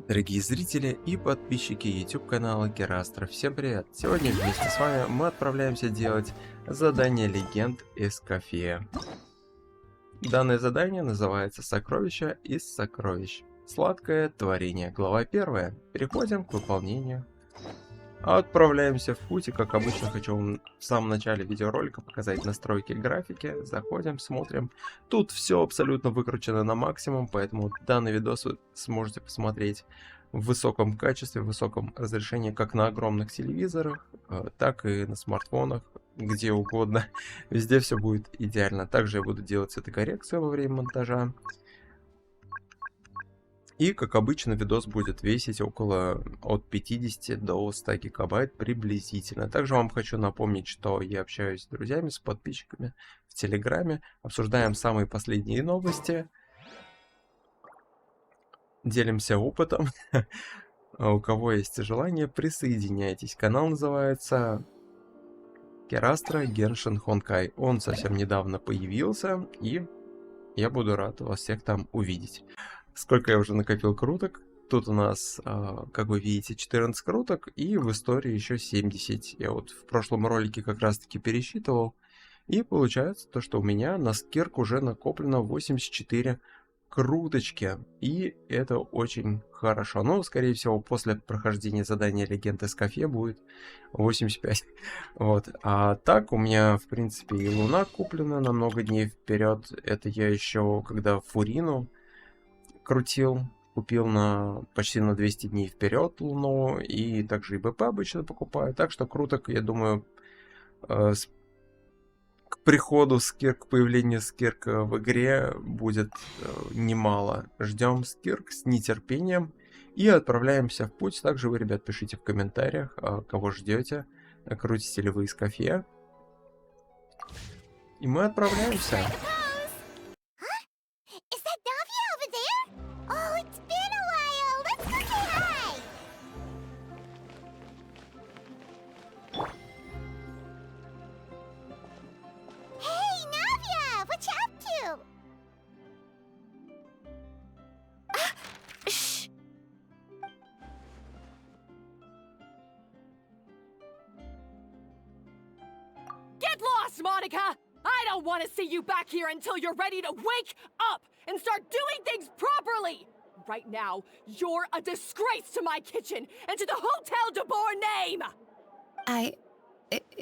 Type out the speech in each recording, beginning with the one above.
Дорогие зрители и подписчики YouTube канала Герастро, всем привет! Сегодня вместе с вами мы отправляемся делать задание легенд Эскофье. Данное задание называется «Сокровища из сокровищ». Сладкое творение. Глава 1. Переходим к выполнению. Отправляемся в путь, и как обычно хочу вам в самом начале видеоролика показать настройки графики. Заходим, смотрим. Тут все абсолютно выкручено на максимум, поэтому данный видос вы сможете посмотреть в высоком качестве, в высоком разрешении, как на огромных телевизорах, так и на смартфонах, где угодно. Везде все будет идеально. Также я буду делать цветокоррекцию во время монтажа. И, как обычно, видос будет весить около от 50 до 100 гигабайт приблизительно. Также вам хочу напомнить, что я общаюсь с друзьями, с подписчиками в Телеграме, обсуждаем самые последние новости, делимся опытом. У кого есть желание, присоединяйтесь. Канал называется Герастро Genshin Impact. Он совсем недавно появился, и я буду рад вас всех там увидеть. Сколько я уже накопил круток. Тут у нас, как вы видите, 14 круток, и в истории еще 70. Я вот в прошлом ролике как раз-таки пересчитывал. И получается то, что у меня на скирк уже накоплено 84 круточки. И это очень хорошо. Ну, скорее всего, после прохождения задания легенд Эскофье будет 85. Вот. А так у меня, в принципе, и луна куплена на много дней вперед. Это я еще, когда Фурину крутил, купил на почти на 200 дней вперед луну, и также и БП обычно покупаю, так что круток, я думаю, к приходу скирк, к появлению скирка в игре будет немало. Ждем скирк с нетерпением и отправляемся в путь. Также вы, ребят, пишите в комментариях, кого ждете, крутите ли вы из кофе. И мы отправляемся. Monica! I don't want to see you back here until you're ready to wake up and start doing things properly! Right now, you're a disgrace to my kitchen and to the Hotel de Boer name!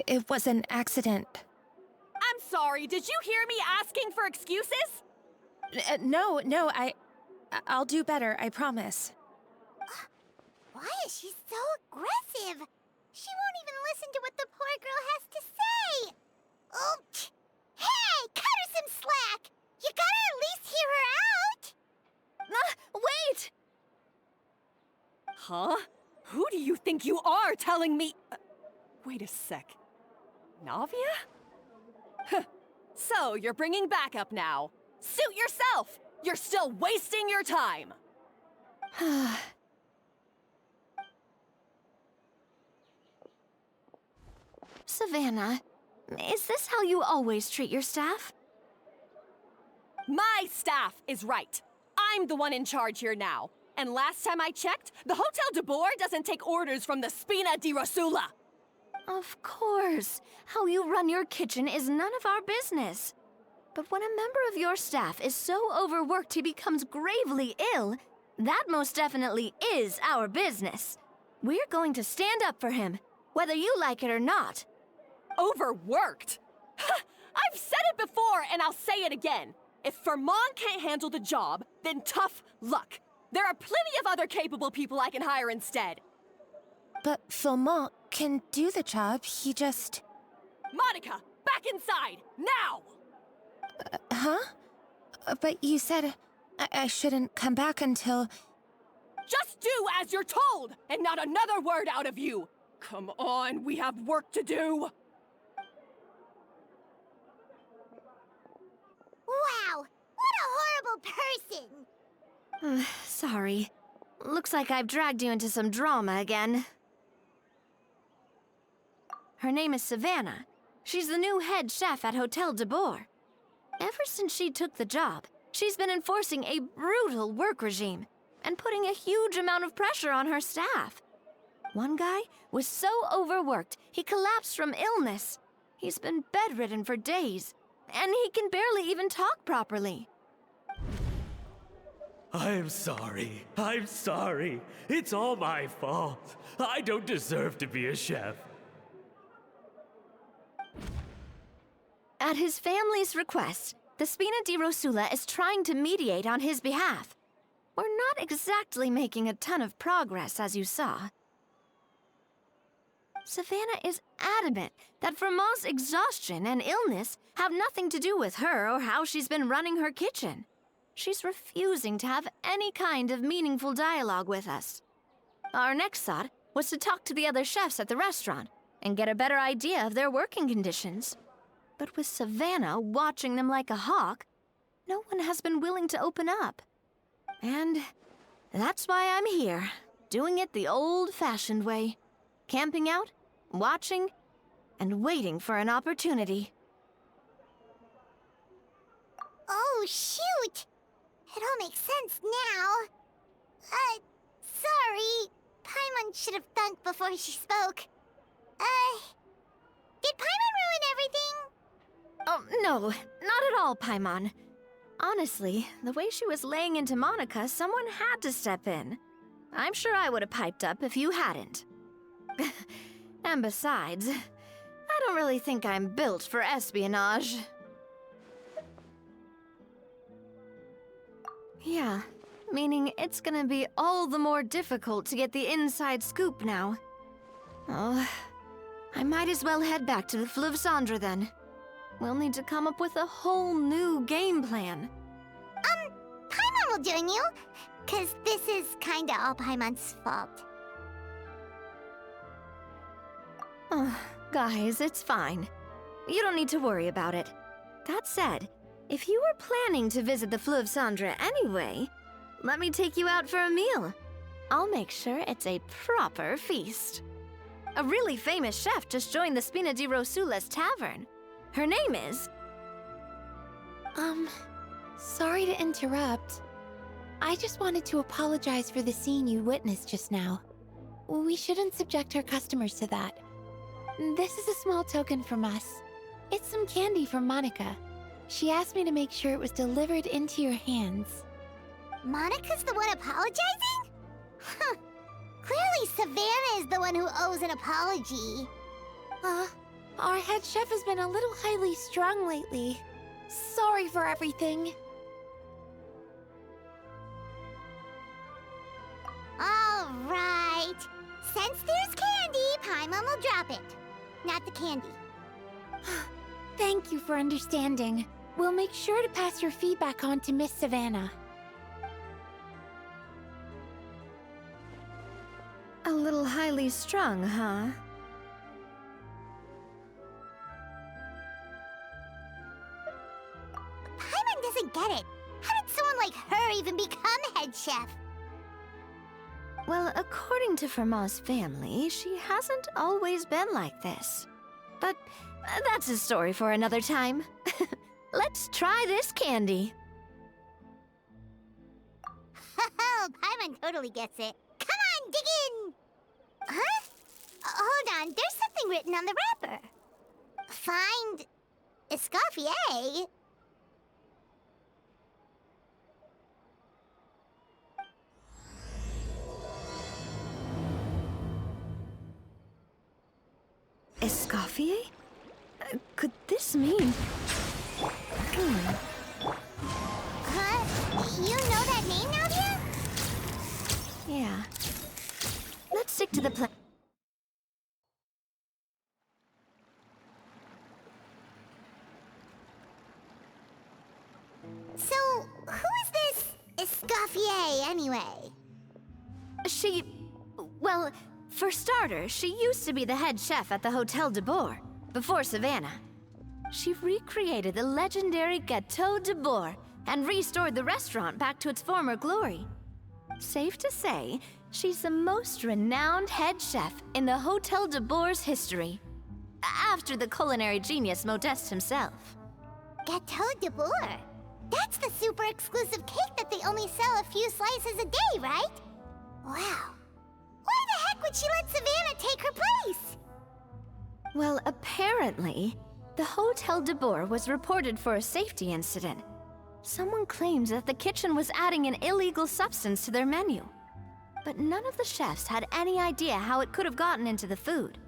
It was an accident. I'm sorry, did you hear me asking for excuses? No, I'll do better, I promise. Why is she so aggressive? She won't even listen to what the poor girl has to say! Oh, hey, cut her some slack! You gotta at least hear her out! Wait! Huh? Who do you think you are telling me... wait a sec. Navia? Huh. So, you're bringing backup now. Suit yourself! You're still wasting your time! Savannah, is this how you always treat your staff? My staff is right. I'm the one in charge here now. And last time I checked, the Hotel de Boer doesn't take orders from the Spina-di-Rosula. Of course. How you run your kitchen is none of our business. But when a member of your staff is so overworked he becomes gravely ill, that most definitely is our business. We're going to stand up for him, whether you like it or not. Overworked? I've said it before, and I'll say it again. If Fermon can't handle the job, then tough luck. There are plenty of other capable people I can hire instead. But Philmont can do the job, he just... Monica, back inside, now! Huh? But you said I shouldn't come back until... Just do as you're told, and not another word out of you! Come on, we have work to do! Wow, what a horrible person! Sorry. Looks like I've dragged you into some drama again. Her name is Savannah. She's the new head chef at Hotel de Boer. Ever since she took the job, she's been enforcing a brutal work regime. and putting a huge amount of pressure on her staff. One guy was so overworked, he collapsed from illness. He's been bedridden for days, and he can barely even talk properly. I'm sorry. I'm sorry. It's all my fault. I don't deserve to be a chef. At his family's request, the Spina- di-Rosula is trying to mediate on his behalf. We're not exactly making a ton of progress, as you saw. Savannah is adamant that Vermont's exhaustion and illness have nothing to do with her or how she's been running her kitchen. She's refusing to have any kind of meaningful dialogue with us. Our next thought was to talk to the other chefs at the restaurant and get a better idea of their working conditions. But with Savannah watching them like a hawk, no one has been willing to open up. And that's why I'm here, doing it the old-fashioned way. Camping out, watching, and waiting for an opportunity. Oh, shoot! It all makes sense now. Sorry. Paimon should have thunk before she spoke. Did Paimon ruin everything? Oh, no, not at all, Paimon. Honestly, the way she was laying into Monica, someone had to step in. I'm sure I would have piped up if you hadn't. And besides, I don't really think I'm built for espionage. Yeah, meaning it's gonna be all the more difficult to get the inside scoop now. Oh, I might as well head back to the Fleuve Cendre then. We'll need to come up with a whole new game plan. Paimon will join you, 'cause this is kinda all Paimon's fault. Oh, guys, it's fine. You don't need to worry about it. That said, if you were planning to visit the Fleuve Cendre anyway, let me take you out for a meal. I'll make sure it's a proper feast. A really famous chef just joined the Spina-di-Rosula's tavern. Her name is... Sorry to interrupt. I just wanted to apologize for the scene you witnessed just now. We shouldn't subject our customers to that. This is a small token from us. It's some candy from Monica. She asked me to make sure it was delivered into your hands. Monica's the one apologizing? Huh. Clearly Savannah is the one who owes an apology. Our head chef has been a little highly strung lately. Sorry for everything. All right. Since there's candy, Paimon will drop it. Not the candy. Thank you for understanding. We'll make sure to pass your feedback on to Miss Savannah. A little highly strung, huh? Paimon doesn't get it. How did someone like her even become head chef? Well, according to Vermont's family, she hasn't always been like this. But that's a story for another time. Let's try this candy. Oh, Paimon totally gets it. Come on, dig in! Huh? Hold on, there's something written on the wrapper. Find... Eskofье? Eskofье? Could this mean... Huh? You know that name, Nadia? Yeah. Let's stick to the plan. So, who is this Eskofье, anyway? Well, for starters, she used to be the head chef at the Hotel de Boer, before Savannah. She recreated the legendary Gâteau de Boer and restored the restaurant back to its former glory. Safe to say, she's the most renowned head chef in the Hotel de Boer's history, after the culinary genius Modeste himself. Gâteau de Boer? That's the super exclusive cake that they only sell a few slices a day, right? Wow. Why the heck would she let Savannah take her place? Well, apparently, the Hotel de Boer was reported for a safety incident. Someone claimed that the kitchen was adding an illegal substance to their menu. But none of the chefs had any idea how it could have gotten into the food.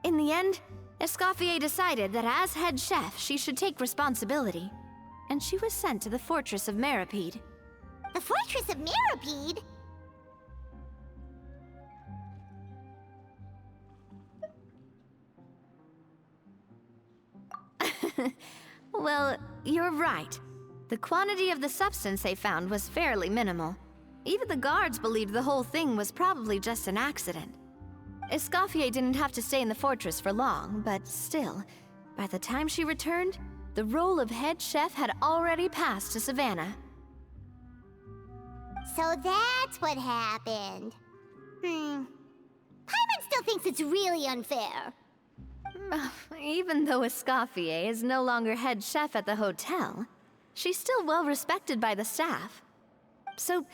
In the end, Eskofье decided that as head chef, she should take responsibility. And she was sent to the Fortress of Meripede. The Fortress of Meripede? Well, you're right. The quantity of the substance they found was fairly minimal. Even the guards believed the whole thing was probably just an accident. Eskofье didn't have to stay in the fortress for long, but still, by the time she returned, the role of head chef had already passed to Savannah. So that's what happened. Paimon still thinks it's really unfair. Even though Eskofье is no longer head chef at the hotel, she's still well respected by the staff. So,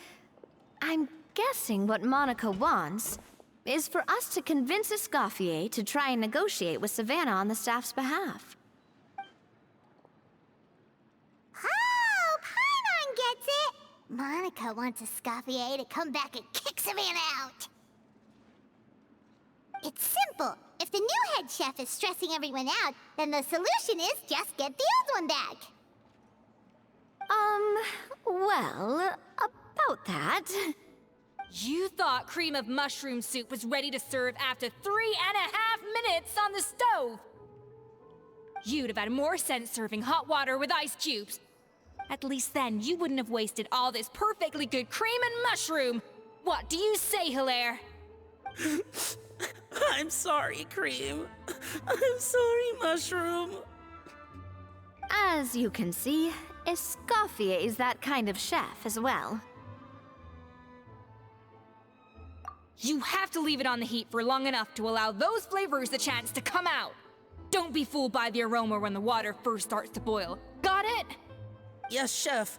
I'm guessing what Monica wants is for us to convince Eskofье to try and negotiate with Savannah on the staff's behalf. Oh, Paimon gets it! Monica wants Eskofьe to come back and kick Savannah out. It's simple. If the new head chef is stressing everyone out, then the solution is just get the old one back. Well, about that... You thought cream of mushroom soup was ready to serve after 3.5 minutes on the stove! You'd have had more sense serving hot water with ice cubes. At least then you wouldn't have wasted all this perfectly good cream and mushroom! What do you say, Hilaire? I'm sorry, Cream. I'm sorry, Mushroom. As you can see, Eskofье is that kind of chef as well. You have to leave it on the heat for long enough to allow those flavors the chance to come out. Don't be fooled by the aroma when the water first starts to boil. Got it? Yes, Chef.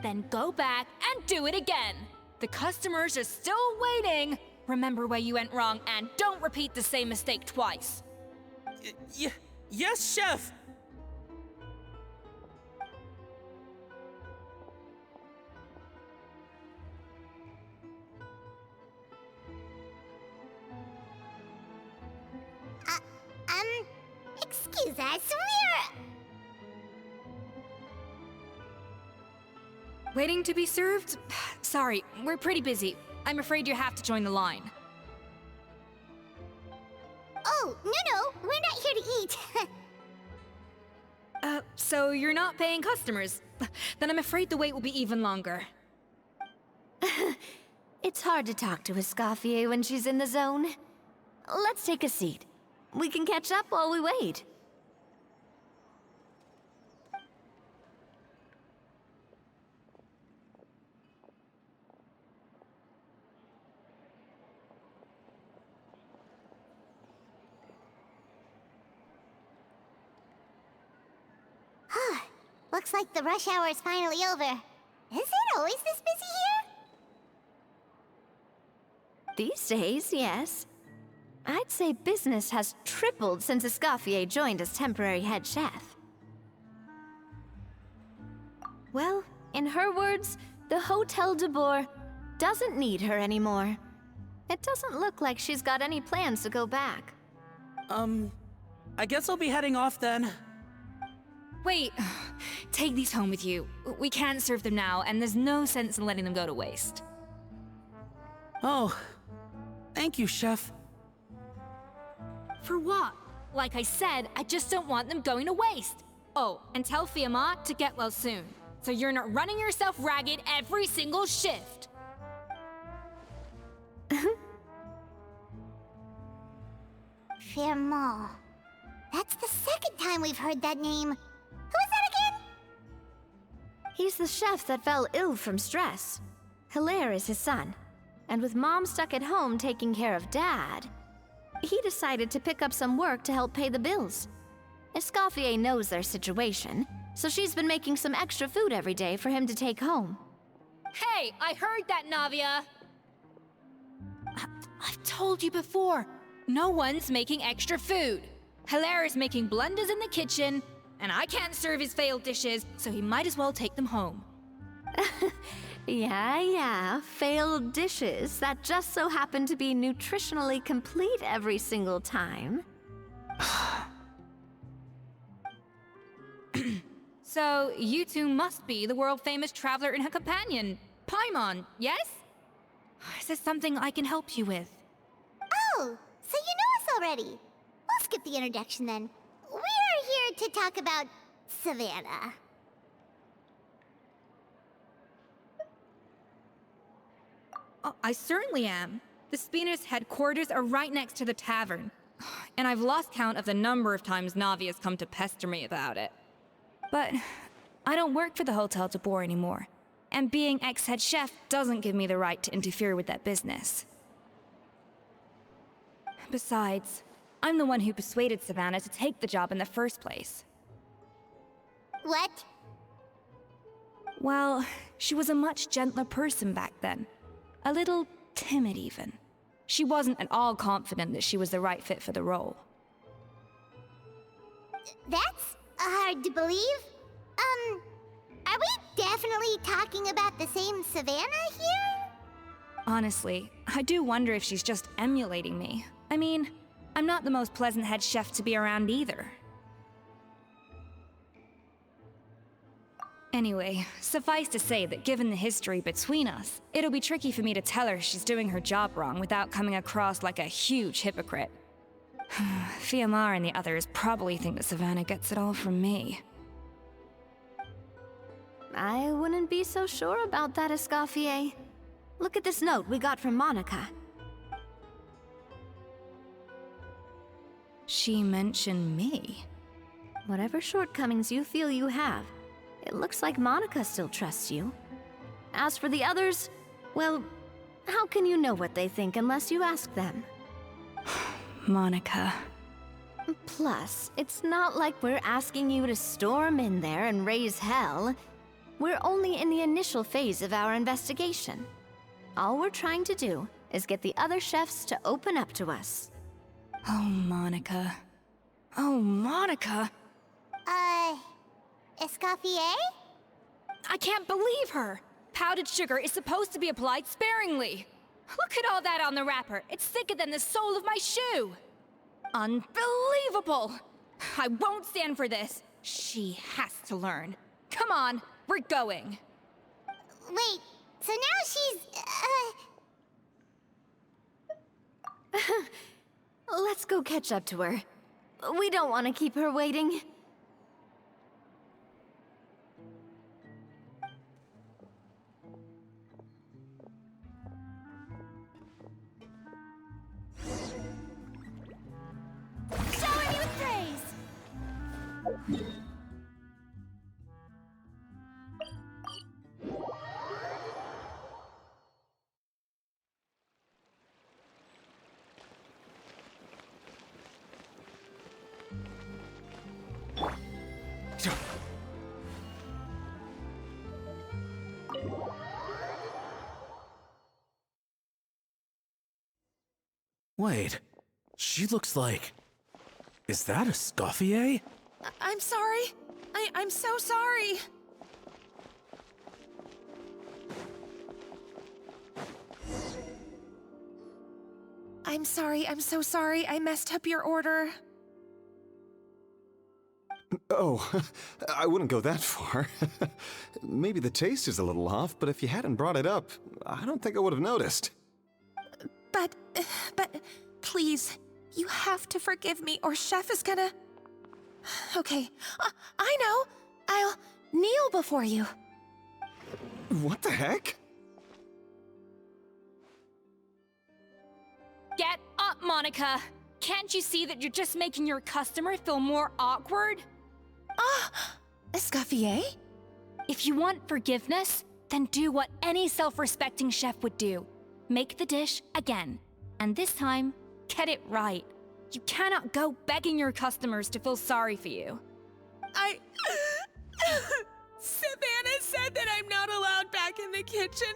Then go back and do it again. The customers are still waiting. Remember where you went wrong and don't repeat the same mistake twice. Yes, Chef. Excuse us, Waiting to be served? Sorry, we're pretty busy. I'm afraid you have to join the line. Oh, no, we're not here to eat. So you're not paying customers? Then I'm afraid the wait will be even longer. It's hard to talk to Eskofье when she's in the zone. Let's take a seat. We can catch up while we wait. Looks like the rush hour is finally over. Is it always this busy here? These days, yes. I'd say business has tripled since Eskofьe joined as temporary head chef. Well, in her words, the Hotel de Boer doesn't need her anymore. It doesn't look like she's got any plans to go back. I guess I'll be heading off then. Wait, take these home with you. We can't serve them now, and there's no sense in letting them go to waste. Oh, thank you, Chef. For what? Like I said, I just don't want them going to waste. Oh, and tell Fiamma to get well soon, so you're not running yourself ragged every single shift. Fiamma. That's the second time we've heard that name. Who is that again? He's the chef that fell ill from stress. Hilaire is his son. And with Mom stuck at home taking care of Dad, he decided to pick up some work to help pay the bills. Eskofьe knows their situation, so she's been making some extra food every day for him to take home. Hey, I heard that, Navia! I've told you before, no one's making extra food. Hilaire's making blunders in the kitchen, and I can't serve his failed dishes, so he might as well take them home. Yeah, failed dishes that just so happen to be nutritionally complete every single time. So, you two must be the world-famous traveler and her companion, Paimon, yes? Is there something I can help you with? Oh, so you know us already. We'll skip the introduction then. We are here to talk about Savannah. I certainly am. The Spina's headquarters are right next to the tavern. And I've lost count of the number of times Navi has come to pester me about it. But I don't work for the Hotel de Boer anymore. And being ex-head chef doesn't give me the right to interfere with that business. Besides, I'm the one who persuaded Savannah to take the job in the first place. What? Well, she was a much gentler person back then. A little timid, even. She wasn't at all confident that she was the right fit for the role. That's hard to believe. Are we definitely talking about the same Savannah here? Honestly, I do wonder if she's just emulating me. I mean, I'm not the most pleasant head chef to be around either. Anyway, suffice to say that given the history between us, it'll be tricky for me to tell her she's doing her job wrong without coming across like a huge hypocrite. Fiamar and the others probably think that Savannah gets it all from me. I wouldn't be so sure about that, Eskofье. Look at this note we got from Monica. She mentioned me. Whatever shortcomings you feel you have, it looks like Monica still trusts you. As for the others, well, how can you know what they think unless you ask them? Monica. Plus, it's not like we're asking you to storm in there and raise hell. We're only in the initial phase of our investigation. All we're trying to do is get the other chefs to open up to us. Oh, Monica. Oh, Monica! Escoffier? I can't believe her! Powdered sugar is supposed to be applied sparingly. Look at all that on the wrapper. It's thicker than the sole of my shoe. Unbelievable! I won't stand for this. She has to learn. Come on, we're going. Wait, so now she's, Let's go catch up to her. We don't want to keep her waiting. shower me with praise! Wait, she looks like... Is that Eskofье? I'm sorry. I'm so sorry. I'm sorry, I'm so sorry. I messed up your order. Oh, I wouldn't go that far. Maybe the taste is a little off, but if you hadn't brought it up, I don't think I would have noticed. But, please, you have to forgive me or Chef is gonna... Okay, I know. I'll kneel before you. What the heck? Get up, Monica! Can't you see that you're just making your customer feel more awkward? Escoffier? If you want forgiveness, then do what any self-respecting chef would do. Make the dish again. And this time, get it right. You cannot go begging your customers to feel sorry for you. Savannah said that I'm not allowed back in the kitchen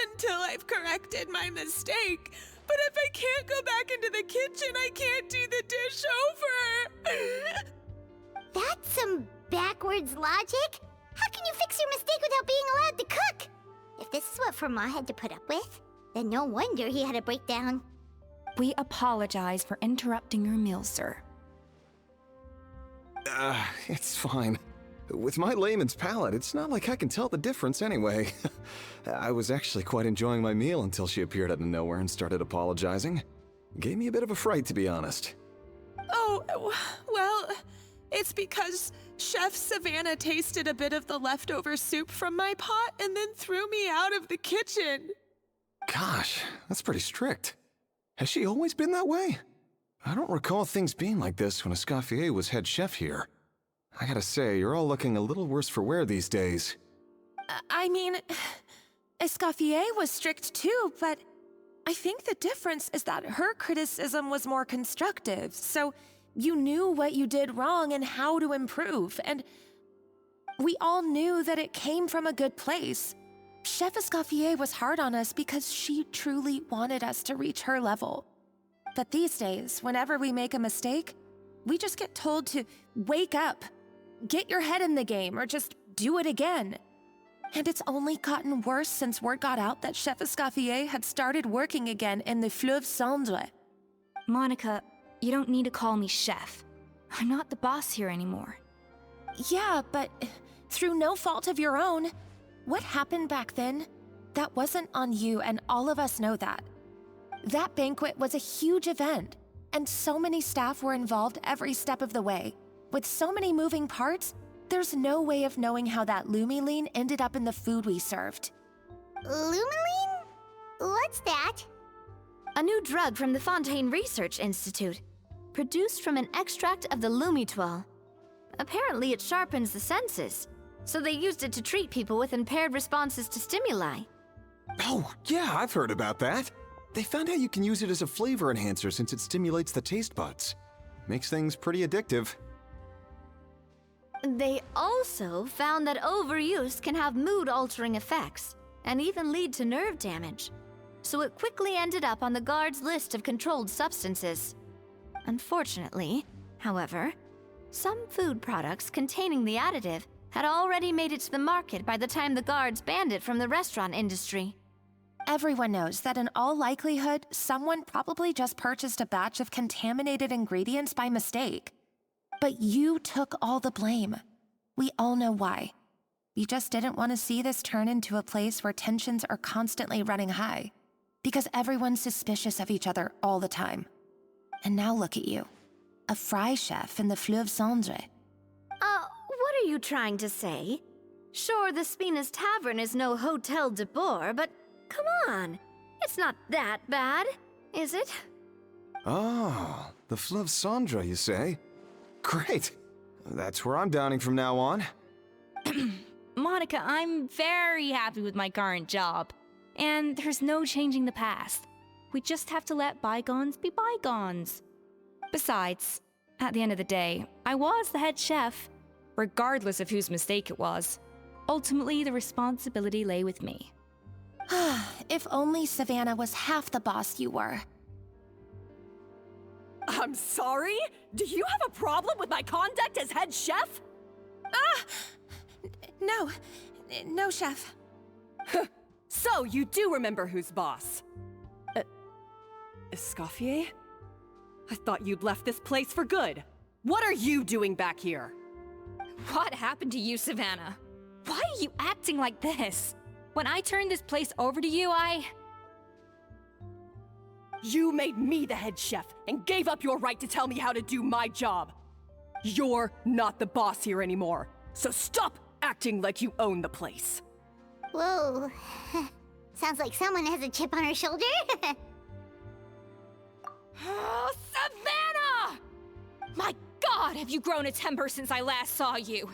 until I've corrected my mistake. But if I can't go back into the kitchen, I can't do the dish over. That's some backwards logic. How can you fix your mistake without being allowed to cook? If this is what Fermat had to put up with, then no wonder he had a breakdown. We apologize for interrupting your meal, sir. It's fine. With my layman's palate, it's not like I can tell the difference anyway. I was actually quite enjoying my meal until she appeared out of nowhere and started apologizing. Gave me a bit of a fright, to be honest. Oh, well, it's because Chef Savannah tasted a bit of the leftover soup from my pot and then threw me out of the kitchen. Gosh, that's pretty strict. Has she always been that way? I don't recall things being like this when Escoffier was head chef here. I gotta say, you're all looking a little worse for wear these days. I mean, Escoffier was strict too, but I think the difference is that her criticism was more constructive, so you knew what you did wrong and how to improve, and we all knew that it came from a good place. Chef Escoffier was hard on us because she truly wanted us to reach her level. But these days, whenever we make a mistake, we just get told to wake up, get your head in the game, or just do it again. And it's only gotten worse since word got out that Chef Escoffier had started working again in the Fleuve Cendre. Monica, you don't need to call me chef. I'm not the boss here anymore. Yeah, but through no fault of your own, what happened back then, that wasn't on you, and all of us know that. That banquet was a huge event, and so many staff were involved every step of the way. With so many moving parts, there's no way of knowing how that Lumiline ended up in the food we served. Lumiline? What's that? A new drug from the Fontaine Research Institute, produced from an extract of the Lumitoile. Apparently it sharpens the senses, so they used it to treat people with impaired responses to stimuli. Oh, yeah, I've heard about that. They found out you can use it as a flavor enhancer since it stimulates the taste buds. Makes things pretty addictive. They also found that overuse can have mood-altering effects, and even lead to nerve damage. So it quickly ended up on the guard's list of controlled substances. Unfortunately, however, some food products containing the additive had already made it to the market by the time the guards banned it from the restaurant industry. Everyone knows that in all likelihood, someone probably just purchased a batch of contaminated ingredients by mistake. But you took all the blame. We all know why. You just didn't want to see this turn into a place where tensions are constantly running high, because everyone's suspicious of each other all the time. And now look at you, a fry chef in the Fleuve Cendre. What are you trying to say? Sure, the Spina's Tavern is no Hotel de Boer, but come on. It's not that bad, is it? Oh, the Fleuve Cendre, you say? Great. That's where I'm dining from now on. Monica, I'm very happy with my current job. And there's no changing the past. We just have to let bygones be bygones. Besides, at the end of the day, I was the head chef, regardless of whose mistake it was. Ultimately, the responsibility lay with me. If only Savannah was half the boss you were. I'm sorry? Do you have a problem with my conduct as head chef? No, chef. So you do remember who's boss? Escoffier? I thought you'd left this place for good. What are you doing back here? What happened to you, Savannah? Why are you acting like this? When I turned this place over to you, You made me the head chef and gave up your right to tell me how to do my job. You're not the boss here anymore, so stop acting like you own the place. Whoa. Sounds like someone has a chip on her shoulder. Oh, Savannah! My God, have you grown a temper since I last saw you?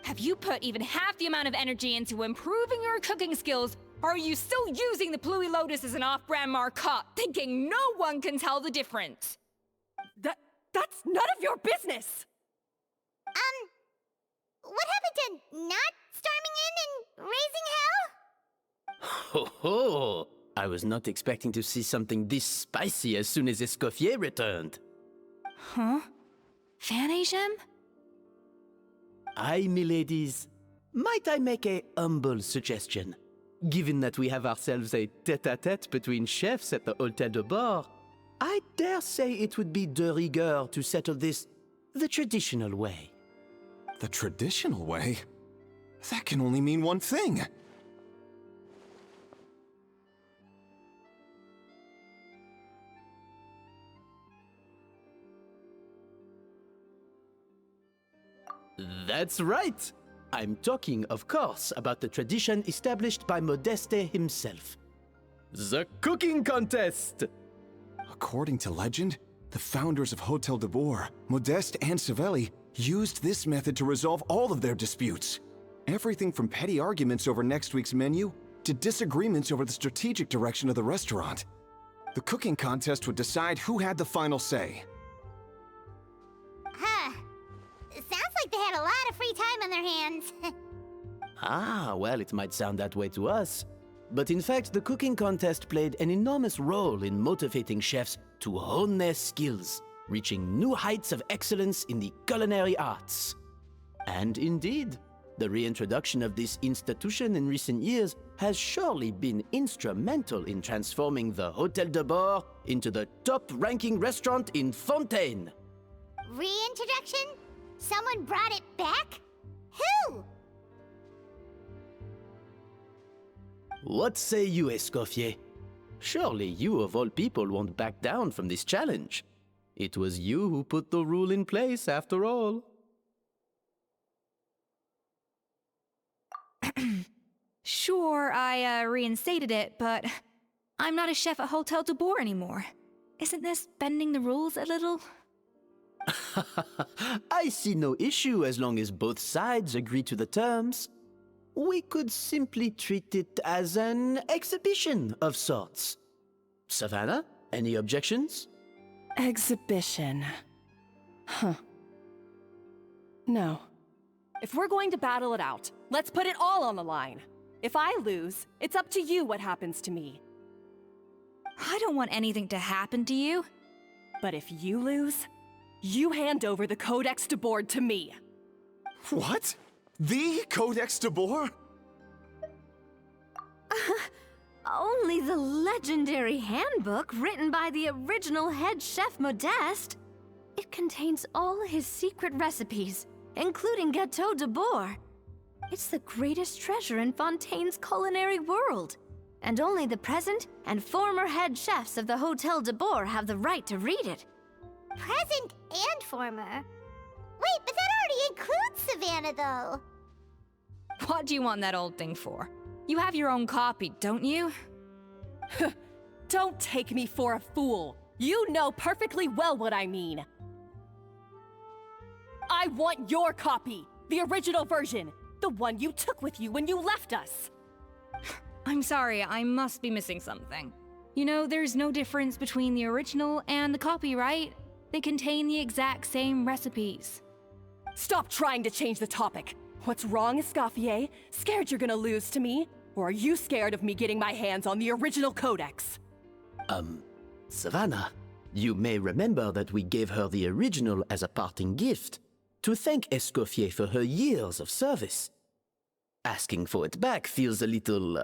Have you put even half the amount of energy into improving your cooking skills, or are you still using the Pluie Lotus as an off-brand marcotte, thinking no one can tell the difference? That's none of your business! What happened to not storming in and raising hell? Ho ho! I was not expecting to see something this spicy as soon as Escoffier returned. Huh? Fanagem? Aye, miladies. Might I make a humble suggestion? Given that we have ourselves a tête-à-tête between chefs at the Hôtel de Bord, I dare say it would be de rigueur to settle this the traditional way. The traditional way? That can only mean one thing. That's right! I'm talking, of course, about the tradition established by Modeste himself. The cooking contest! According to legend, the founders of Hôtel de Bord, Modeste and Savelli, used this method to resolve all of their disputes. Everything from petty arguments over next week's menu to disagreements over the strategic direction of the restaurant. The cooking contest would decide who had the final say. Huh. Sounds like they had a lot of free time on their hands. Ah, well, it might sound that way to us. But in fact, the cooking contest played an enormous role in motivating chefs to hone their skills, reaching new heights of excellence in the culinary arts. And indeed, the reintroduction of this institution in recent years has surely been instrumental in transforming the Hôtel de Bord into the top-ranking restaurant in Fontaine. Reintroduction? Someone brought it back? Who? What say you, Escoffier? Surely you of all people won't back down from this challenge. It was you who put the rule in place, after all. Sure, I reinstated it, but I'm not a chef at Hôtel de Bord anymore. Isn't this bending the rules a little? I see no issue as long as both sides agree to the terms. We could simply treat it as an exhibition of sorts. Savannah, any objections? Exhibition. Huh. No. If we're going to battle it out, let's put it all on the line. If I lose, it's up to you what happens to me. I don't want anything to happen to you. But if you lose, you hand over the Codex de Bord to me. What? The Codex de Bord? Only the legendary handbook written by the original head chef Modeste. It contains all his secret recipes, including Gâteau de Bord. It's the greatest treasure in Fontaine's culinary world, and only the present and former head chefs of the Hôtel de Bord have the right to read it. Present and former? Wait, but that already includes Savannah, though. What do you want that old thing for? You have your own copy, don't you? Don't take me for a fool. You know perfectly well what I mean. I want your copy, the original version, the one you took with you when you left us. I'm sorry, I must be missing something. You know, there's no difference between the original and the copy, right? They contain the exact same recipes. Stop trying to change the topic. What's wrong, Escoffier? Scared you're gonna lose to me? Or are you scared of me getting my hands on the original codex? Savannah, you may remember that we gave her the original as a parting gift to thank Escoffier for her years of service. Asking for it back feels a little,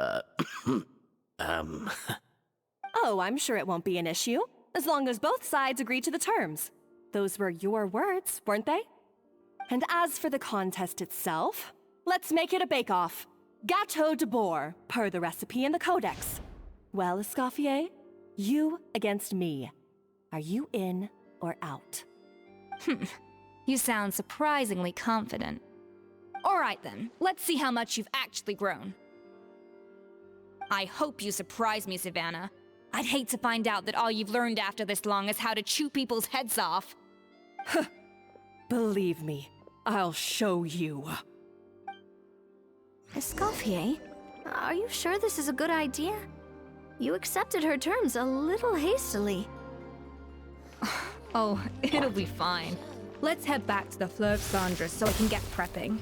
Oh, I'm sure it won't be an issue, as long as both sides agree to the terms. Those were your words, weren't they? And as for the contest itself, let's make it a bake-off. Gâteau de Bord, per the recipe in the codex. Well, Escoffier, you against me. Are you in or out? You sound surprisingly confident. All right then, let's see how much you've actually grown. I hope you surprise me, Savannah. I'd hate to find out that all you've learned after this long is how to chew people's heads off. Believe me, I'll show you. Escoffier, are you sure this is a good idea? You accepted her terms a little hastily. Oh, it'll be fine. Let's head back to the Fleuve Cendres so I can get prepping.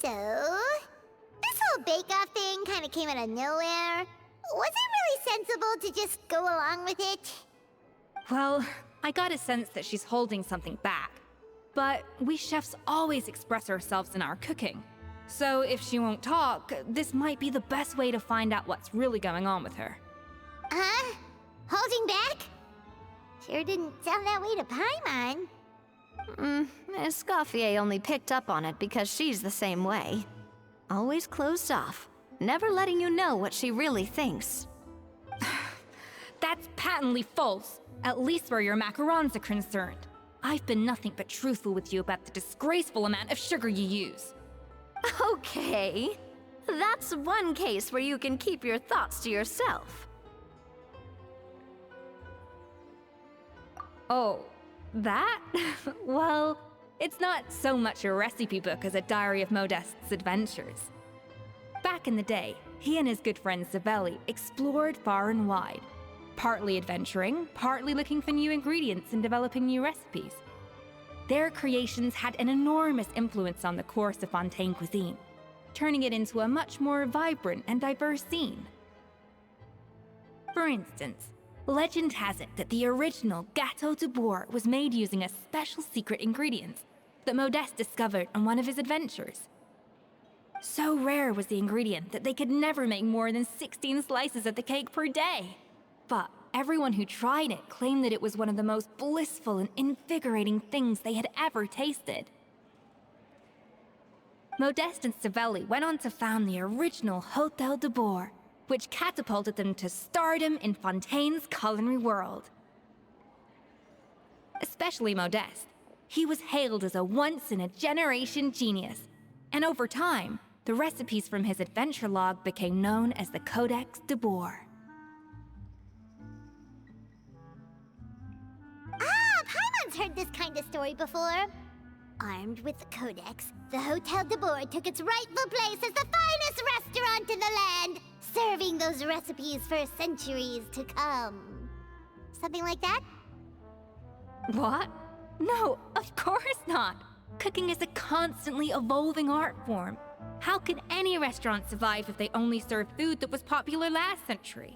So, this whole bake-off thing kind of came out of nowhere. Was it really sensible to just go along with it? Well, I got a sense that she's holding something back. But we chefs always express ourselves in our cooking. So if she won't talk, this might be the best way to find out what's really going on with her. Huh? Holding back? Sure didn't sound that way to Paimon. Eskofье only picked up on it because she's the same way. Always closed off, never letting you know what she really thinks. That's patently false, at least where your macarons are concerned. I've been nothing but truthful with you about the disgraceful amount of sugar you use. Okay, that's one case where you can keep your thoughts to yourself. Oh, that? Well, it's not so much a recipe book as a diary of Modeste's adventures. Back in the day, he and his good friend Savelli explored far and wide, partly adventuring, partly looking for new ingredients and developing new recipes. Their creations had an enormous influence on the course of Fontaine cuisine, turning it into a much more vibrant and diverse scene. For instance, legend has it that the original Gâteau de Bourg was made using a special secret ingredient that Modeste discovered on one of his adventures. So rare was the ingredient that they could never make more than 16 slices of the cake per day. But everyone who tried it claimed that it was one of the most blissful and invigorating things they had ever tasted. Modeste and Savelli went on to found the original Hôtel de Bourg, which catapulted them to stardom in Fontaine's culinary world. Especially Modeste. He was hailed as a once-in-a-generation genius, and over time, the recipes from his adventure log became known as the Codex de Bourg. Paimon's heard this kind of story before. Armed with the Codex, the Hôtel de Bourg took its rightful place as the finest restaurant in the land, serving those recipes for centuries to come. Something like that? What? No, of course not. Cooking is a constantly evolving art form. How could any restaurant survive if they only served food that was popular last century?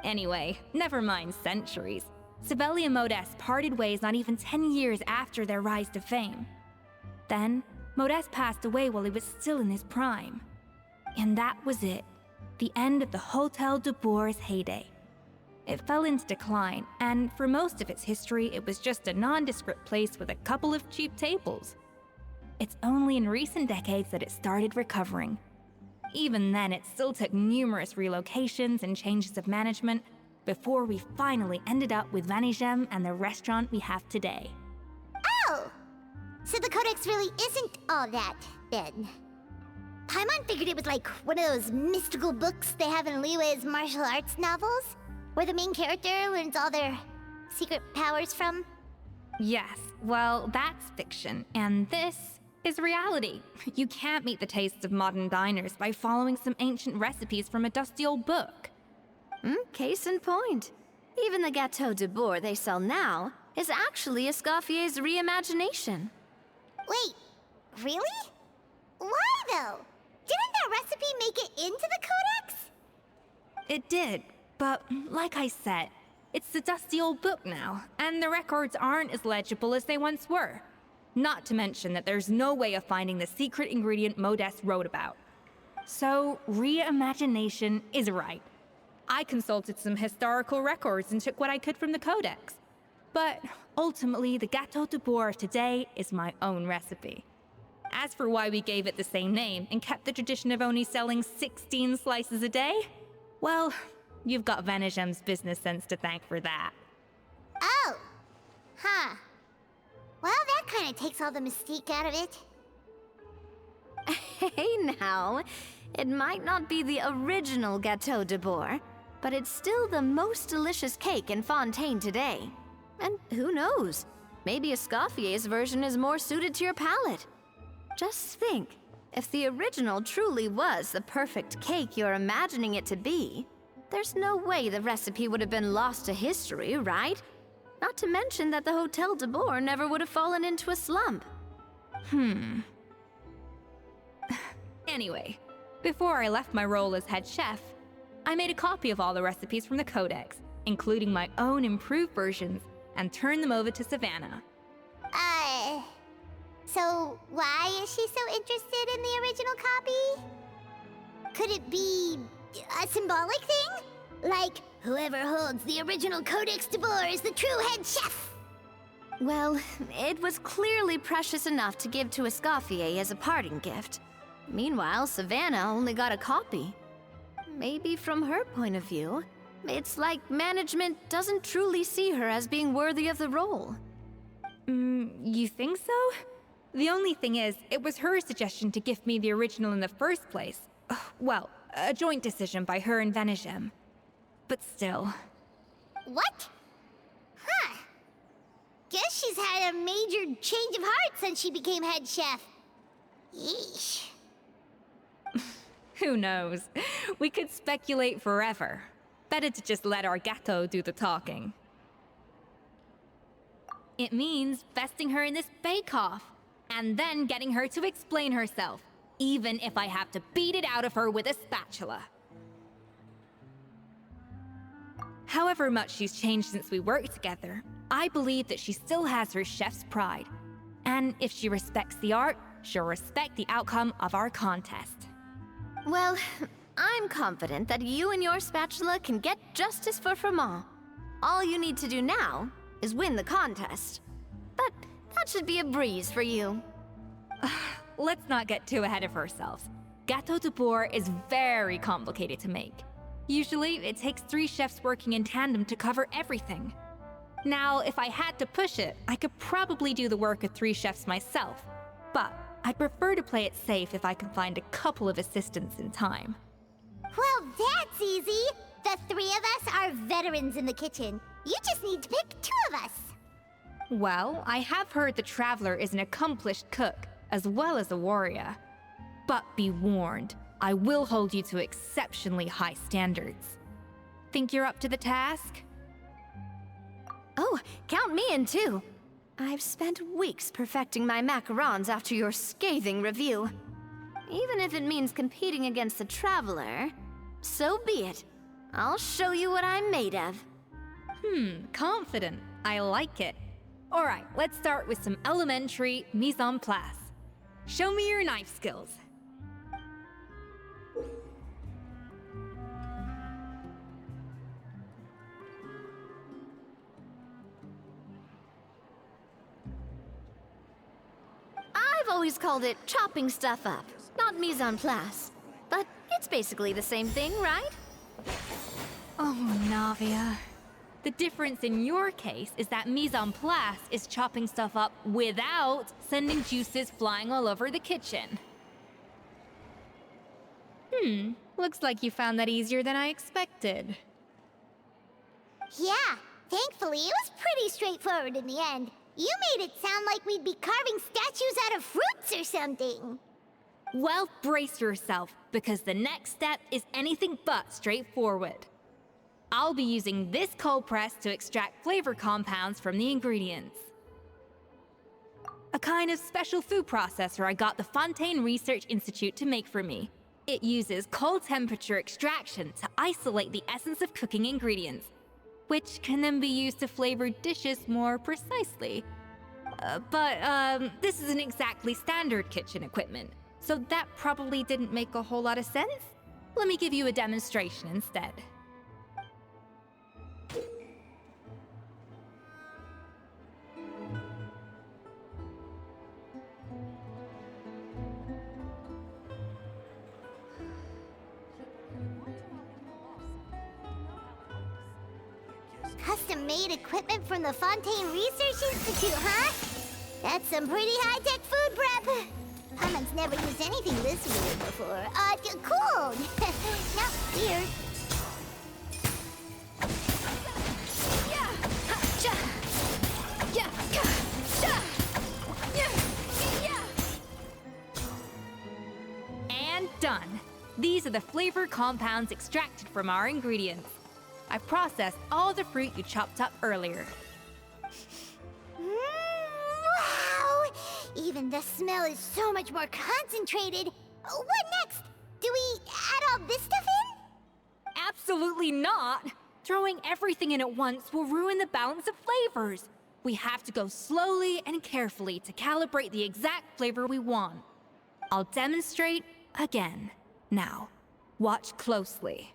Anyway, never mind centuries. Savelli and Modeste parted ways not even 10 years after their rise to fame. Then, Modeste passed away while he was still in his prime. And that was it. The end of the Hôtel de Bourg's heyday. It fell into decline, and for most of its history, it was just a nondescript place with a couple of cheap tables. It's only in recent decades that it started recovering. Even then, it still took numerous relocations and changes of management before we finally ended up with Vanigem and the restaurant we have today. Oh! So the Codex really isn't all that, then. Paimon figured it was like one of those mystical books they have in Liyue's martial arts novels, where the main character learns all their secret powers from. Yes, well, that's fiction, and this is reality. You can't meet the tastes of modern diners by following some ancient recipes from a dusty old book. Case in point. Even the Gâteau de Bourg they sell now is actually Escoffier's reimagination. Wait, really? Why though? Didn't that recipe make it into the Codex? It did, but like I said, it's the dusty old book now, and the records aren't as legible as they once were. Not to mention that there's no way of finding the secret ingredient Modeste wrote about. So, reimagination is right. I consulted some historical records and took what I could from the Codex. But ultimately, the Gâteau de Bourg of today is my own recipe. As for why we gave it the same name and kept the tradition of only selling 16 slices a day, well, you've got Vanigem's business sense to thank for that. Oh! Huh. Well, that kind of takes all the mystique out of it. Hey now, it might not be the original Gâteau de Bourg, but it's still the most delicious cake in Fontaine today. And who knows, maybe Escoffier's version is more suited to your palate. Just think, if the original truly was the perfect cake you're imagining it to be, there's no way the recipe would have been lost to history, right? Not to mention that the Hotel de Boer never would have fallen into a slump. Anyway, before I left my role as head chef, I made a copy of all the recipes from the codex, including my own improved versions, and turned them over to Savannah. So why is she so interested in the original copy? Could it be a symbolic thing? Like, whoever holds the original Codex de Boer is the true head chef? Well, it was clearly precious enough to give to Eskofье as a parting gift. Meanwhile, Savannah only got a copy. Maybe from her point of view, it's like management doesn't truly see her as being worthy of the role. You think so? The only thing is, it was her suggestion to gift me the original in the first place. Well, a joint decision by her and Venegem. But still. What? Huh. Guess she's had a major change of heart since she became head chef. Yeesh. Who knows? We could speculate forever. Better to just let our Gato do the talking. It means besting her in this bake-off, and then getting her to explain herself, even if I have to beat it out of her with a spatula. However much she's changed since we worked together, I believe that she still has her chef's pride. And if she respects the art, she'll respect the outcome of our contest. Well, I'm confident that you and your spatula can get justice for Froment. All you need to do now is win the contest. But that should be a breeze for you. Let's not get too ahead of ourselves. Gâteau de Boer is very complicated to make. Usually, it takes 3 chefs working in tandem to cover everything. Now, if I had to push it, I could probably do the work of 3 chefs myself. But I'd prefer to play it safe if I can find a couple of assistants in time. Well, that's easy. The 3 of us are veterans in the kitchen. You just need to pick 2 of us. Well, I have heard the Traveler is an accomplished cook, as well as a warrior. But be warned, I will hold you to exceptionally high standards. Think you're up to the task? Oh, count me in too. I've spent weeks perfecting my macarons after your scathing review. Even if it means competing against the Traveler, so be it. I'll show you what I'm made of. Confident. I like it. Alright, let's start with some elementary mise en place. Show me your knife skills. I've always called it chopping stuff up, not mise en place. But it's basically the same thing, right? Oh, Navia. The difference in your case is that mise en place is chopping stuff up without sending juices flying all over the kitchen. Looks like you found that easier than I expected. Yeah, thankfully it was pretty straightforward in the end. You made it sound like we'd be carving statues out of fruits or something. Well, brace yourself, because the next step is anything but straightforward. I'll be using this cold press to extract flavor compounds from the ingredients. A kind of special food processor I got the Fontaine Research Institute to make for me. It uses cold temperature extraction to isolate the essence of cooking ingredients, which can then be used to flavor dishes more precisely. But this isn't exactly standard kitchen equipment, so that probably didn't make a whole lot of sense. Let me give you a demonstration instead. Custom-made equipment from the Fontaine Research Institute, huh? That's some pretty high-tech food prep. Paimon never used anything this weird before. Cool. Now, here. And done. These are the flavor compounds extracted from our ingredients. I processed all the fruit you chopped up earlier. Even the smell is so much more concentrated. What next? Do we add all this stuff in? Absolutely not! Throwing everything in at once will ruin the balance of flavors. We have to go slowly and carefully to calibrate the exact flavor we want. I'll demonstrate again. Now, watch closely.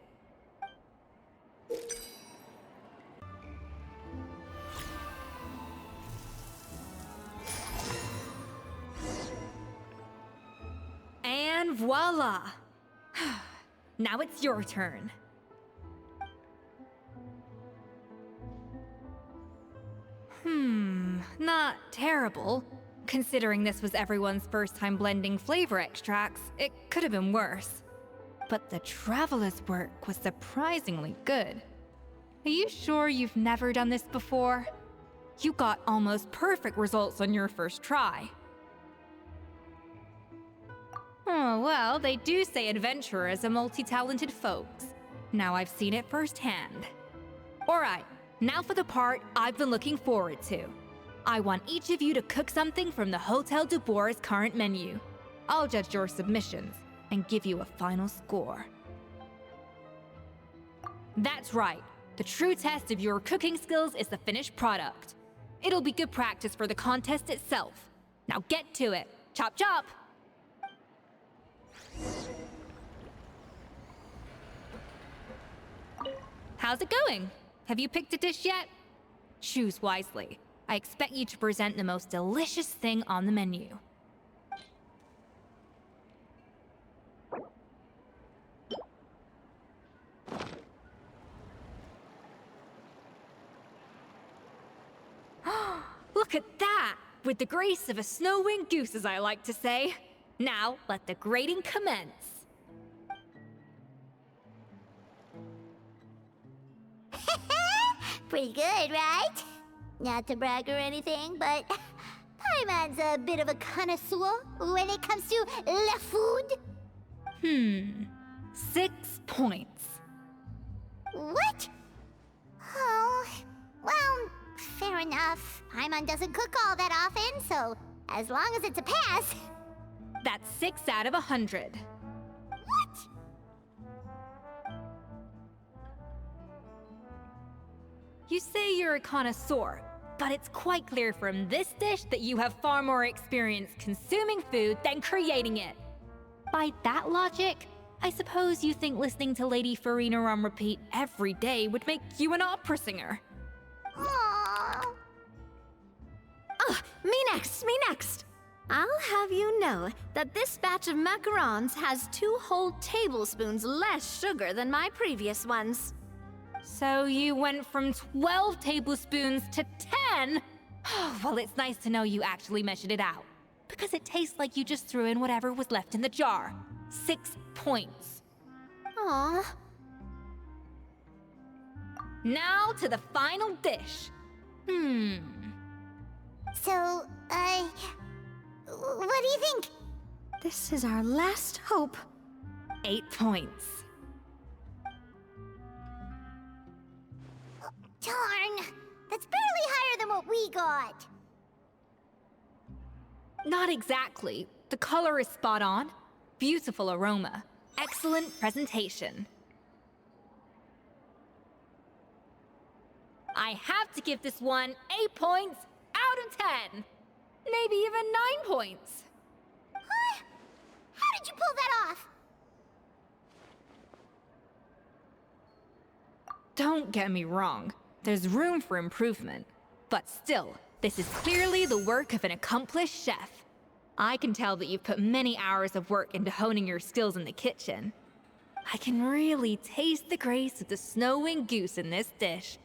And voila! Now it's your turn. Not terrible. Considering this was everyone's first time blending flavor extracts, it could have been worse. But the traveler's work was surprisingly good. Are you sure you've never done this before? You got almost perfect results on your first try. Oh, well, they do say adventurers are multi-talented folks. Now I've seen it firsthand. Alright, now for the part I've been looking forward to. I want each of you to cook something from the Hotel du Bois' current menu. I'll judge your submissions and give you a final score. That's right. The true test of your cooking skills is the finished product. It'll be good practice for the contest itself. Now get to it. Chop chop! How's it going? Have you picked a dish yet? Choose wisely. I expect you to present the most delicious thing on the menu. Look at that! With the grace of a snow-winged goose, as I like to say. Now, let the grating commence. Pretty good, right? Not to brag or anything, but Paimon's a bit of a connoisseur when it comes to la food. 6 points. What? Oh, well, fair enough. Paimon doesn't cook all that often, so as long as it's a pass. That's 6 out of 100. What? You say you're a connoisseur, but it's quite clear from this dish that you have far more experience consuming food than creating it. By that logic, I suppose you think listening to Lady Farina on repeat every day would make you an opera singer. Aww. Oh, me next! I'll have you know that this batch of macarons has 2 whole tablespoons less sugar than my previous ones. So you went from 12 tablespoons to 10? Well, it's nice to know you actually measured it out. Because it tastes like you just threw in whatever was left in the jar. 6 points. Aww. Now to the final dish. So, what do you think? This is our last hope. 8 points. Darn, that's barely higher than what we got. Not exactly. The color is spot on. Beautiful aroma. Excellent presentation. I have to give this one 8 points out of 10. Maybe even 9 points. Huh? How did you pull that off? Don't get me wrong. There's room for improvement. But still, this is clearly the work of an accomplished chef. I can tell that you've put many hours of work into honing your skills in the kitchen. I can really taste the grace of the snow-winged goose in this dish.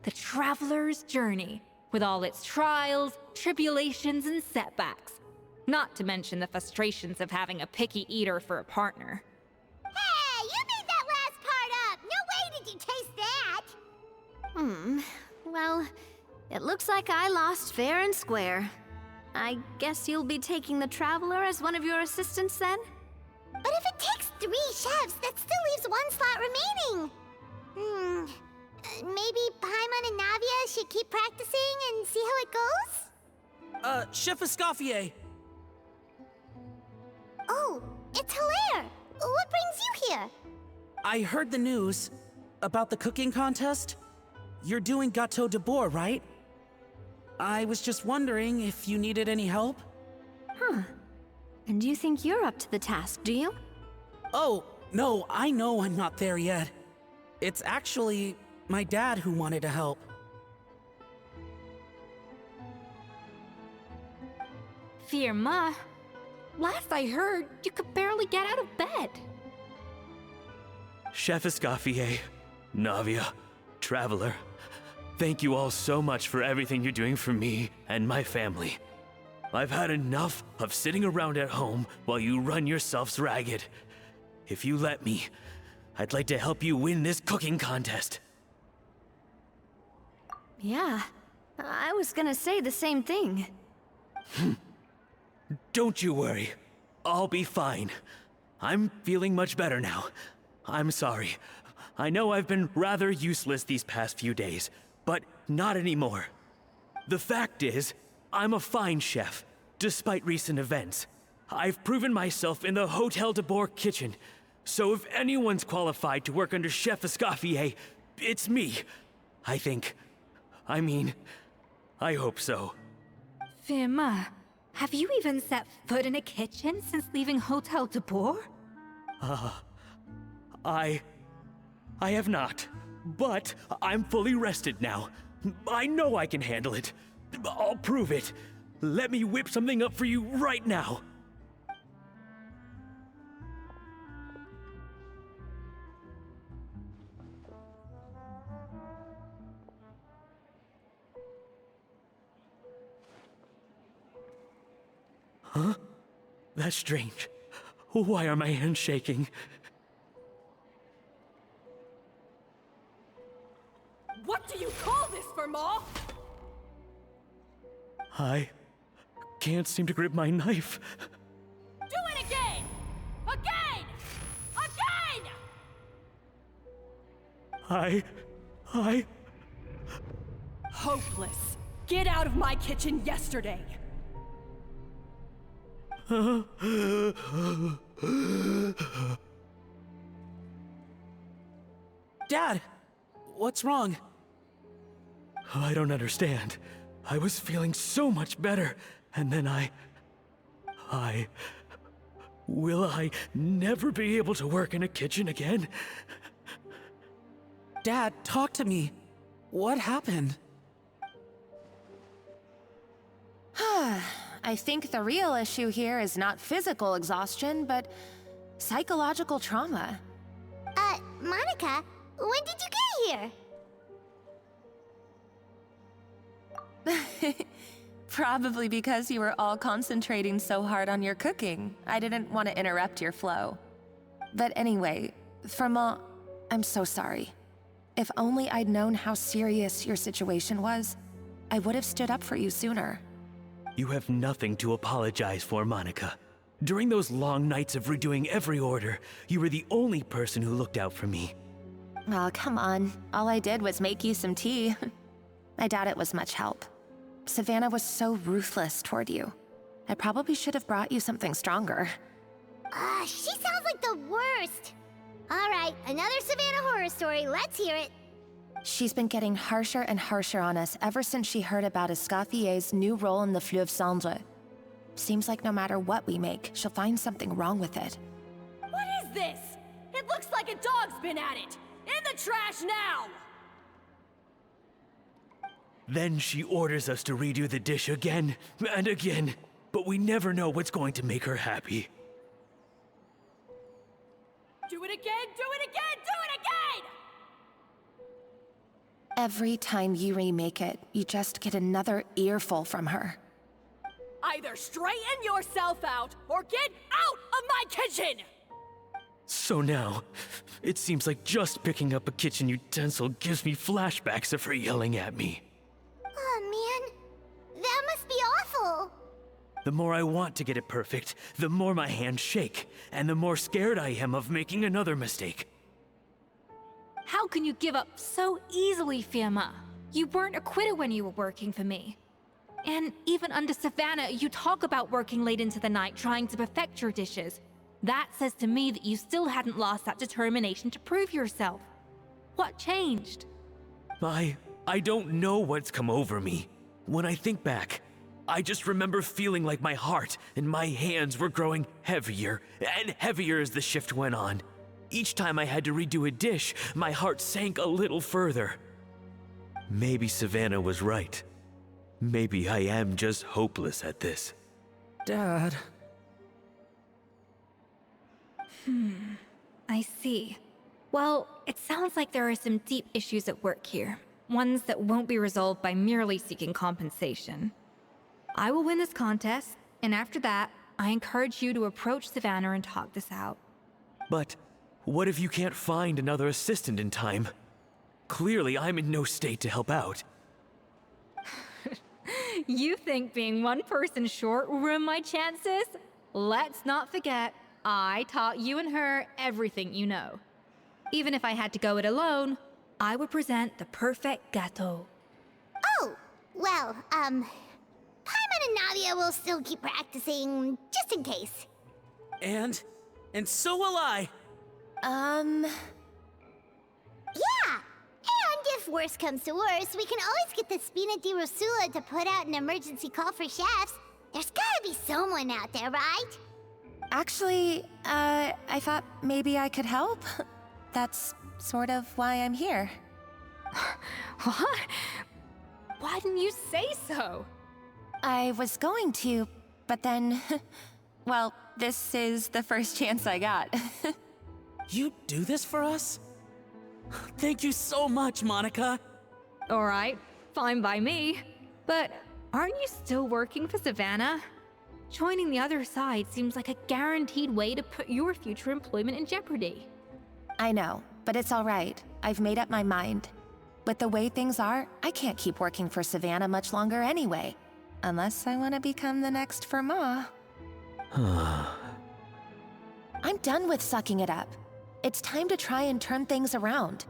The traveler's journey, with all its trials, tribulations, and setbacks. Not to mention the frustrations of having a picky eater for a partner. Hey, you made that last part up! No way did you taste that! Well, it looks like I lost fair and square. I guess you'll be taking the Traveler as one of your assistants then? But if it takes 3 chefs, that still leaves 1 slot remaining. Maybe Paimon and Navia should keep practicing and see how it goes? Chef Escoffier, Oh, it's Hilaire! What brings you here? I heard the news about the cooking contest. You're doing Gâteau de Bourg, right? I was just wondering if you needed any help. Huh. And you think you're up to the task, do you? Oh, no, I know I'm not there yet. It's actually my dad who wanted to help. Firma, last I heard, you could barely get out of bed. Chef Escoffier, Navia, Traveler, thank you all so much for everything you're doing for me and my family. I've had enough of sitting around at home while you run yourselves ragged. If you let me, I'd like to help you win this cooking contest. Yeah, I was gonna say the same thing. Don't you worry. I'll be fine. I'm feeling much better now. I'm sorry. I know I've been rather useless these past few days, but not anymore. The fact is, I'm a fine chef, despite recent events. I've proven myself in the Hotel de Bourg kitchen, so if anyone's qualified to work under Chef Escoffier, it's me. I think. I hope so. Firma, have you even set foot in a kitchen since leaving Hotel de Bourg? I have not, but I'm fully rested now. I know I can handle it. I'll prove it. Let me whip something up for you right now. Huh? That's strange. Why are my hands shaking? What do you call this, Firma? I can't seem to grip my knife. Do it again! Again! Again! I... Hopeless. Get out of my kitchen yesterday. Dad, what's wrong? I don't understand. I was feeling so much better, and then Will I never be able to work in a kitchen again? Dad, talk to me. What happened? I think the real issue here is not physical exhaustion, but psychological trauma. Monica, when did you get here? Probably because you were all concentrating so hard on your cooking. I didn't want to interrupt your flow. But anyway, Firma, I'm so sorry. If only I'd known how serious your situation was, I would have stood up for you sooner. You have nothing to apologize for, Monica. During those long nights of redoing every order, you were the only person who looked out for me. Oh, come on. All I did was make you some tea. I doubt it was much help. Savannah was so ruthless toward you. I probably should have brought you something stronger. She sounds like the worst. All right, another Savannah horror story. Let's hear it. She's been getting harsher and harsher on us ever since she heard about Escoffier's new role in the Fleuve Cendre. Seems like no matter what we make, she'll find something wrong with it. What is this? It looks like a dog's been at it. In the trash now! Then she orders us to redo the dish again and again, but we never know what's going to make her happy. Do it again, do it again, do it again! Every time you remake it, you just get another earful from her. Either straighten yourself out, or get out of my kitchen! So now, it seems like just picking up a kitchen utensil gives me flashbacks of her yelling at me. Oh man, that must be awful. The more I want to get it perfect, the more my hands shake, and the more scared I am of making another mistake. How can you give up so easily, Firma? You weren't acquitted when you were working for me. And even under Savannah, you talk about working late into the night trying to perfect your dishes. That says to me that you still hadn't lost that determination to prove yourself. What changed? I don't know what's come over me. When I think back, I just remember feeling like my heart and my hands were growing heavier and heavier as the shift went on. Each time I had to redo a dish, my heart sank a little further. Maybe Savannah was right. Maybe I am just hopeless at this. Dad. I see. Well, it sounds like there are some deep issues at work here. Ones that won't be resolved by merely seeking compensation. I will win this contest, and after that, I encourage you to approach Savannah and talk this out. But what if you can't find another assistant in time? Clearly, I'm in no state to help out. You think being one person short will ruin my chances? Let's not forget, I taught you and her everything you know. Even if I had to go it alone, I would present the perfect gâteau. Oh, well, Paimon and Navia will still keep practicing, just in case. And so will I. Yeah! And if worse comes to worse, we can always get the Spina-di-Rosula to put out an emergency call for chefs. There's gotta be someone out there, right? Actually, I thought maybe I could help. That's sort of why I'm here. What? Why didn't you say so? I was going to, but then... well, this is the first chance I got. You do this for us? Thank you so much, Monica. Alright, fine by me. But aren't you still working for Savannah? Joining the other side seems like a guaranteed way to put your future employment in jeopardy. I know, but it's all right. I've made up my mind. With the way things are, I can't keep working for Savannah much longer anyway. Unless I want to become the next Fermat. I'm done with sucking it up. It's time to try and turn things around.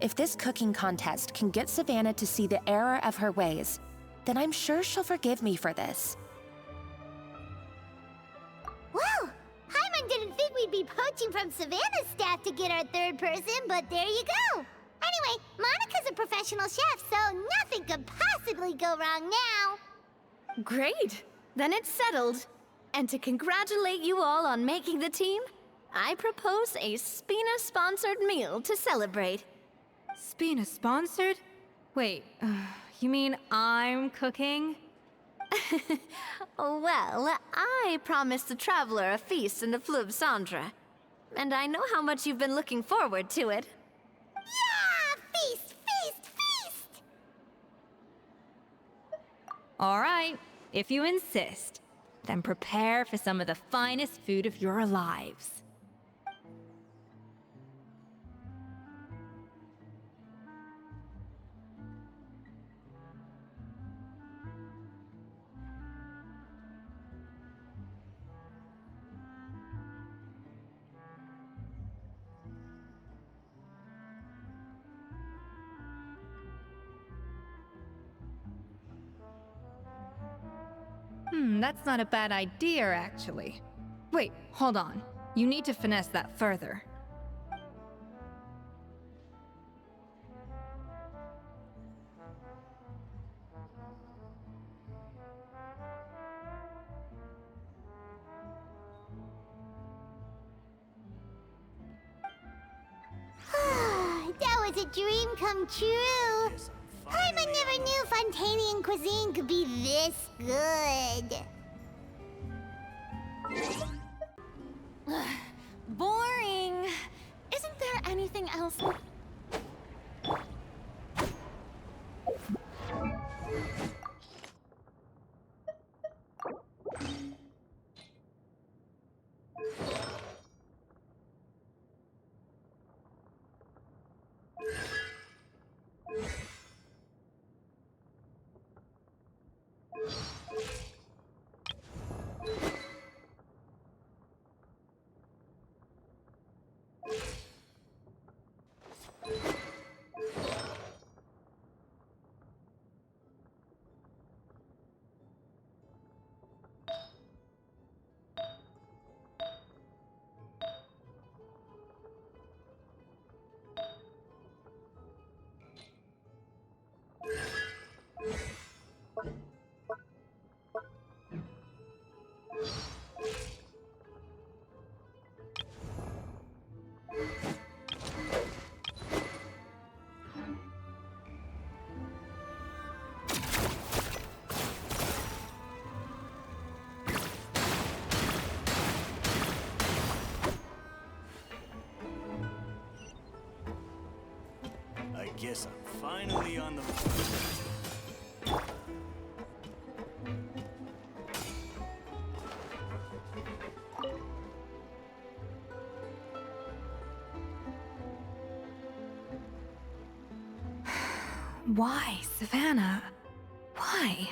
If this cooking contest can get Savannah to see the error of her ways, then I'm sure she'll forgive me for this. Well, Paimon didn't think we'd be poaching from Savannah's staff to get our third person, but there you go. Anyway, Monica's a professional chef, so nothing could possibly go wrong now. Great! Then it's settled. And to congratulate you all on making the team, I propose a Spina-sponsored meal to celebrate. Spina-sponsored? Wait, you mean I'm cooking? Well, I promised the traveler a feast in the Fleuve Cendre. And I know how much you've been looking forward to it. Yeah! Feast, feast, feast! Alright, if you insist, then prepare for some of the finest food of your lives. That's not a bad idea, actually. Wait, hold on. You need to finesse that further. That was a dream come true. Paimon never knew Fontainian cuisine could be this good. Boring! Isn't there anything else? guess I'm finally on the... Why, Savannah? Why?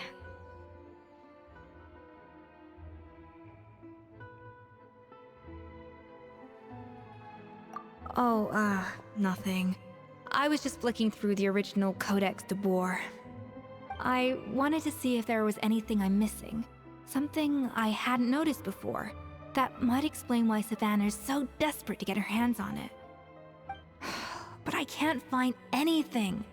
Oh, nothing. I was just flicking through the original Codex de Boer. I wanted to see if there was anything I'm missing. Something I hadn't noticed before. That might explain why Savannah's so desperate to get her hands on it. But I can't find anything.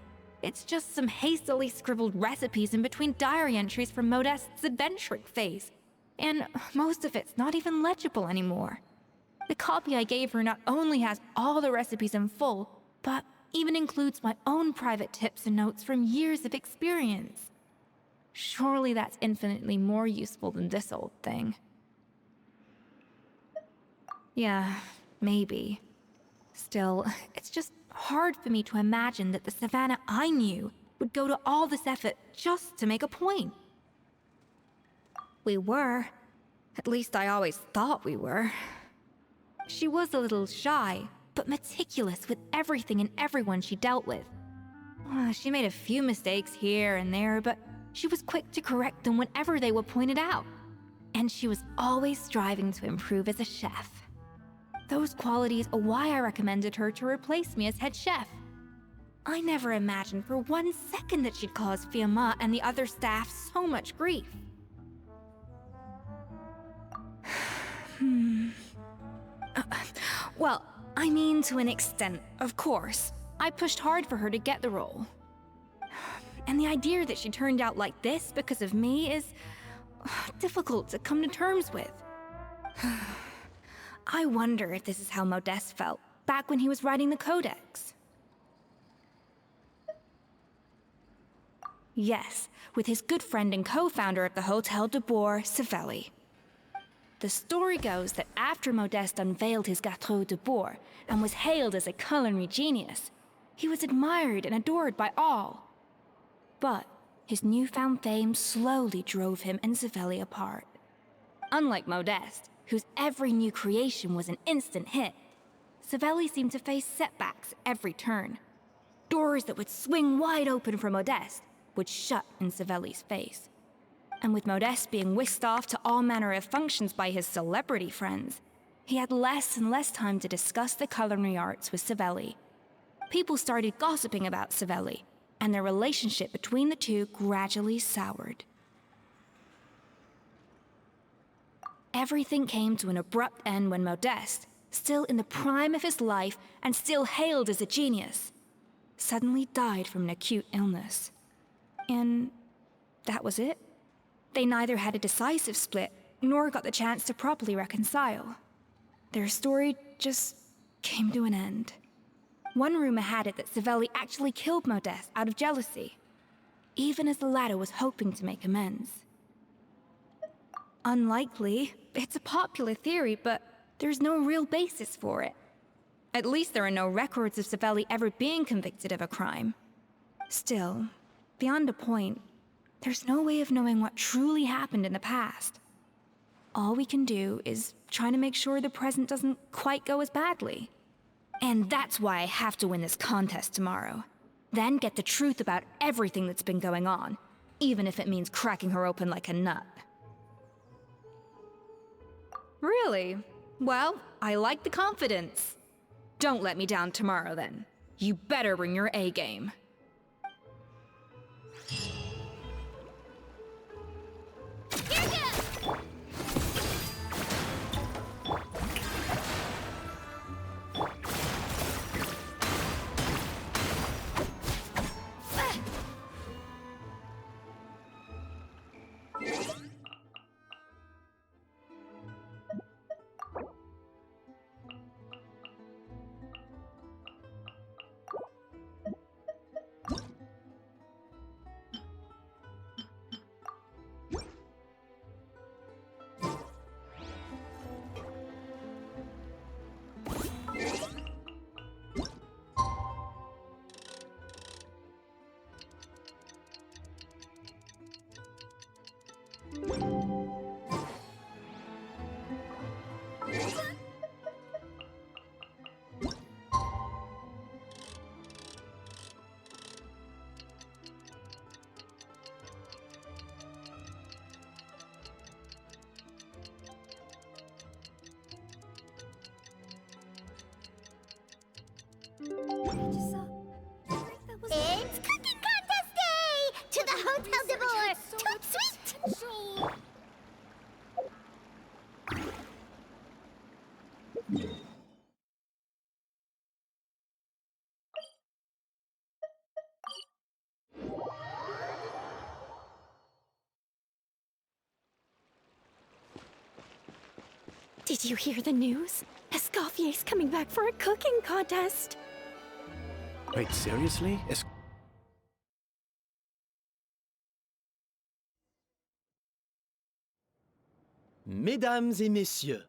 It's just some hastily scribbled recipes in between diary entries from Modeste's adventuring phase. And most of it's not even legible anymore. The copy I gave her not only has all the recipes in full, but even includes my own private tips and notes from years of experience. Surely that's infinitely more useful than this old thing. Yeah, maybe. Still, it's just hard for me to imagine that the Savannah I knew would go to all this effort just to make a point. We were. At least I always thought we were. She was a little shy, but meticulous with everything and everyone she dealt with. She made a few mistakes here and there, but she was quick to correct them whenever they were pointed out. And she was always striving to improve as a chef. Those qualities are why I recommended her to replace me as head chef. I never imagined for 1 second that she'd cause Fiamma and the other staff so much grief. Well, I mean to an extent, of course. I pushed hard for her to get the role. And the idea that she turned out like this because of me is difficult to come to terms with. I wonder if this is how Modeste felt back when he was writing the Codex. Yes, with his good friend and co-founder of the Hotel de Boer, Savelli. The story goes that after Modeste unveiled his Gâteau de Boer and was hailed as a culinary genius, he was admired and adored by all. But his newfound fame slowly drove him and Savelli apart. Unlike Modeste, whose every new creation was an instant hit, Savelli seemed to face setbacks at every turn. Doors that would swing wide open for Modeste would shut in Savelli's face. And with Modeste being whisked off to all manner of functions by his celebrity friends, he had less and less time to discuss the culinary arts with Savelli. People started gossiping about Savelli, and their relationship between the two gradually soured. Everything came to an abrupt end when Modeste, still in the prime of his life and still hailed as a genius, suddenly died from an acute illness. And that was it. They neither had a decisive split, nor got the chance to properly reconcile. Their story just came to an end. One rumor had it that Savelli actually killed Modeste out of jealousy, even as the latter was hoping to make amends. Unlikely. It's a popular theory, but there's no real basis for it. At least there are no records of Savelli ever being convicted of a crime. Still, beyond a point, there's no way of knowing what truly happened in the past. All we can do is try to make sure the present doesn't quite go as badly. And that's why I have to win this contest tomorrow. Then get the truth about everything that's been going on, even if it means cracking her open like a nut. Really? Well, I like the confidence. Don't let me down tomorrow, then. You better bring your A game. Did you hear the news? Escoffier's coming back for a cooking contest. Wait, seriously? Mesdames et messieurs,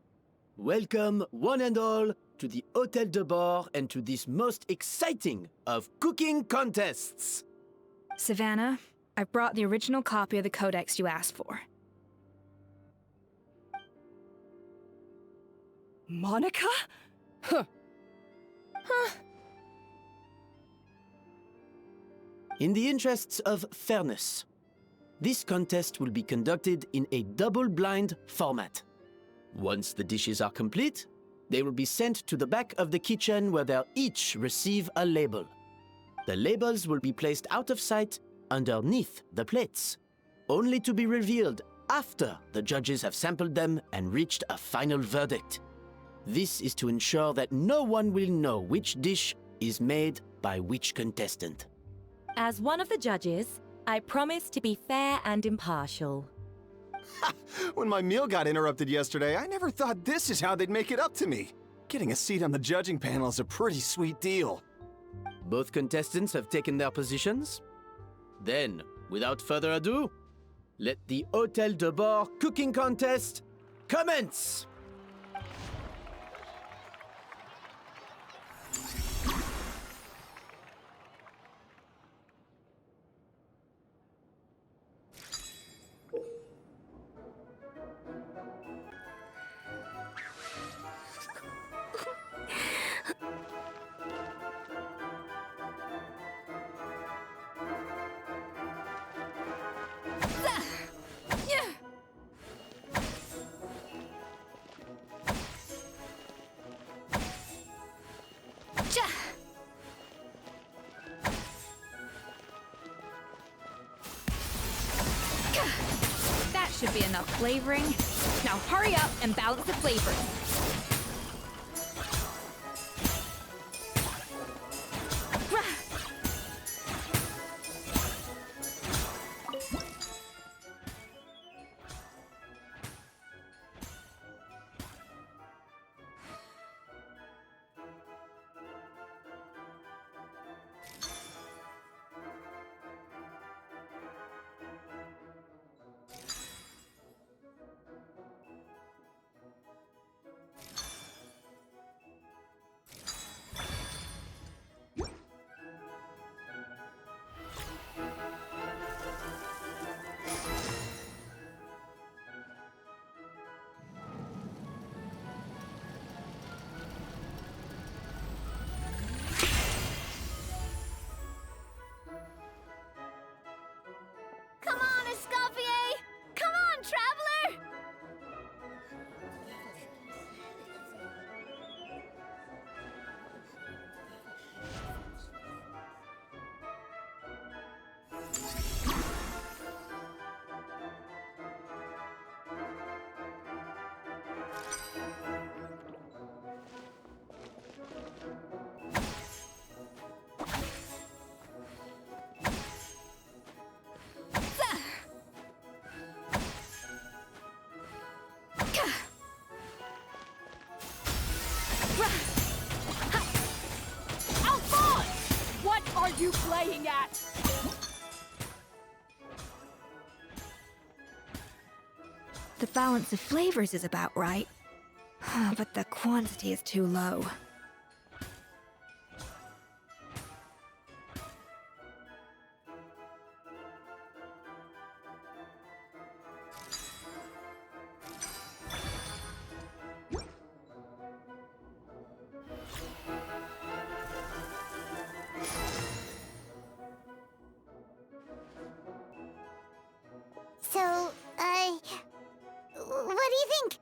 welcome one and all to the Hôtel de Bord and to this most exciting of cooking contests. Savannah, I brought the original copy of the codex you asked for. Monica? Huh. In the interests of fairness, this contest will be conducted in a double-blind format. Once the dishes are complete, they will be sent to the back of the kitchen where they'll each receive a label. The labels will be placed out of sight underneath the plates, only to be revealed after the judges have sampled them and reached a final verdict. This is to ensure that no one will know which dish is made by which contestant. As one of the judges, I promise to be fair and impartial. When my meal got interrupted yesterday, I never thought this is how they'd make it up to me. Getting a seat on the judging panel is a pretty sweet deal. Both contestants have taken their positions. Then, without further ado, let the Hôtel de Bord cooking contest commence! That should be enough flavoring. Now hurry up and balance the flavors. Come on, Eskofie! Come on, traveler! What are you playing at? The balance of flavors is about right, but the quantity is too low. So, what do you think?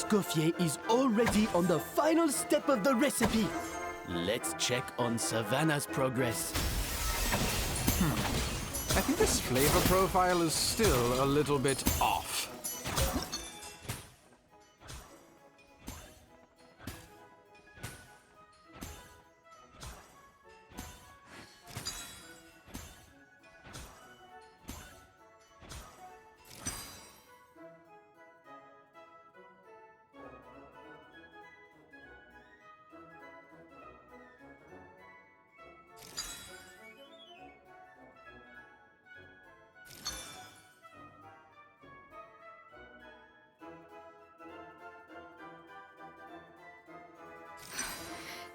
Eskofье is already on the final step of the recipe. Let's check on Savannah's progress. I think this flavor profile is still a little bit off.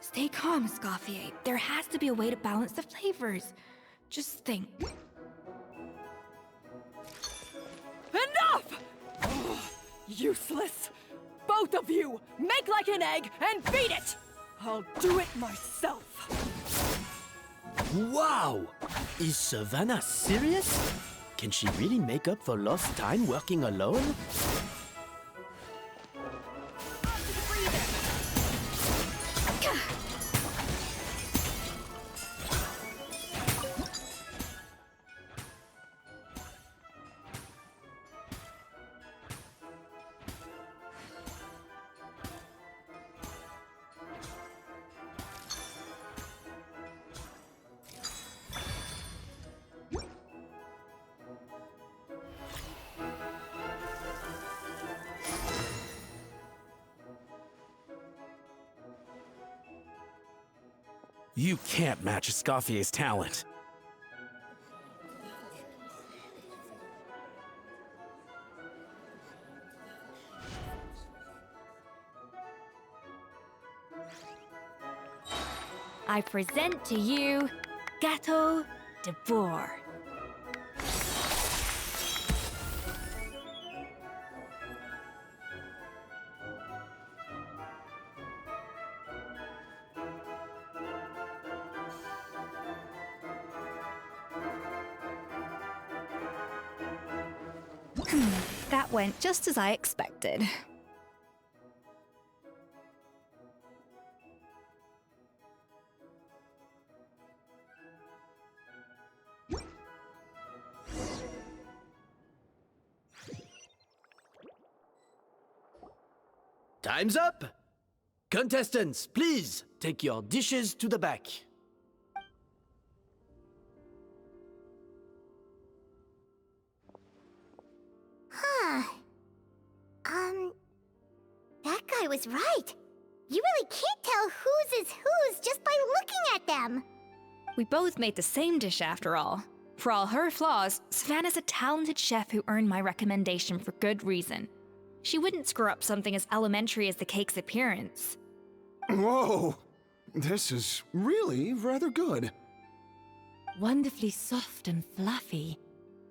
Stay calm, Eskofье. There has to be a way to balance the flavors. Just think. Enough! Ugh, useless! Both of you! Make like an egg and beat it! I'll do it myself! Wow! Is Savannah serious? Can she really make up for lost time working alone? You can't match Eskofьe's talent. I present to you Gâteau de Bourg. That went just as I expected. Time's up! Contestants, please take your dishes to the back. Huh. That guy was right. You really can't tell whose is whose just by looking at them. We both made the same dish after all. For all her flaws, Savannah's a talented chef who earned my recommendation for good reason. She wouldn't screw up something as elementary as the cake's appearance. Whoa! This is really rather good. Wonderfully soft and fluffy.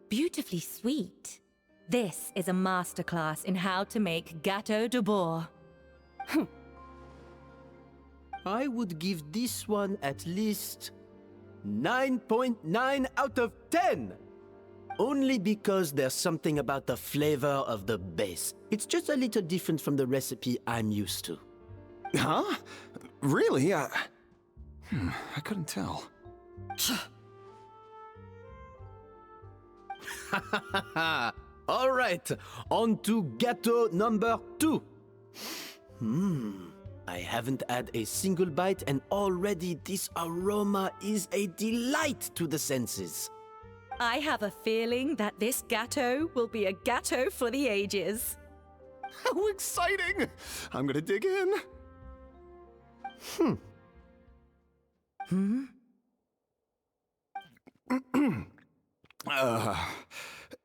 Beautifully sweet. This is a masterclass in how to make Gâteau de Bourg. I would give this one at least 9.9 out of 10! Only because there's something about the flavor of the base. It's just a little different from the recipe I'm used to. Huh? Really? I couldn't tell. All right, on to Gâteau number 2. I haven't had a single bite and already this aroma is a delight to the senses. I have a feeling that this gâteau will be a gâteau for the ages. How exciting! I'm gonna dig in.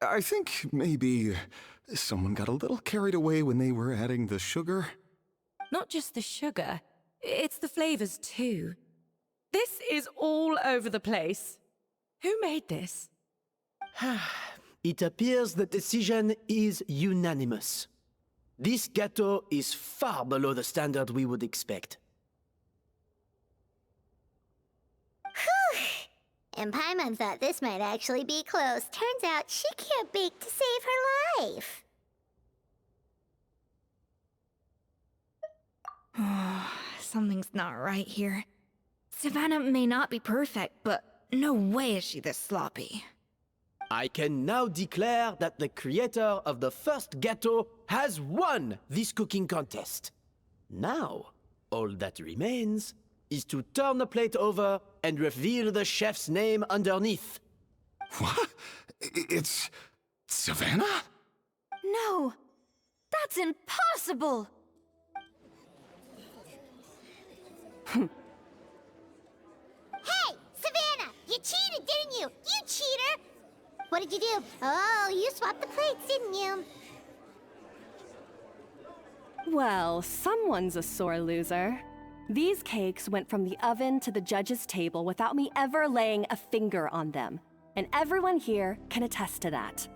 I think maybe someone got a little carried away when they were adding the sugar. Not just the sugar, it's the flavors too. This is all over the place. Who made this? It appears the decision is unanimous. This gâteau is far below the standard we would expect. Whew! And Paimon thought this might actually be close. Turns out she can't bake to save her life. Something's not right here. Savannah may not be perfect, but no way is she this sloppy. I can now declare that the creator of the first gâteau has won this cooking contest. Now, all that remains is to turn the plate over and reveal the chef's name underneath. What? It's Savannah? No, that's impossible! Hey, Savannah! You cheated, didn't you? You cheater! What did you do? Oh, you swapped the plates, didn't you? Well, someone's a sore loser. These cakes went from the oven to the judge's table without me ever laying a finger on them. And everyone here can attest to that.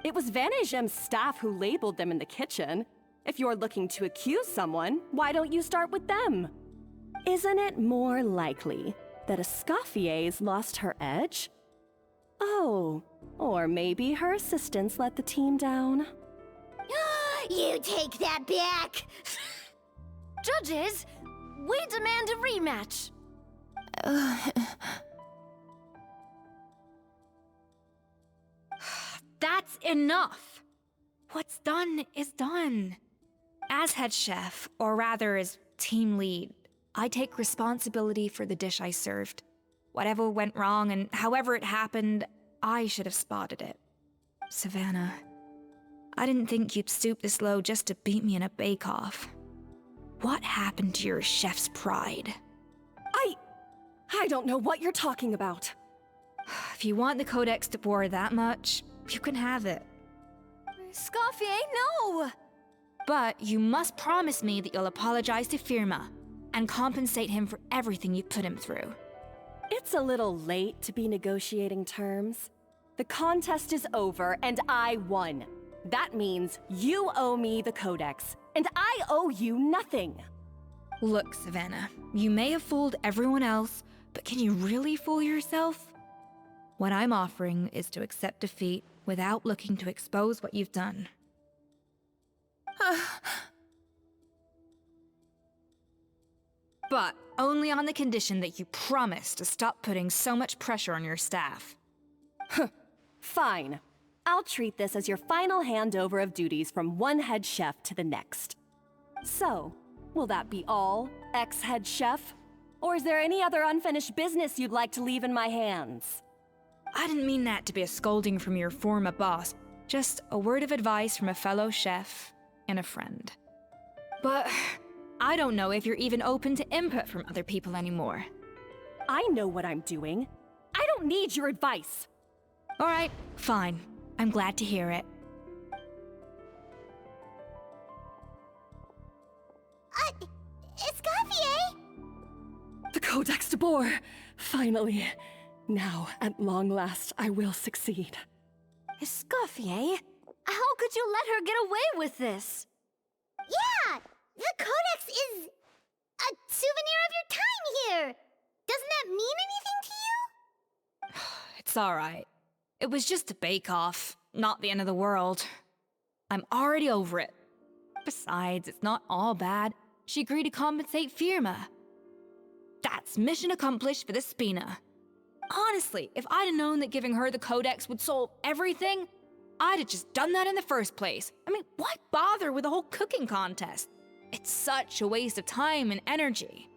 It was Vanejem's staff who labeled them in the kitchen. If you're looking to accuse someone, why don't you start with them? Isn't it more likely that Escoffier's lost her edge? Oh, or maybe her assistants let the team down. You take that back! Judges, we demand a rematch. That's enough! What's done is done. As head chef, or rather as team lead, I take responsibility for the dish I served. Whatever went wrong and however it happened, I should have spotted it. Savannah, I didn't think you'd stoop this low just to beat me in a bake-off. What happened to your chef's pride? I don't know what you're talking about. If you want the Codex de Boer that much, you can have it. Escoffier, no! But you must promise me that you'll apologize to Firma and compensate him for everything you put him through. It's a little late to be negotiating terms. The contest is over and I won. That means you owe me the Codex, and I owe you nothing. Look, Savannah, you may have fooled everyone else, but can you really fool yourself? What I'm offering is to accept defeat without looking to expose what you've done. But only on the condition that you promise to stop putting so much pressure on your staff. Fine. I'll treat this as your final handover of duties from one head chef to the next. So, will that be all, ex-head chef? Or is there any other unfinished business you'd like to leave in my hands? I didn't mean that to be a scolding from your former boss, just a word of advice from a fellow chef and a friend. But I don't know if you're even open to input from other people anymore. I know what I'm doing. I don't need your advice. All right, fine. I'm glad to hear it. Escoffier? The Codex de Boer! Finally. Now, at long last, I will succeed. Escoffier? How could you let her get away with this? Yeah! The Codex is a souvenir of your time here! Doesn't that mean anything to you? It's all right. It was just a bake-off, not the end of the world. I'm already over it. Besides, it's not all bad. She agreed to compensate Firma. That's mission accomplished for the Spina. Honestly, if I'd have known that giving her the Codex would solve everything, I'd have just done that in the first place. I mean, why bother with the whole cooking contest? It's such a waste of time and energy.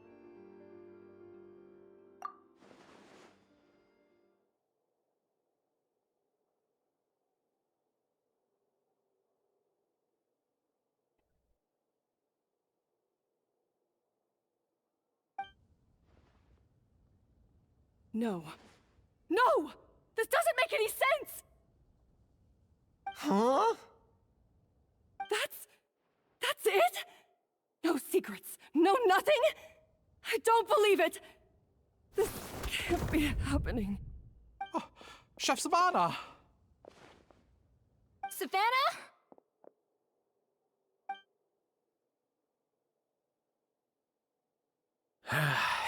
No. No! This doesn't make any sense! Huh? That's it? No secrets, no nothing? I don't believe it! This can't be happening. Oh, Chef Savannah! Savannah?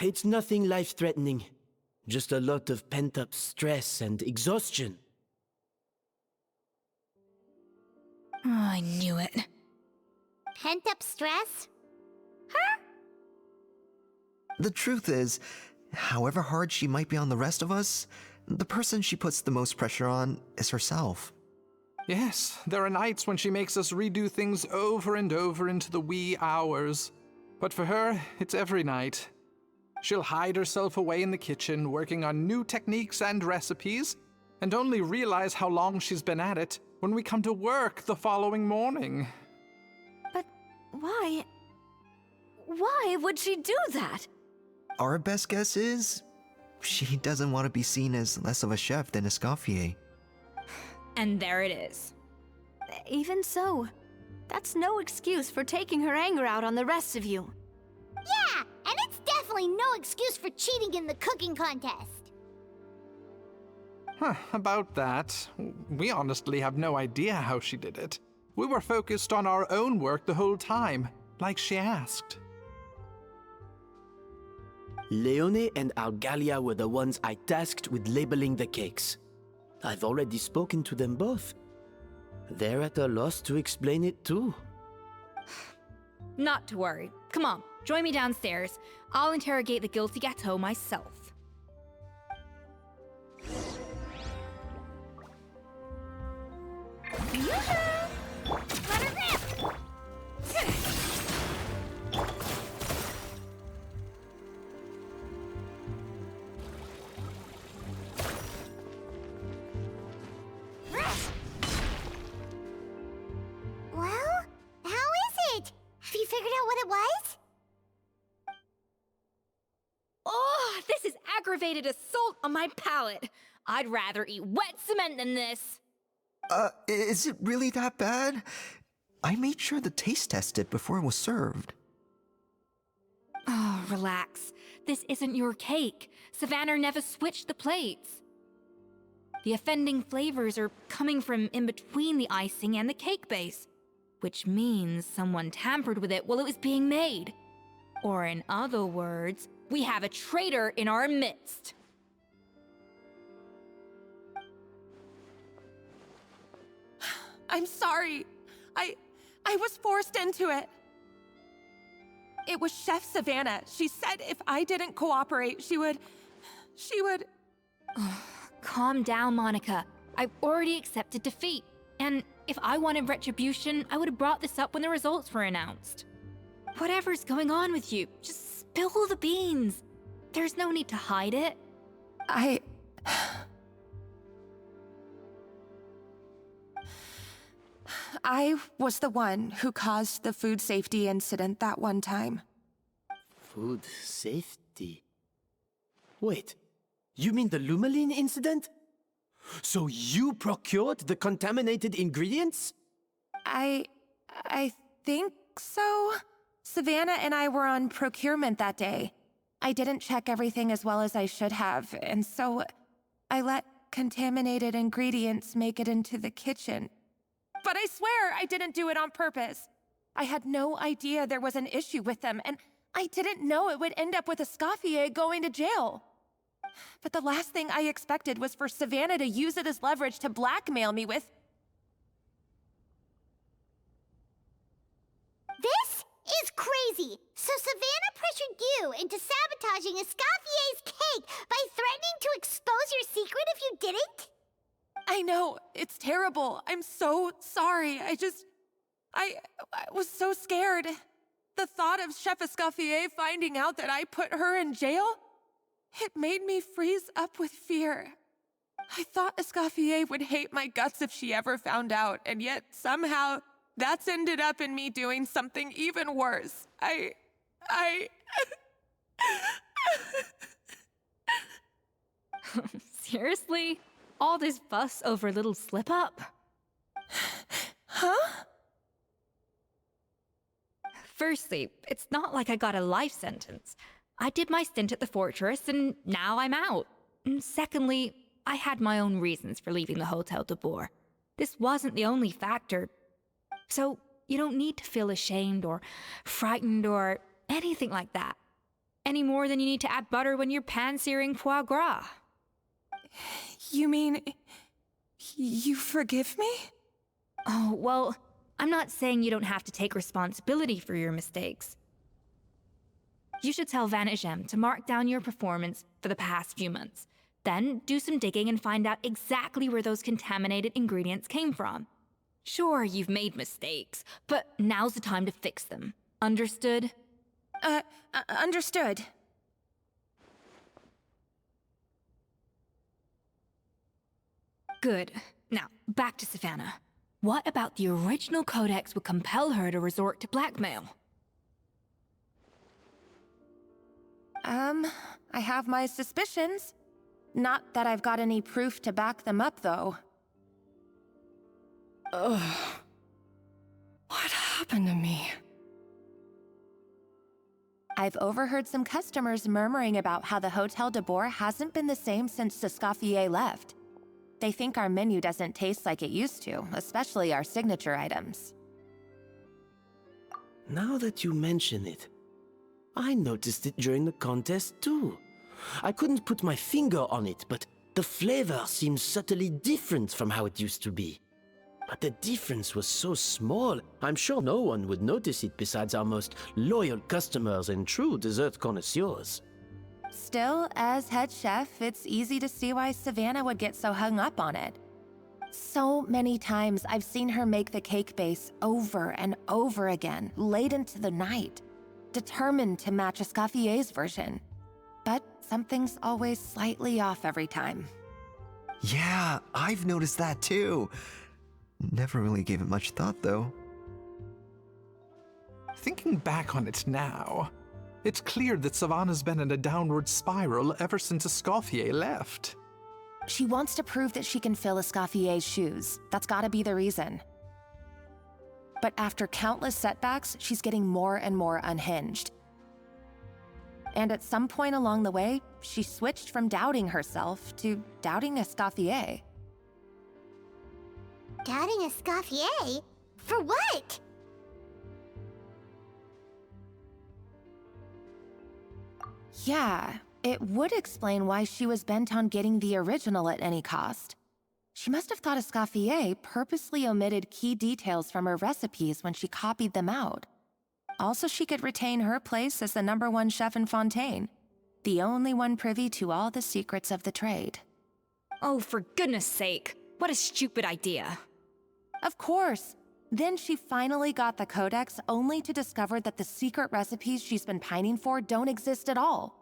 It's nothing life-threatening. Just a lot of pent-up stress and exhaustion. Oh, I knew it. Pent up stress? Her? The truth is, however hard she might be on the rest of us, the person she puts the most pressure on is herself. Yes, there are nights when she makes us redo things over and over into the wee hours. But for her, it's every night. She'll hide herself away in the kitchen, working on new techniques and recipes, and only realize how long she's been at it when we come to work the following morning. But why? Why would she do that? Our best guess is, she doesn't want to be seen as less of a chef than Eskofье. And there it is. Even so, that's no excuse for taking her anger out on the rest of you. Yeah, and it's definitely no excuse for cheating in the cooking contest. Huh, about that, we honestly have no idea how she did it. We were focused on our own work the whole time, like she asked. Leone and Algalia were the ones I tasked with labeling the cakes. I've already spoken to them both. They're at a loss to explain it too. Not to worry. Come on, join me downstairs. I'll interrogate the guilty gâteau myself. Well, how is it? Have you figured out what it was? Oh, this is aggravated assault on my palate. I'd rather eat wet cement than this. Is it really that bad? I made sure to taste test it before it was served. Oh, relax. This isn't your cake. Savannah never switched the plates. The offending flavors are coming from in between the icing and the cake base, which means someone tampered with it while it was being made. Or in other words, we have a traitor in our midst. I'm sorry. I was forced into it. It was Chef Savannah. She said if I didn't cooperate, she would... Calm down, Monica. I've already accepted defeat. And if I wanted retribution, I would have brought this up when the results were announced. Whatever's going on with you, just spill the beans. There's no need to hide it. I was the one who caused the food safety incident that one time. Food safety? Wait, you mean the Lumaline incident? So you procured the contaminated ingredients? I think so. Savannah and I were on procurement that day. I didn't check everything as well as I should have, and so I let contaminated ingredients make it into the kitchen. But I swear I didn't do it on purpose. I had no idea there was an issue with them, and I didn't know it would end up with Eskofье going to jail. But the last thing I expected was for Savannah to use it as leverage to blackmail me with... This is crazy! So Savannah pressured you into sabotaging Eskofьe's cake by threatening to expose your secret if you didn't? I know, it's terrible. I'm so sorry. I was so scared. The thought of Chef Eskofье finding out that I put her in jail, it made me freeze up with fear. I thought Eskofье would hate my guts if she ever found out, and yet somehow that's ended up in me doing something even worse. Seriously? All this fuss over a little slip-up? Huh? Firstly, it's not like I got a life sentence. I did my stint at the fortress, and now I'm out. And secondly, I had my own reasons for leaving the Hotel de Boer. This wasn't the only factor. So you don't need to feel ashamed or frightened or anything like that. Any more than you need to add butter when you're pan-searing foie gras. You mean... you forgive me? Oh, well, I'm not saying you don't have to take responsibility for your mistakes. You should tell Vanagem to mark down your performance for the past few months. Then do some digging and find out exactly where those contaminated ingredients came from. Sure, you've made mistakes, but now's the time to fix them. Understood? Understood. Good. Now, back to Savannah. What about the original codex would compel her to resort to blackmail? I have my suspicions. Not that I've got any proof to back them up, though. Ugh. What happened to me? I've overheard some customers murmuring about how the Hotel de Boer hasn't been the same since Escoffier left. They think our menu doesn't taste like it used to, especially our signature items. Now that you mention it, I noticed it during the contest too. I couldn't put my finger on it, but the flavor seems subtly different from how it used to be. But the difference was so small, I'm sure no one would notice it besides our most loyal customers and true dessert connoisseurs. Still, as head chef, it's easy to see why Savannah would get so hung up on it. So many times I've seen her make the cake base over and over again, late into the night, determined to match Escoffier's version. But something's always slightly off every time. Yeah, I've noticed that too. Never really gave it much thought, though. Thinking back on it now, it's clear that Savannah's been in a downward spiral ever since Escoffier left. She wants to prove that she can fill Escoffier's shoes. That's gotta be the reason. But after countless setbacks, she's getting more and more unhinged. And at some point along the way, she switched from doubting herself to doubting Escoffier. Doubting Escoffier? For what? Yeah, it would explain why she was bent on getting the original at any cost. She must have thought Escoffier purposely omitted key details from her recipes when she copied them out. Also, she could retain her place as the #1 chef in Fontaine, the only one privy to all the secrets of the trade. Oh, for goodness sake, what a stupid idea. Of course. Then she finally got the codex only to discover that the secret recipes she's been pining for don't exist at all.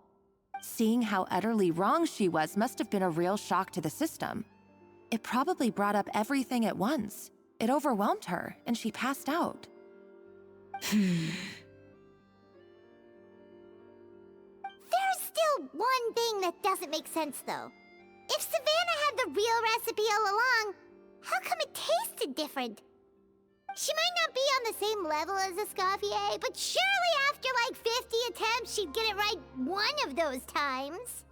Seeing how utterly wrong she was must have been a real shock to the system. It probably brought up everything at once. It overwhelmed her, and she passed out. There's still one thing that doesn't make sense, though. If Savannah had the real recipe all along, how come it tasted different? She might not be on the same level as Escoffier, but surely after like 50 attempts, she'd get it right one of those times.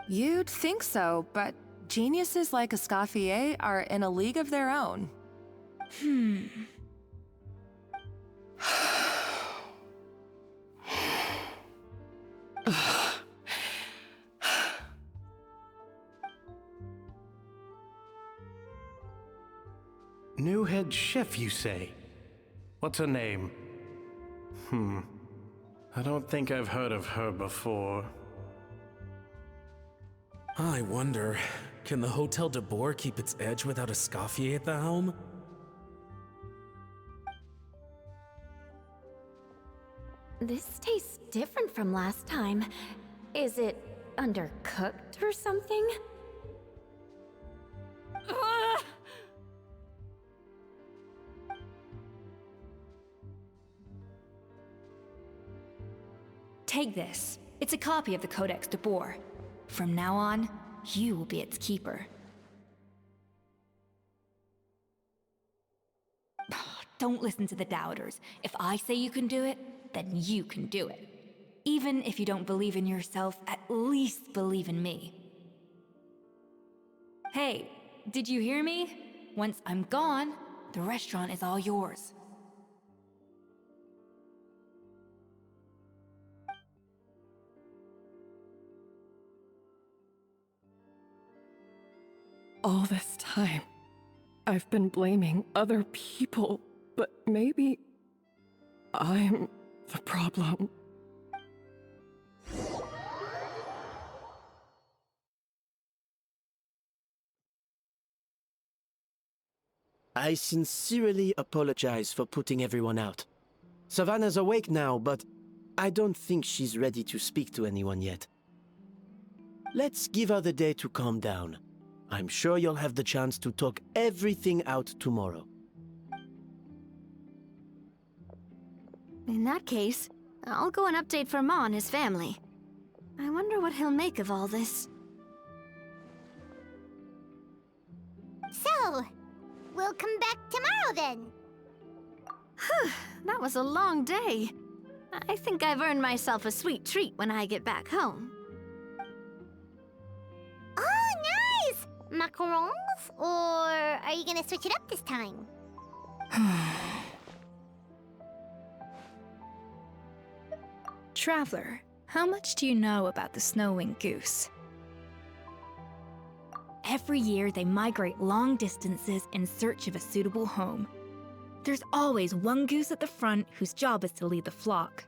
You'd think so, but geniuses like Escoffier are in a league of their own. New head chef, you say? What's her name? I don't think I've heard of her before. I wonder, can the Hotel de Boer keep its edge without Escoffier at the helm? This tastes different from last time. Is it undercooked or something? Take this. It's a copy of the Codex de Boer. From now on, you will be its keeper. Don't listen to the doubters. If I say you can do it, then you can do it. Even if you don't believe in yourself, at least believe in me. Hey, did you hear me? Once I'm gone, the restaurant is all yours. All this time, I've been blaming other people, but maybe I'm the problem. I sincerely apologize for putting everyone out. Savannah's awake now, but I don't think she's ready to speak to anyone yet. Let's give her the day to calm down. I'm sure you'll have the chance to talk everything out tomorrow. In that case, I'll go and update Verma and his family. I wonder what he'll make of all this. So, we'll come back tomorrow then. That was a long day. I think I've earned myself a sweet treat when I get back home. Oh, nice! Macarons? Or are you gonna switch it up this time? Traveler, how much do you know about the snow-winged goose? Every year, they migrate long distances in search of a suitable home. There's always one goose at the front whose job is to lead the flock.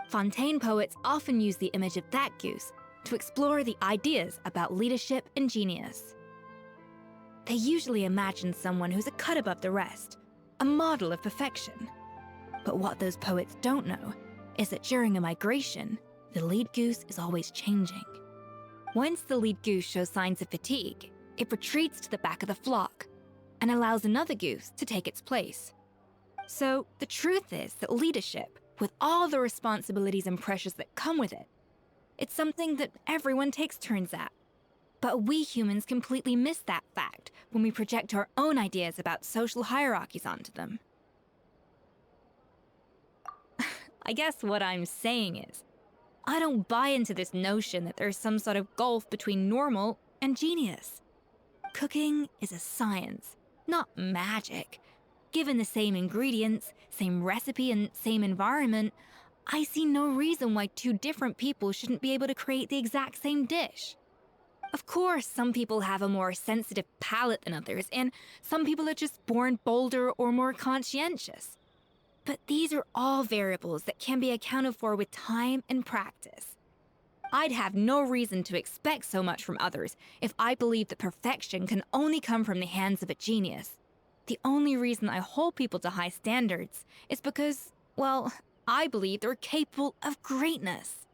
Fontaine poets often use the image of that goose to explore the ideas about leadership and genius. They usually imagine someone who's a cut above the rest, a model of perfection. But what those poets don't know is that during a migration, the lead goose is always changing. Once the lead goose shows signs of fatigue, it retreats to the back of the flock and allows another goose to take its place. So the truth is that leadership, with all the responsibilities and pressures that come with it, it's something that everyone takes turns at. But we humans completely miss that fact when we project our own ideas about social hierarchies onto them. I guess what I'm saying is, I don't buy into this notion that there's some sort of gulf between normal and genius. Cooking is a science, not magic. Given the same ingredients, same recipe, and same environment, I see no reason why two different people shouldn't be able to create the exact same dish. Of course, some people have a more sensitive palate than others, and some people are just born bolder or more conscientious. But these are all variables that can be accounted for with time and practice. I'd have no reason to expect so much from others if I believed that perfection can only come from the hands of a genius. The only reason I hold people to high standards is because, well, I believe they're capable of greatness.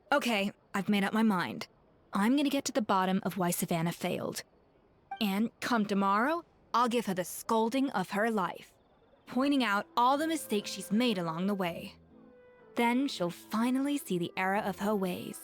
Okay, I've made up my mind. I'm gonna get to the bottom of why Savannah failed. And come tomorrow, I'll give her the scolding of her life, pointing out all the mistakes she's made along the way. Then she'll finally see the error of her ways.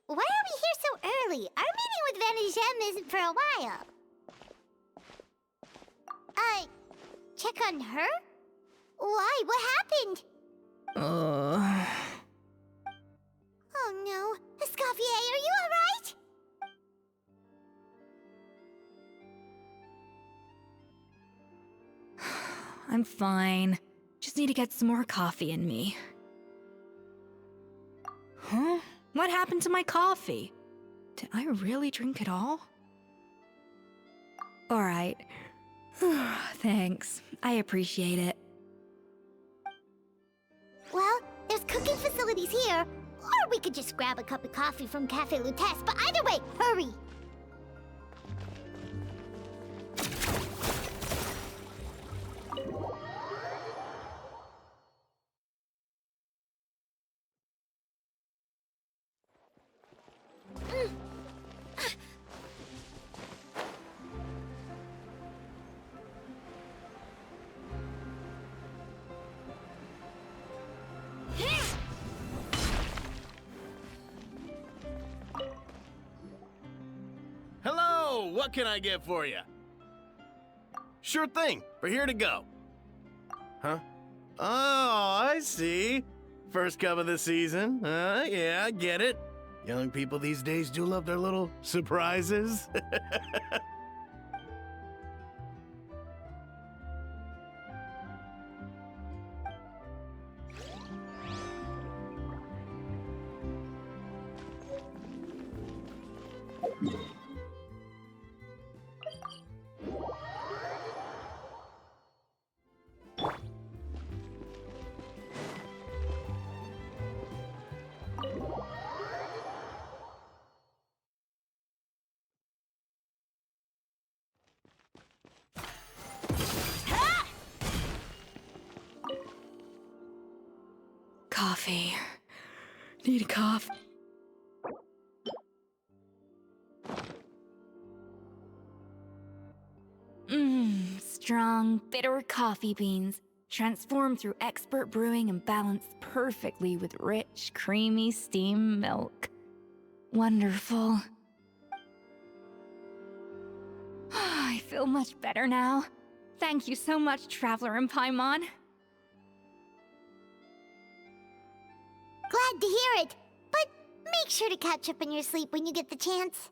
Why are we here so early? Our meeting with Vanigem isn't for a while. Check on her? Why? What happened? Oh no. Eskofье, are you alright? I'm fine. Just need to get some more coffee in me. Huh? What happened to my coffee? Did I really drink it all? Alright. Thanks. I appreciate it. Well, there's cooking facilities here. Or we could just grab a cup of coffee from Cafe Lutece, but either way, hurry! What can I get for you? Sure thing. We're here to go. Huh? Oh, I see. First cup of the season. Yeah, I get it. Young people these days do love their little surprises. Coffee. Need a cough. Strong, bitter coffee beans, transformed through expert brewing and balanced perfectly with rich, creamy steam milk. Wonderful. I feel much better now. Thank you so much, Traveler in Paimon. Glad to hear it, but make sure to catch up on your sleep when you get the chance.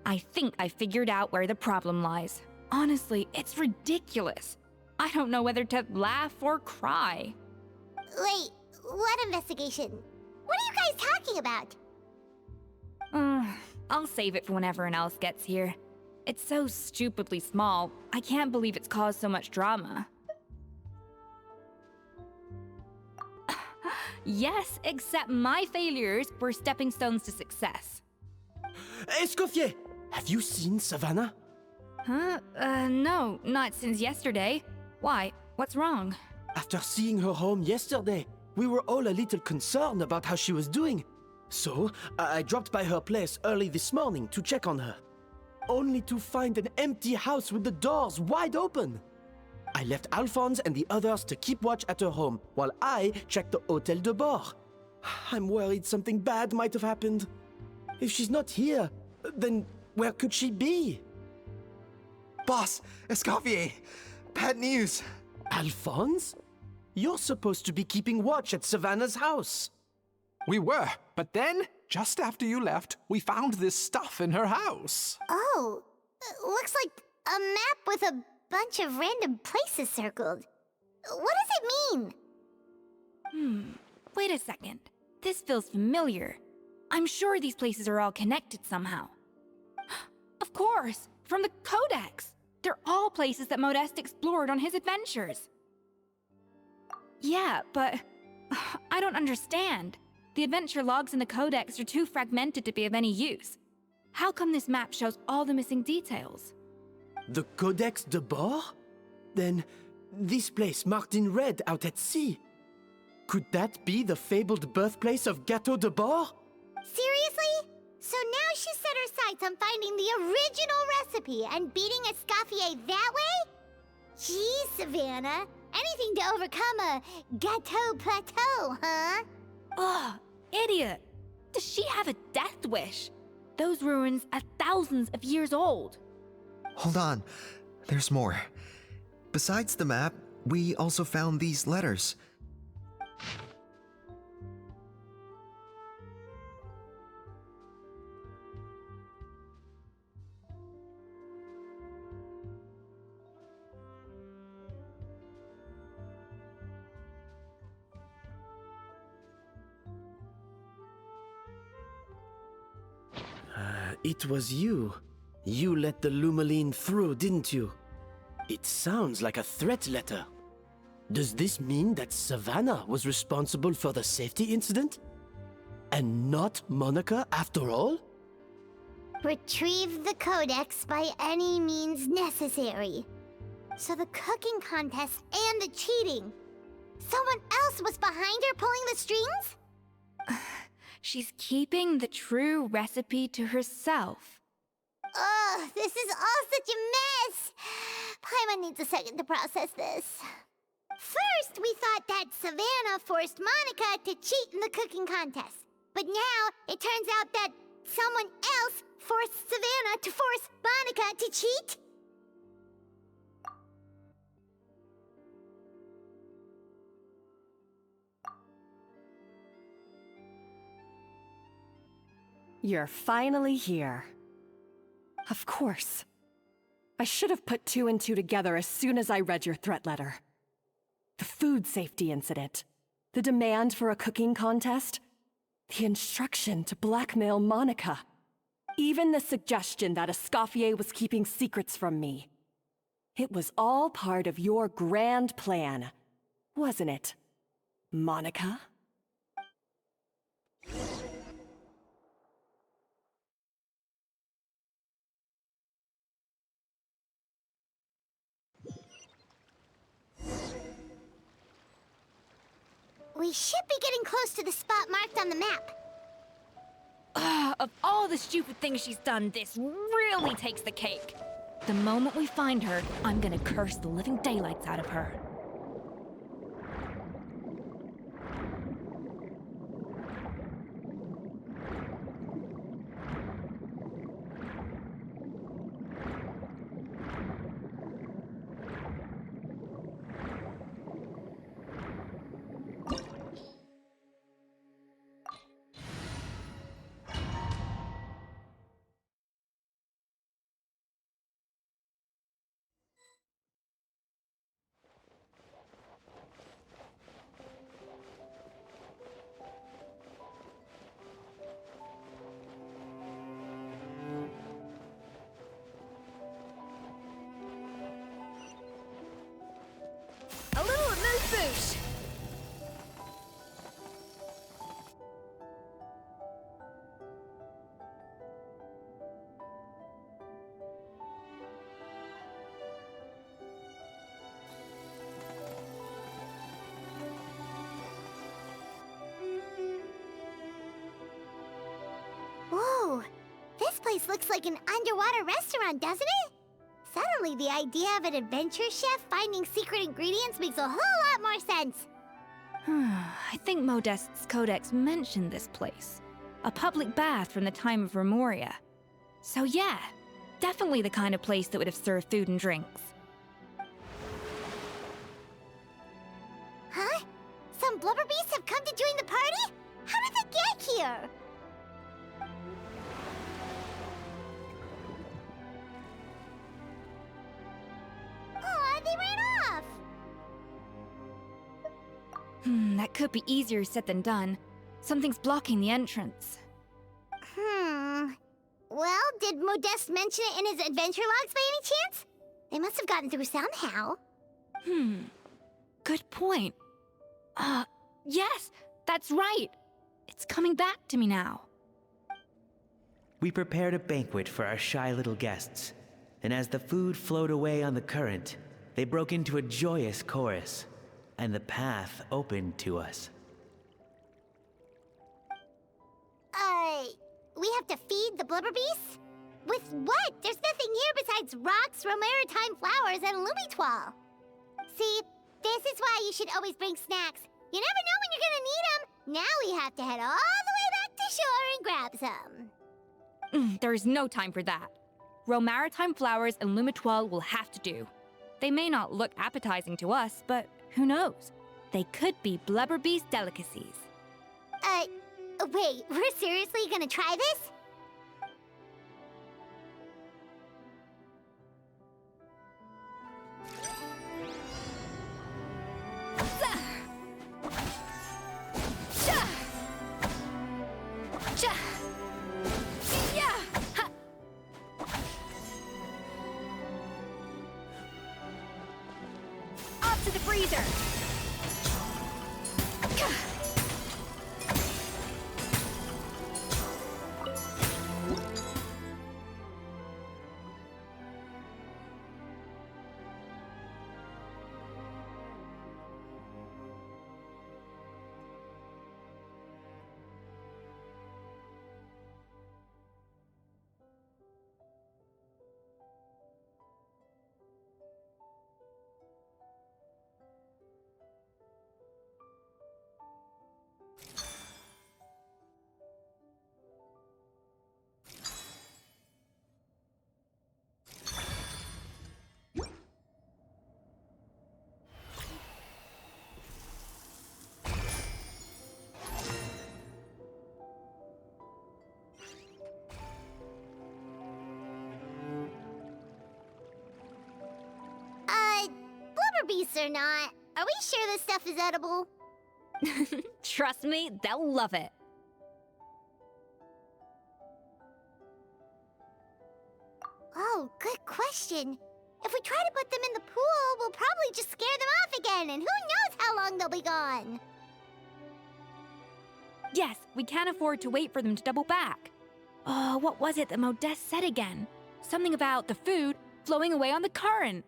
I think I figured out where the problem lies. Honestly, it's ridiculous. I don't know whether to laugh or cry. Wait, what investigation? What are you guys talking about? I'll save it for when everyone else gets here. It's so stupidly small, I can't believe it's caused so much drama. Yes, except my failures were stepping stones to success. Escoffier! Have you seen Savannah? Huh? No, not since yesterday. Why? What's wrong? After seeing her home yesterday, we were all a little concerned about how she was doing. So, I dropped by her place early this morning to check on her. Only to find an empty house with the doors wide open. I left Alphonse and the others to keep watch at her home, while I checked the Hôtel de Bord. I'm worried something bad might have happened. If she's not here, then where could she be? Boss, Escoffier, bad news. Alphonse? You're supposed to be keeping watch at Savannah's house. We were, but then, just after you left, we found this stuff in her house. Oh, looks like a map with a bunch of random places circled. What does it mean? Wait a second. This feels familiar. I'm sure these places are all connected somehow. Of course, from the Codex. They're all places that Modeste explored on his adventures. Yeah, but I don't understand. The adventure logs in the Codex are too fragmented to be of any use. How come this map shows all the missing details? The Codex de Bord? Then, this place marked in red out at sea. Could that be the fabled birthplace of Gâteau de Bord? Seriously? So now she set her sights on finding the original recipe and beating Escoffier that way? Geez, Savannah. Anything to overcome a Gâteau plateau, huh? Ugh, idiot! Does she have a death wish? Those ruins are thousands of years old. Hold on, there's more. Besides the map, we also found these letters. It was you. You let the Lumaline through, didn't you? It sounds like a threat letter. Does this mean that Savannah was responsible for the safety incident? And not Monica after all? Retrieve the Codex by any means necessary. So the cooking contest and the cheating. Someone else was behind her pulling the strings? She's keeping the true recipe to herself. Ugh, this is all such a mess. Paimon needs a second to process this. First, we thought that Savannah forced Monica to cheat in the cooking contest. But now, it turns out that someone else Force Savannah to force Monica to cheat? You're finally here. Of course. I should have put two and two together as soon as I read your threat letter. The food safety incident, the demand for a cooking contest, the instruction to blackmail Monica, even the suggestion that Eskofье was keeping secrets from me. It was all part of your grand plan, wasn't it, Monica? We should be getting close to the spot marked on the map. Of all the stupid things she's done, this really takes the cake. The moment we find her, I'm gonna curse the living daylights out of her. A little mood boost! Whoa, this place looks like an underwater restaurant, doesn't it? Suddenly, the idea of an adventure chef finding secret ingredients makes a whole lot more sense. I think Modest's codex mentioned this place. A public bath from the time of Remoria. So yeah, definitely the kind of place that would have served food and drinks. Huh? Some blubber beasts have come to join the party? How did they get here? Aw, they ran off! That could be easier said than done. Something's blocking the entrance. Well, did Modeste mention it in his adventure logs by any chance? They must have gotten through somehow. Good point. Yes, that's right. It's coming back to me now. We prepared a banquet for our shy little guests, and as the food flowed away on the current, they broke into a joyous chorus, and the path opened to us. We have to feed the blubber beasts? With what? There's nothing here besides rocks, romaritime flowers, and lumitoile. See, this is why you should always bring snacks. You never know when you're gonna need them. Now we have to head all the way back to shore and grab some. There's no time for that. Romaritime flowers and lumitoile will have to do. They may not look appetizing to us, but who knows? They could be blubber beast delicacies. Wait, we're seriously gonna try this? Off to the freezer! Whatever beasts or not, are we sure this stuff is edible? Trust me, they'll love it. Oh, good question. If we try to put them in the pool, we'll probably just scare them off again, and who knows how long they'll be gone. Yes, we can't afford to wait for them to double back. Oh, what was it that Modeste said again? Something about the food flowing away on the current.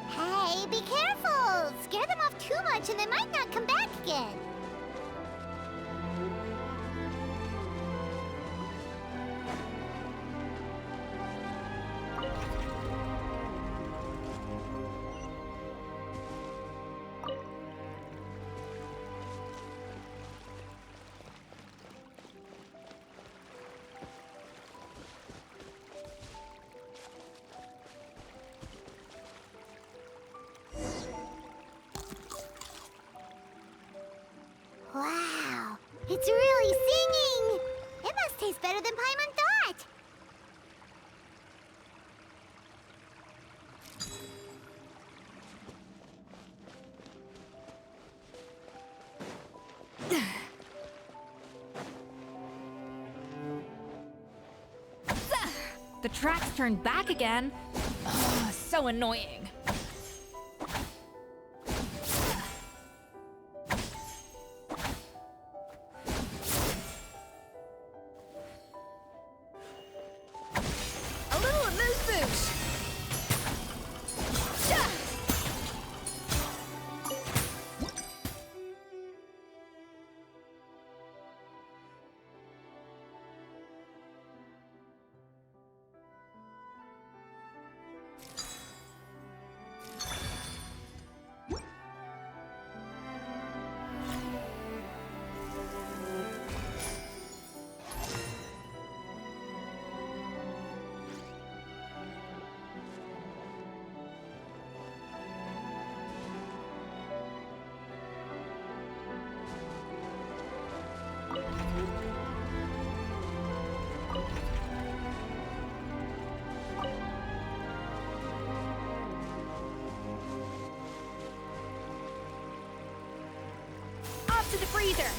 Hey, be careful! Scare them off too much and they might not come back again. Wow, it's really singing! It must taste better than Paimon thought! The tracks turned back again. Oh, so annoying. A little amuse-bouche. Up to the freezer.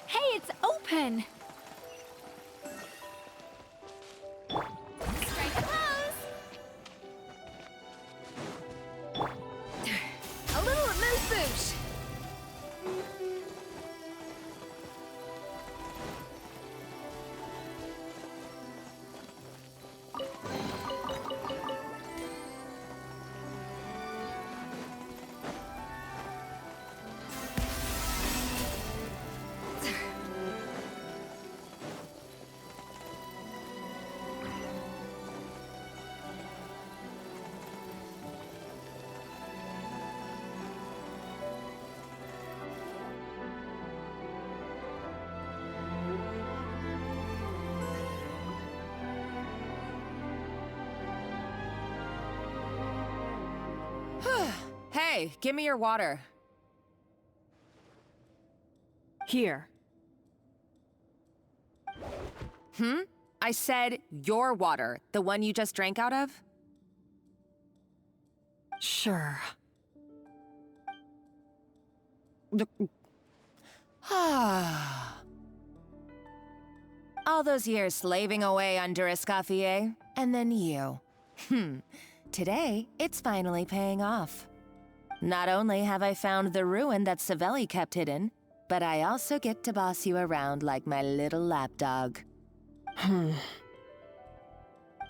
Hey, it's open! Strike a pose! A little amuse-bouche. Hey, give me your water. Here. I said your water, the one you just drank out of? Sure. All those years slaving away under Escoffier, and then you. Today, it's finally paying off. Not only have I found the ruin that Savelli kept hidden, but I also get to boss you around like my little lapdog.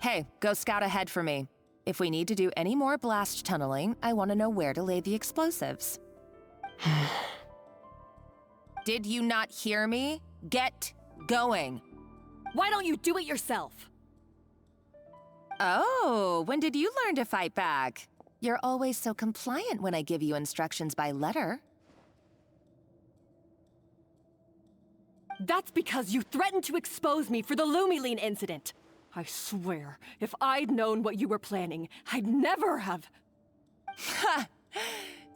Hey, go scout ahead for me. If we need to do any more blast tunneling, I want to know where to lay the explosives. Did you not hear me? Get going. Why don't you do it yourself? Oh, when did you learn to fight back? You're always so compliant when I give you instructions by letter. That's because you threatened to expose me for the Lumiline incident. I swear, if I'd known what you were planning, I'd never have... Ha!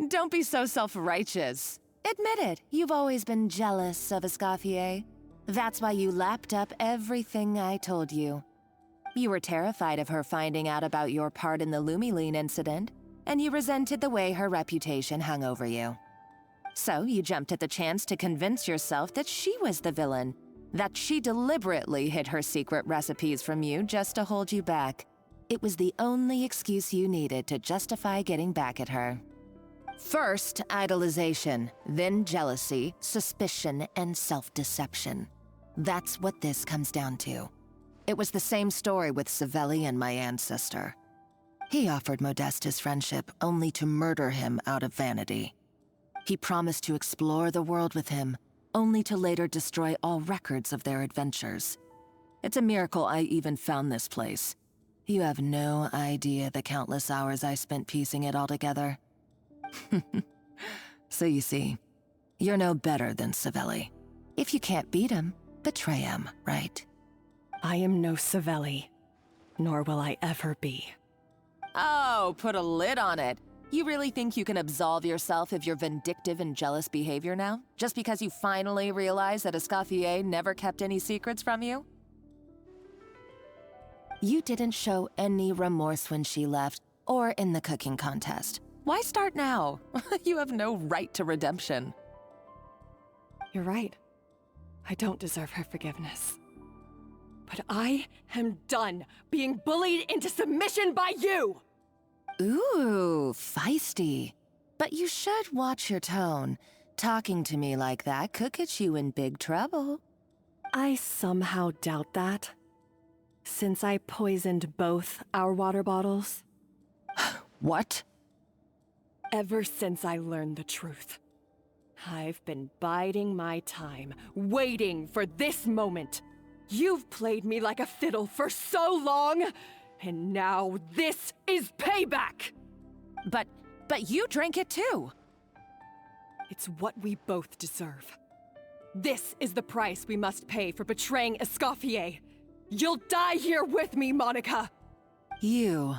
Don't be so self-righteous. Admit it, you've always been jealous of Eskofье. That's why you lapped up everything I told you. You were terrified of her finding out about your part in the Lumiline incident, and you resented the way her reputation hung over you. So you jumped at the chance to convince yourself that she was the villain, that she deliberately hid her secret recipes from you just to hold you back. It was the only excuse you needed to justify getting back at her. First, idolization, then jealousy, suspicion, and self-deception. That's what this comes down to. It was the same story with Savelli and my ancestor. He offered Modeste his friendship only to murder him out of vanity. He promised to explore the world with him, only to later destroy all records of their adventures. It's a miracle I even found this place. You have no idea the countless hours I spent piecing it all together. So you see, you're no better than Savelli. If you can't beat him, betray him, right? I am no Savelli, nor will I ever be. Oh, put a lid on it. You really think you can absolve yourself of your vindictive and jealous behavior now? Just because you finally realize that Eskofье never kept any secrets from you? You didn't show any remorse when she left, or in the cooking contest. Why start now? You have no right to redemption. You're right. I don't deserve her forgiveness. But I am done being bullied into submission by you! Ooh, feisty. But you should watch your tone. Talking to me like that could get you in big trouble. I somehow doubt that. Since I poisoned both our water bottles. What? Ever since I learned the truth, I've been biding my time, waiting for this moment. You've played me like a fiddle for so long, and now this is payback! But you drank it too! It's what we both deserve. This is the price we must pay for betraying Eskofье. You'll die here with me, Monica! You.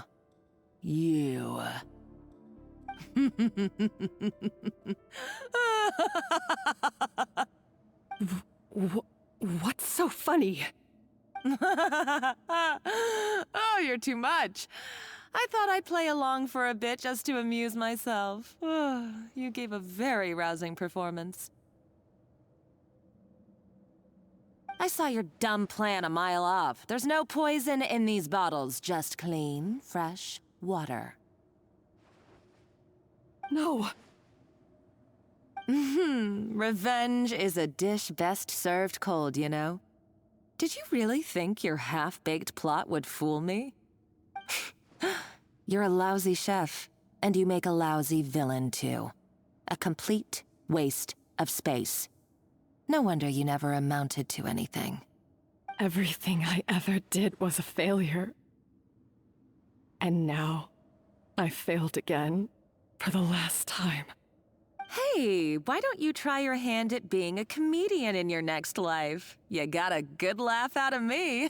What's so funny? Oh, you're too much. I thought I'd play along for a bit just to amuse myself. You gave a very rousing performance. I saw your dumb plan a mile off. There's no poison in these bottles, just clean, fresh water. No. Revenge is a dish best served cold, you know? Did you really think your half-baked plot would fool me? You're a lousy chef, and you make a lousy villain, too. A complete waste of space. No wonder you never amounted to anything. Everything I ever did was a failure. And now, I failed again, for the last time. Hey, why don't you try your hand at being a comedian in your next life? You got a good laugh out of me.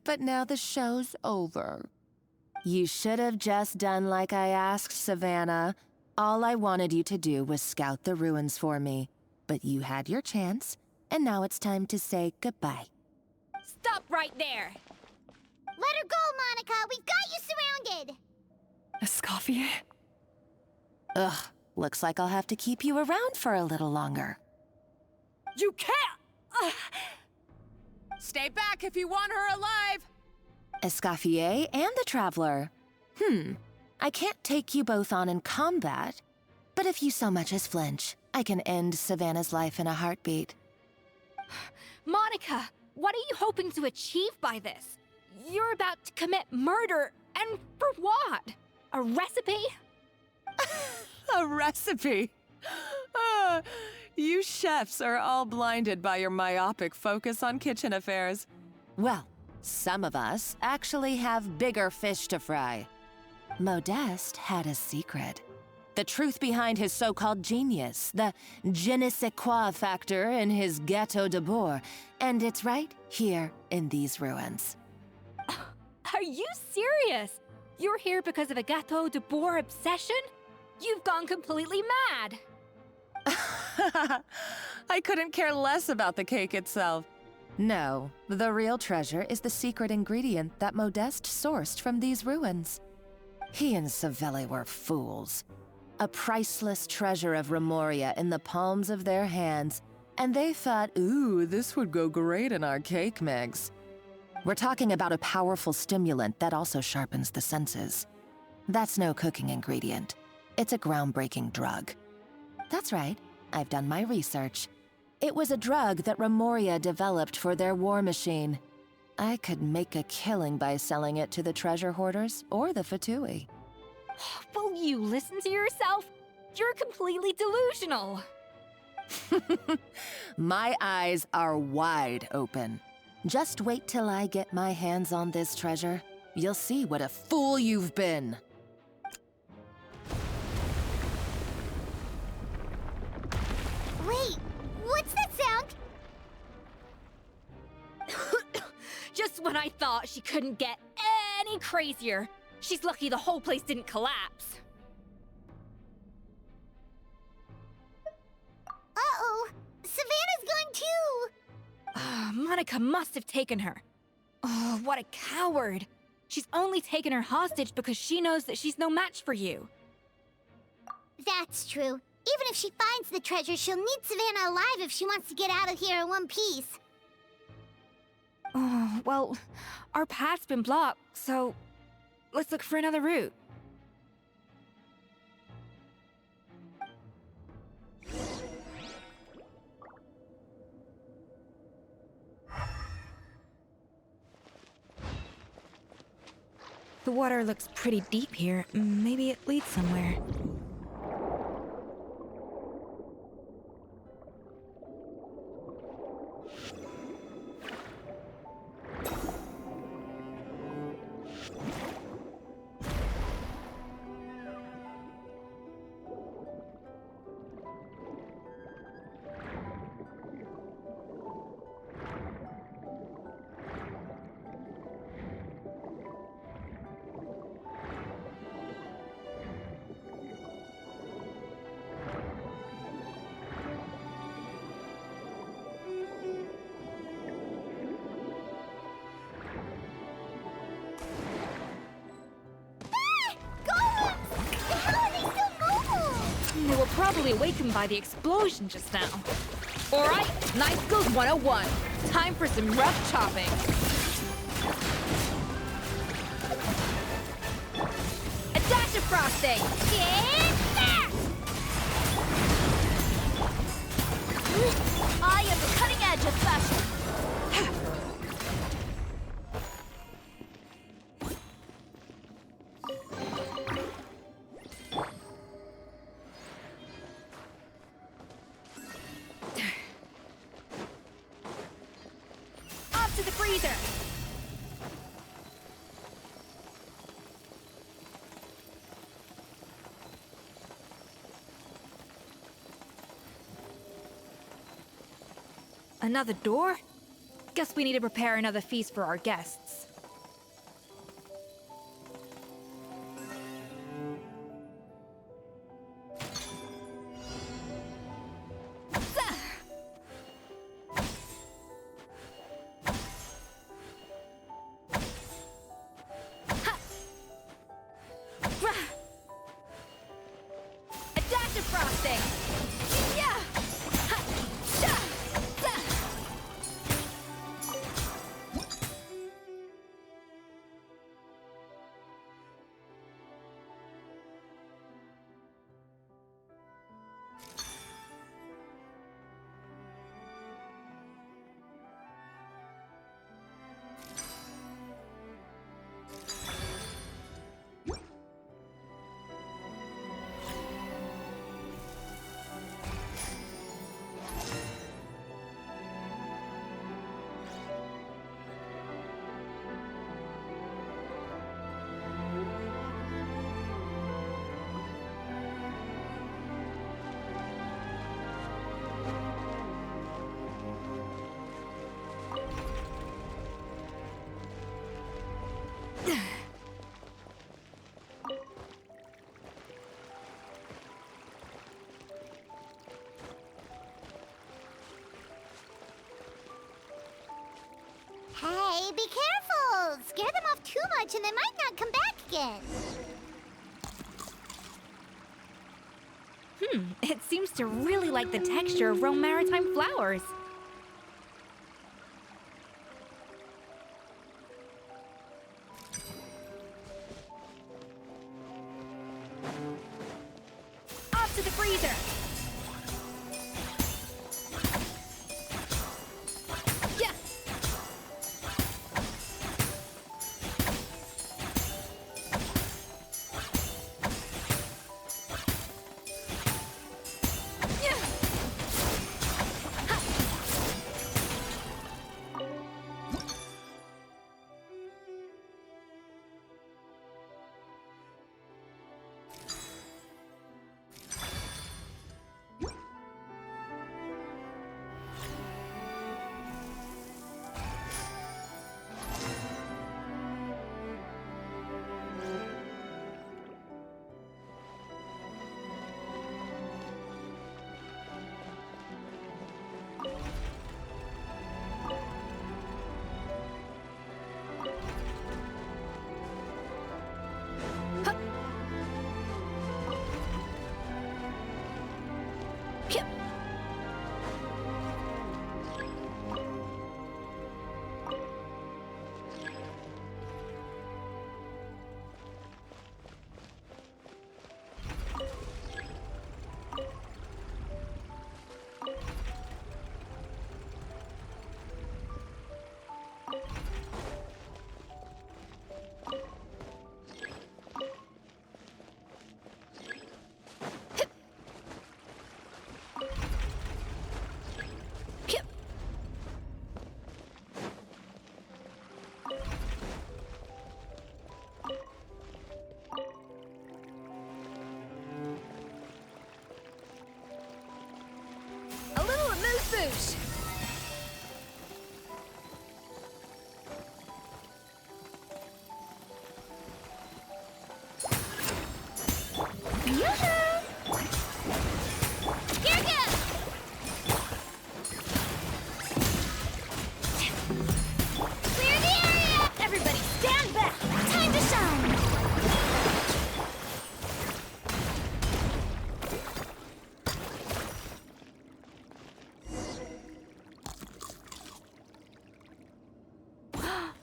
But now the show's over. You should have just done like I asked, Savannah. All I wanted you to do was scout the ruins for me. But you had your chance, and now it's time to say goodbye. Stop right there! Let her go, Monica! We've got you surrounded! Eskofье? Ugh, looks like I'll have to keep you around for a little longer. You can't! Stay back if you want her alive! Eskofье and the Traveler. I can't take you both on in combat, but if you so much as flinch, I can end Savannah's life in a heartbeat. Monica, what are you hoping to achieve by this? You're about to commit murder, and for what? A recipe? A recipe? You chefs are all blinded by your myopic focus on kitchen affairs. Well, some of us actually have bigger fish to fry. Modeste had a secret. The truth behind his so-called genius, the je ne sais quoi factor in his Gâteau de Bourg, and it's right here in these ruins. Are you serious? You're here because of a Gâteau de Bourg obsession? You've gone completely mad! I couldn't care less about the cake itself. No, the real treasure is the secret ingredient that Modeste sourced from these ruins. He and Savelli were fools. A priceless treasure of Remoria in the palms of their hands, and they thought, ooh, this would go great in our cake mix. We're talking about a powerful stimulant that also sharpens the senses. That's no cooking ingredient. It's a groundbreaking drug. That's right, I've done my research. It was a drug that Remoria developed for their war machine. I could make a killing by selling it to the treasure hoarders or the Fatui. Will you listen to yourself? You're completely delusional. My eyes are wide open. Just wait till I get my hands on this treasure. You'll see what a fool you've been. Wait, what's that sound? Just when I thought she couldn't get any crazier. She's lucky the whole place didn't collapse. Uh-oh, Savannah's gone too! Monica must have taken her. Oh, what a coward. She's only taken her hostage because she knows that she's no match for you. That's true. Even if she finds the treasure, she'll need Savannah alive if she wants to get out of here in one piece. Oh, well, our path's been blocked, so let's look for another route. The water looks pretty deep here. Maybe it leads somewhere. They were probably awakened by the explosion just now. Alright, Knife Skills 101. Time for some rough chopping. A dash of frosting! I am the cutting edge of fashion. Off to the freezer! Another door? Guess we need to prepare another feast for our guests. A dash of frosting! Yeah! Hey, be careful! Scare them off too much and they might not come back again. It seems to really like the texture of Rome maritime flowers. Off to the freezer! Yeah! Boosh!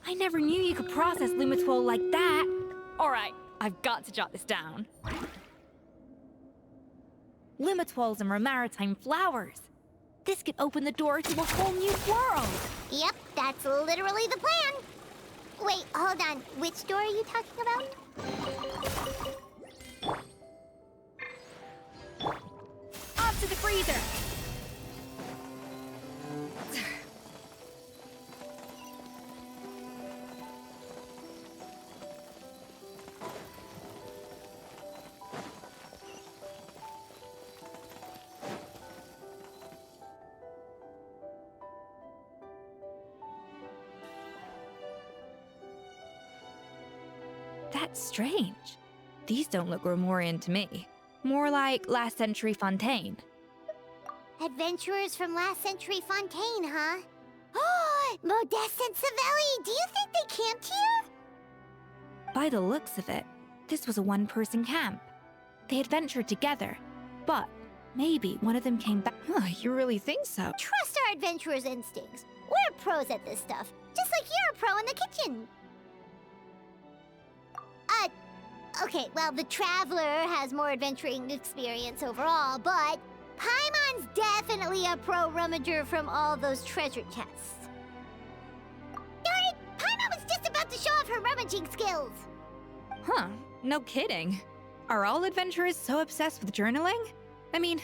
I never knew you could process Lumitwol like that. Alright, I've got to jot this down. Lumitwols and maritime flowers. This could open the door to a whole new world. Yep, that's literally the plan. Wait, hold on. Which door are you talking about? Off to the freezer. That's strange. These don't look Grimoirian to me. More like last century Fontaine. Adventurers from last century Fontaine, huh? Oh, Modeste and Savelli, do you think they camped here? By the looks of it, this was a one-person camp. They adventured together, but maybe one of them came back. Huh, you really think so? Trust our adventurers' instincts. We're pros at this stuff, just like you're a pro in the kitchen. Okay, well, the Traveler has more adventuring experience overall, but Paimon's definitely a pro rummager from all those treasure chests. Darn it! Paimon was just about to show off her rummaging skills! Huh, no kidding. Are all adventurers so obsessed with journaling? I mean,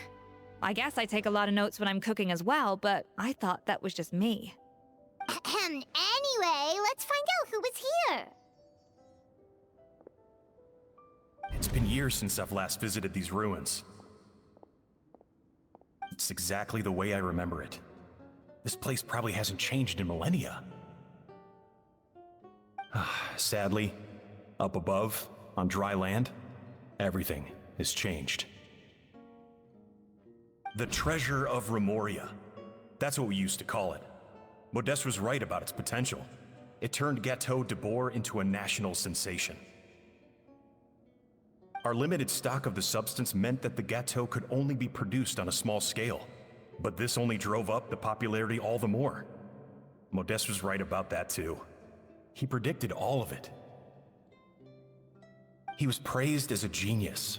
I guess I take a lot of notes when I'm cooking as well, but I thought that was just me. Anyway, let's find out who was here. It's been years since I've last visited these ruins. It's exactly the way I remember it. This place probably hasn't changed in millennia. Sadly, up above, on dry land, everything is changed. The treasure of Remoria. That's what we used to call it. Modeste was right about its potential. It turned Gâteau de Bourg into a national sensation. Our limited stock of the substance meant that the gâteau could only be produced on a small scale, but this only drove up the popularity all the more. Modeste was right about that too. He predicted all of it. He was praised as a genius,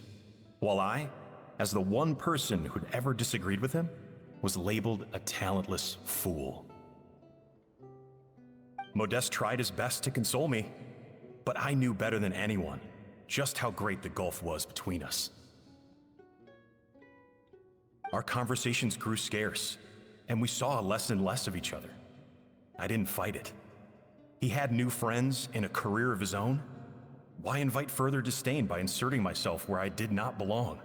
while I, as the one person who'd ever disagreed with him, was labeled a talentless fool. Modeste tried his best to console me, but I knew better than anyone just how great the gulf was between us. Our conversations grew scarce, and we saw less and less of each other. I didn't fight it. He had new friends and a career of his own. Why invite further disdain by inserting myself where I did not belong?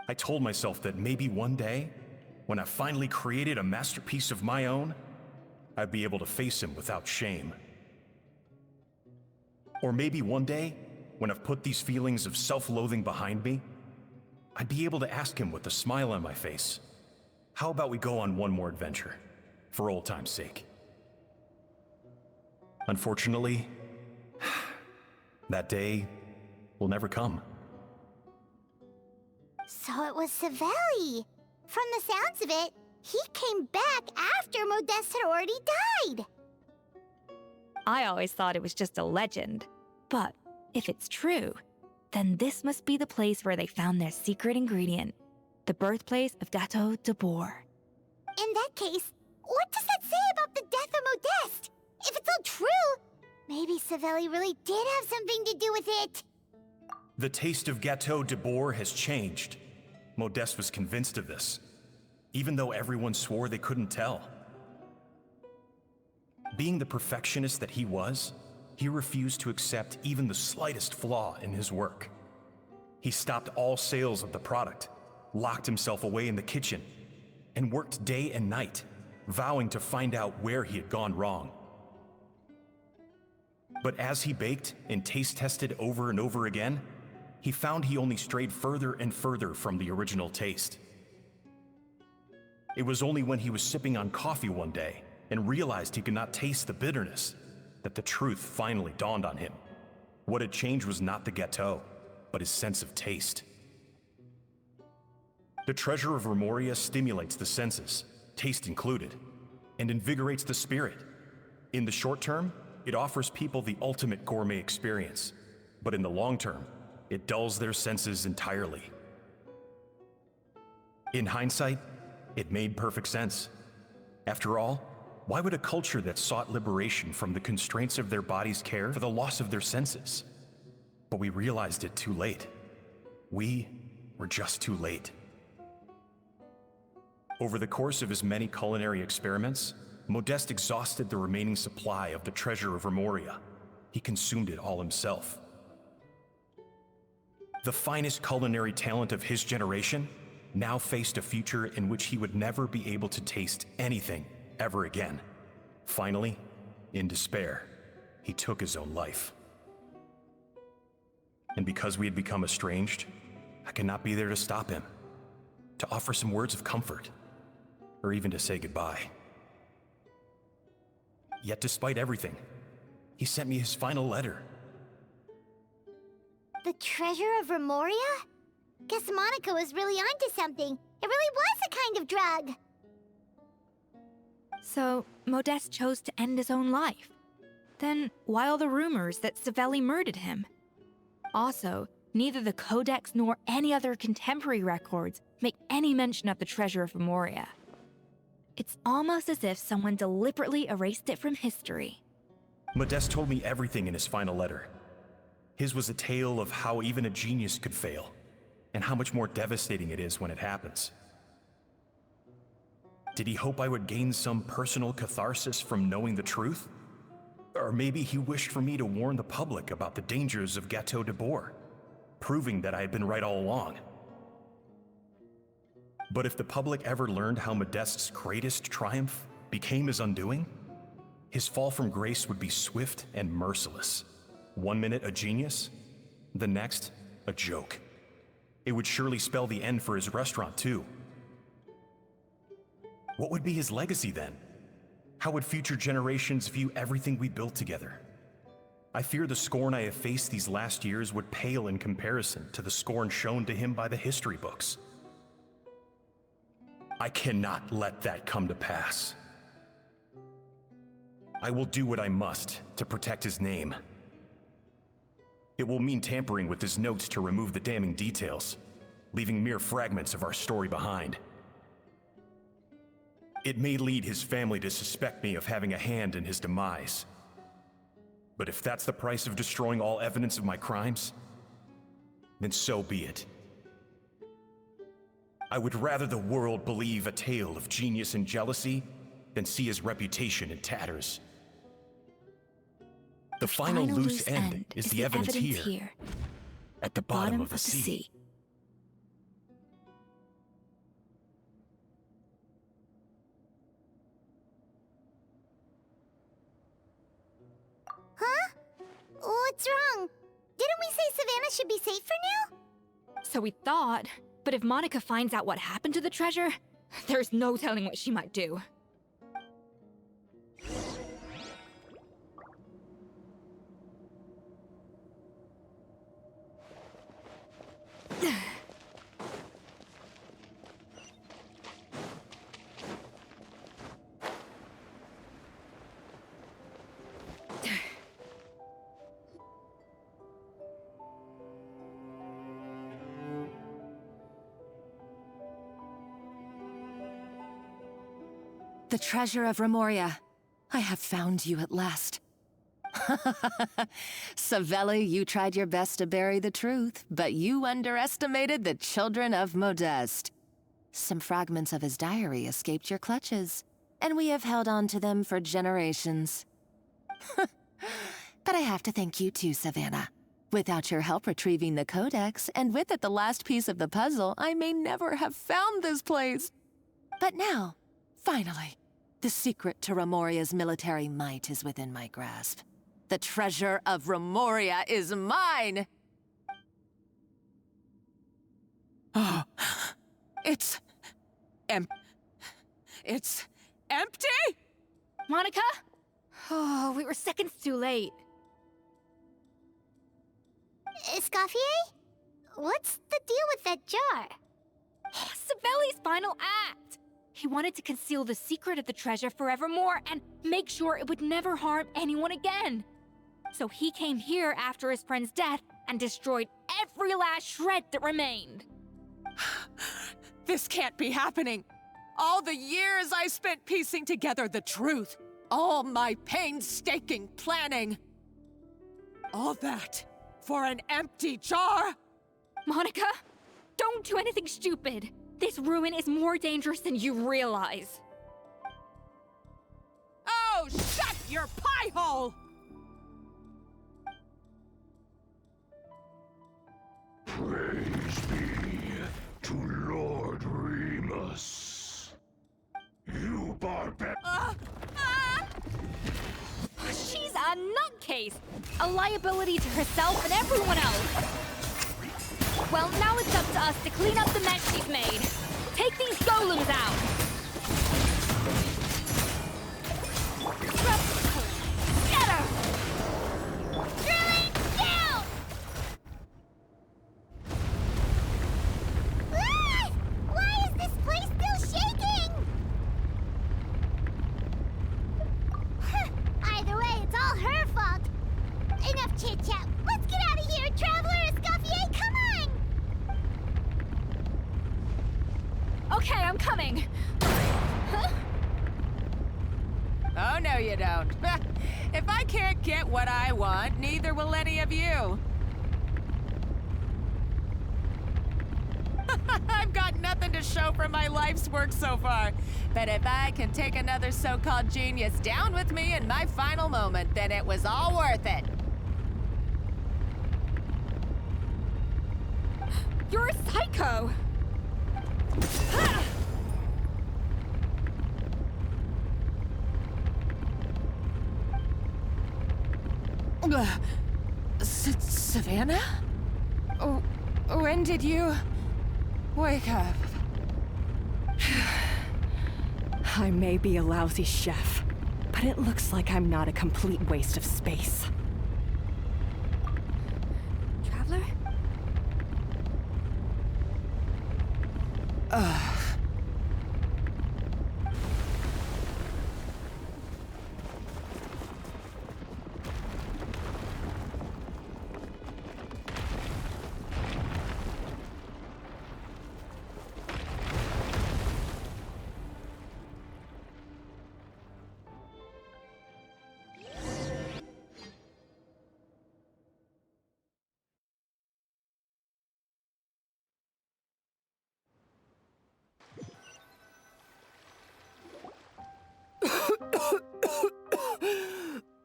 I told myself that maybe one day, when I finally created a masterpiece of my own, I'd be able to face him without shame. Or maybe one day, when I've put these feelings of self-loathing behind me, I'd be able to ask him with a smile on my face, how about we go on one more adventure, for old time's sake? Unfortunately, that day will never come. So it was Savelli. From the sounds of it, he came back after Modeste had already died. I always thought it was just a legend. But if it's true, then this must be the place where they found their secret ingredient, the birthplace of Gâteau de Bourg. In that case, what does that say about the death of Modeste? If it's all true, maybe Savelli really did have something to do with it. The taste of Gâteau de Bourg has changed. Modeste was convinced of this, even though everyone swore they couldn't tell. Being the perfectionist that he was, he refused to accept even the slightest flaw in his work. He stopped all sales of the product, locked himself away in the kitchen, and worked day and night, vowing to find out where he had gone wrong. But as he baked and taste tested over and over again, he found he only strayed further and further from the original taste. It was only when he was sipping on coffee one day and realized he could not taste the bitterness that the truth finally dawned on him. What had changed was not the gâteau, but his sense of taste. The treasure of Remoria stimulates the senses, taste included, and invigorates the spirit. In the short term, it offers people the ultimate gourmet experience, but in the long term, it dulls their senses entirely. In hindsight, it made perfect sense. After all, why would a culture that sought liberation from the constraints of their bodies care for the loss of their senses? But we realized it too late. We were just too late. Over the course of his many culinary experiments, Modeste exhausted the remaining supply of the treasure of Remoria. He consumed it all himself. The finest culinary talent of his generation now faced a future in which he would never be able to taste anything ever again. Finally, in despair, he took his own life. And because we had become estranged, I could not be there to stop him, to offer some words of comfort, or even to say goodbye. Yet despite everything, he sent me his final letter. The treasure of Remoria? Guess Monica was really onto something. It really was a kind of drug. So, Modeste chose to end his own life. Then, why all the rumors that Savelli murdered him? Also, neither the Codex nor any other contemporary records make any mention of the treasure of Remoria. It's almost as if someone deliberately erased it from history. Modeste told me everything in his final letter. His was a tale of how even a genius could fail, and how much more devastating it is when it happens. Did he hope I would gain some personal catharsis from knowing the truth? Or maybe he wished for me to warn the public about the dangers of Gâteau de Bourg, proving that I had been right all along. But if the public ever learned how Modeste's greatest triumph became his undoing, his fall from grace would be swift and merciless. 1 minute a genius, the next a joke. It would surely spell the end for his restaurant too. What would be his legacy then? How would future generations view everything we built together? I fear the scorn I have faced these last years would pale in comparison to the scorn shown to him by the history books. I cannot let that come to pass. I will do what I must to protect his name. It will mean tampering with his notes to remove the damning details, leaving mere fragments of our story behind. It may lead his family to suspect me of having a hand in his demise. But if that's the price of destroying all evidence of my crimes, then so be it. I would rather the world believe a tale of genius and jealousy than see his reputation in tatters. The final loose end is the evidence here, at the bottom of the sea. Huh? What's wrong? Didn't we say Savannah should be safe for now? So we thought, but if Monica finds out what happened to the treasure, there's no telling what she might do. The treasure of Remoria. I have found you at last. Savelli, you tried your best to bury the truth, but you underestimated the children of Modeste. Some fragments of his diary escaped your clutches, and we have held on to them for generations. But I have to thank you too, Savannah. Without your help retrieving the codex, and with it the last piece of the puzzle, I may never have found this place. But now, finally, the secret to Remoria's military might is within my grasp. The treasure of Remoria is mine! Oh, it's empty? Monica? Oh, we were seconds too late. Eskofye? What's the deal with that jar? Savelli's final act! He wanted to conceal the secret of the treasure forevermore and make sure it would never harm anyone again. So he came here after his friend's death and destroyed every last shred that remained. This can't be happening. All the years I spent piecing together the truth. All my painstaking planning. All that for an empty jar? Monica, don't do anything stupid. This ruin is more dangerous than you realize. Oh, shut your pie hole! Praise be to Lord Remus. You barbarian. She's a nutcase! A liability to herself and everyone else! Well, now it's up to us to clean up the mess she's made. Take these golems out! Get her! Drilling down! Ah! Why is this place still shaking? Either way, it's all her fault. Enough chit-chat. Let's get out of here, Traveler Eskofье, come on! Okay, I'm coming. Huh? Oh, no you don't. If I can't get what I want, neither will any of you. I've got nothing to show for my life's work so far. But if I can take another so-called genius down with me in my final moment, then it was all worth it. You're a psycho! Savannah? Oh, when did you wake up? I may be a lousy chef, but it looks like I'm not a complete waste of space. Traveler?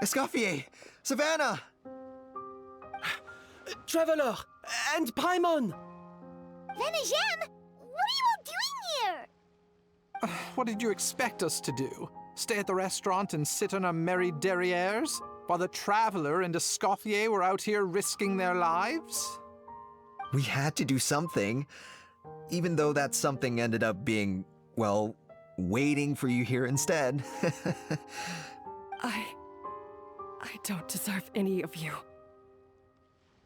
Eskofье! Savannah! Traveler! And Paimon! Venejem! What are you all doing here? What did you expect us to do? Stay at the restaurant and sit on our merry derrieres? While the Traveler and Eskofье were out here risking their lives? We had to do something, even though that something ended up being, well, waiting for you here instead. I don't deserve any of you.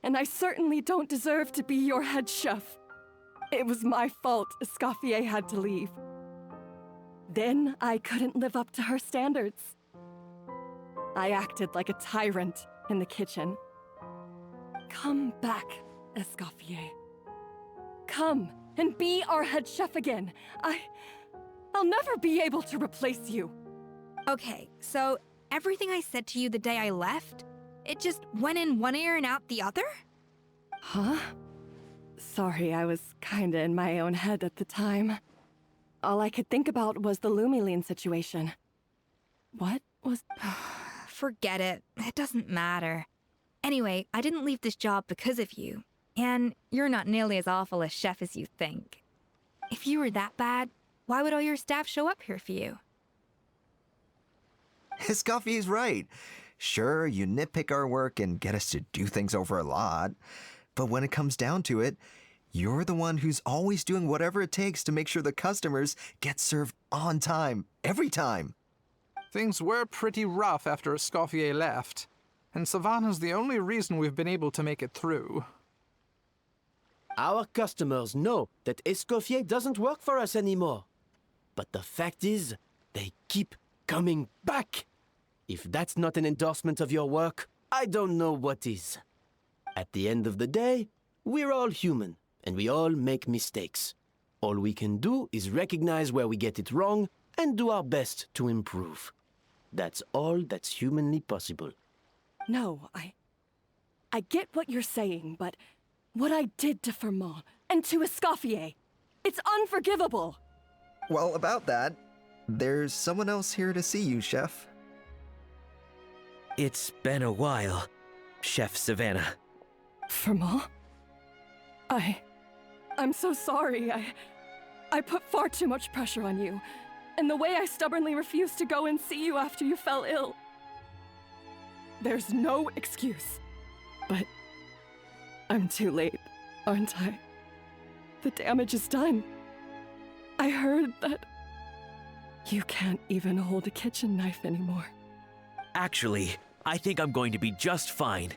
And I certainly don't deserve to be your head chef. It was my fault Eskofье had to leave. Then I couldn't live up to her standards. I acted like a tyrant in the kitchen. Come back, Eskofье. Come and be our head chef again. I'll never be able to replace you. Okay, so everything I said to you the day I left, it just went in one ear and out the other? Huh? Sorry, I was kinda in my own head at the time. All I could think about was the Lumiline situation. What was... Forget it. It doesn't matter. Anyway, I didn't leave this job because of you. And you're not nearly as awful a chef as you think. If you were that bad, why would all your staff show up here for you? Eskofьe's right. Sure, you nitpick our work and get us to do things over a lot. But when it comes down to it, you're the one who's always doing whatever it takes to make sure the customers get served on time, every time. Things were pretty rough after Eskofьe left, and Savannah's the only reason we've been able to make it through. Our customers know that Eskofьe doesn't work for us anymore. But the fact is, they keep coming back. If that's not an endorsement of your work, I don't know what is. At the end of the day, we're all human, and we all make mistakes. All we can do is recognize where we get it wrong and do our best to improve. That's all that's humanly possible. No, I get what you're saying, but what I did to Firmin and to Eskofьe, it's unforgivable. Well, about that, there's someone else here to see you, Chef. It's been a while, Chef Savannah. Firmin? I'm so sorry. I put far too much pressure on you. And the way I stubbornly refused to go and see you after you fell ill. There's no excuse. But I'm too late, aren't I? The damage is done. I heard that you can't even hold a kitchen knife anymore. Actually, I think I'm going to be just fine.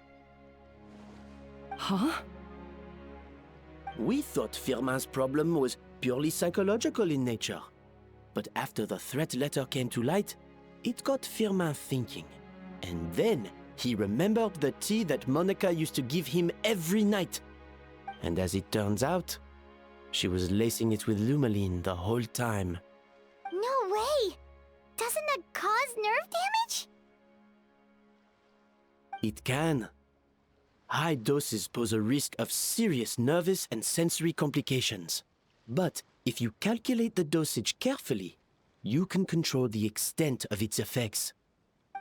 Huh? We thought Firmin's problem was purely psychological in nature. But after the threat letter came to light, it got Firmin thinking. And then he remembered the tea that Monica used to give him every night. And as it turns out, she was lacing it with Lumiline the whole time. No way! Doesn't that cause nerve damage? It can. High doses pose a risk of serious nervous and sensory complications. But if you calculate the dosage carefully, you can control the extent of its effects.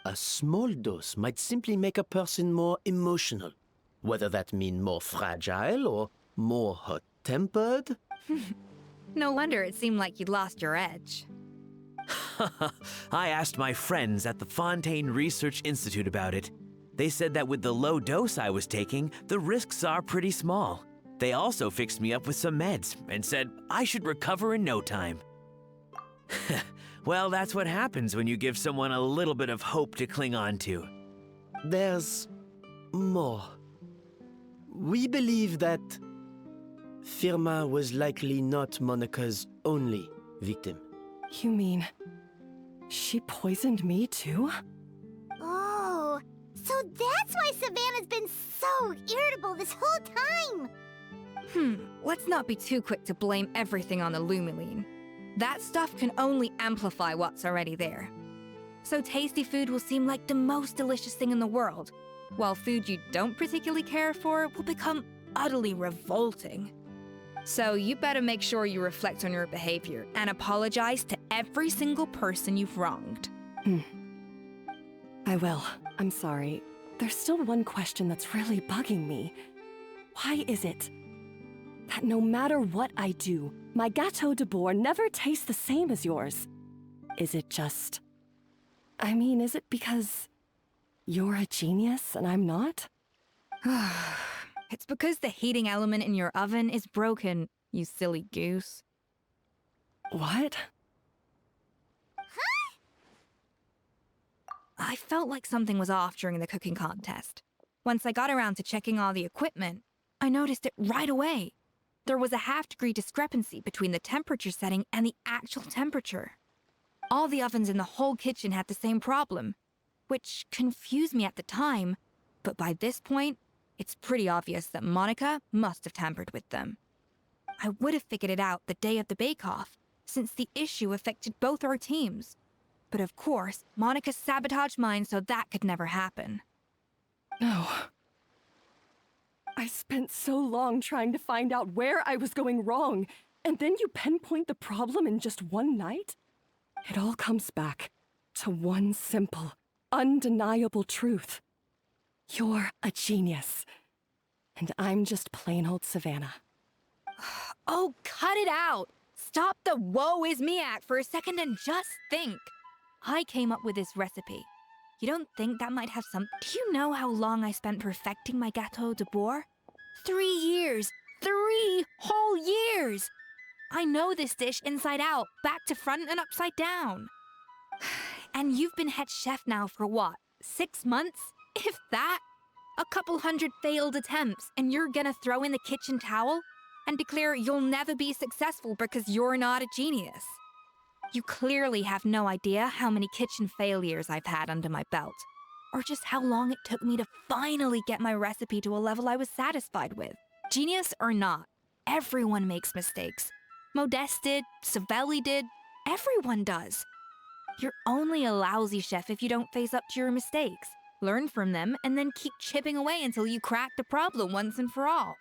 A small dose might simply make a person more emotional, whether that means more fragile or more hot-tempered. No wonder it seemed like you'd lost your edge. I asked my friends at the Fontaine Research Institute about it. They said that with the low dose I was taking, the risks are pretty small. They also fixed me up with some meds and said I should recover in no time. Well, that's what happens when you give someone a little bit of hope to cling on to. There's more. We believe that Firma was likely not Monica's only victim. You mean she poisoned me too? Oh, so that's why Savannah's been so irritable this whole time. Let's not be too quick to blame everything on the Lumiline. That stuff can only amplify what's already there. So tasty food will seem like the most delicious thing in the world, while food you don't particularly care for will become utterly revolting. So you better make sure you reflect on your behavior and apologize to every single person you've wronged. I will. I'm sorry. There's still one question that's really bugging me. Why is it that no matter what I do, my Gâteau de Bourg never tastes the same as yours? Is it just... I mean, is it because you're a genius and I'm not? It's because the heating element in your oven is broken, you silly goose. What? I felt like something was off during the cooking contest. Once I got around to checking all the equipment, I noticed it right away. There was a half-degree discrepancy between the temperature setting and the actual temperature. All the ovens in the whole kitchen had the same problem, which confused me at the time, but by this point, it's pretty obvious that Monica must have tampered with them. I would have figured it out the day of the bake-off, since the issue affected both our teams. But of course, Monica sabotaged mine so that could never happen. No. I spent so long trying to find out where I was going wrong, and then you pinpoint the problem in just one night? It all comes back to one simple, undeniable truth. You're a genius, and I'm just plain old Savannah. Oh, cut it out! Stop the woe is me act for a second and just think. I came up with this recipe. You don't think that might have some... Do you know how long I spent perfecting my Gâteau de Bourg? 3 years! 3 whole years! I know this dish inside out, back to front and upside down. And you've been head chef now for what, 6 months? If that? A couple hundred failed attempts, and you're gonna throw in the kitchen towel and declare you'll never be successful because you're not a genius. You clearly have no idea how many kitchen failures I've had under my belt, or just how long it took me to finally get my recipe to a level I was satisfied with. Genius or not, everyone makes mistakes. Modeste did, Savelli did, everyone does. You're only a lousy chef if you don't face up to your mistakes, learn from them, and then keep chipping away until you crack the problem once and for all.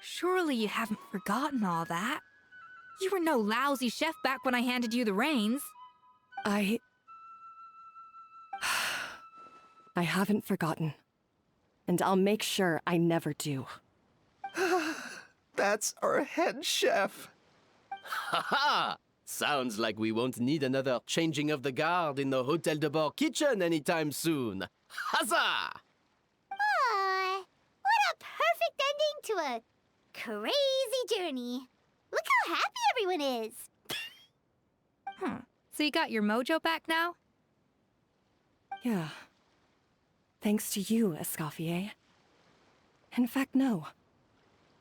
Surely you haven't forgotten all that. You were no lousy chef back when I handed you the reins. I haven't forgotten. And I'll make sure I never do. That's our head chef. Ha ha! Sounds like we won't need another changing of the guard in the Hôtel de Bord kitchen anytime soon. Huzzah! Aw, what a perfect ending to a crazy journey. Look how happy everyone is. So you got your mojo back now? Yeah. Thanks to you, Escoffier. In fact, no.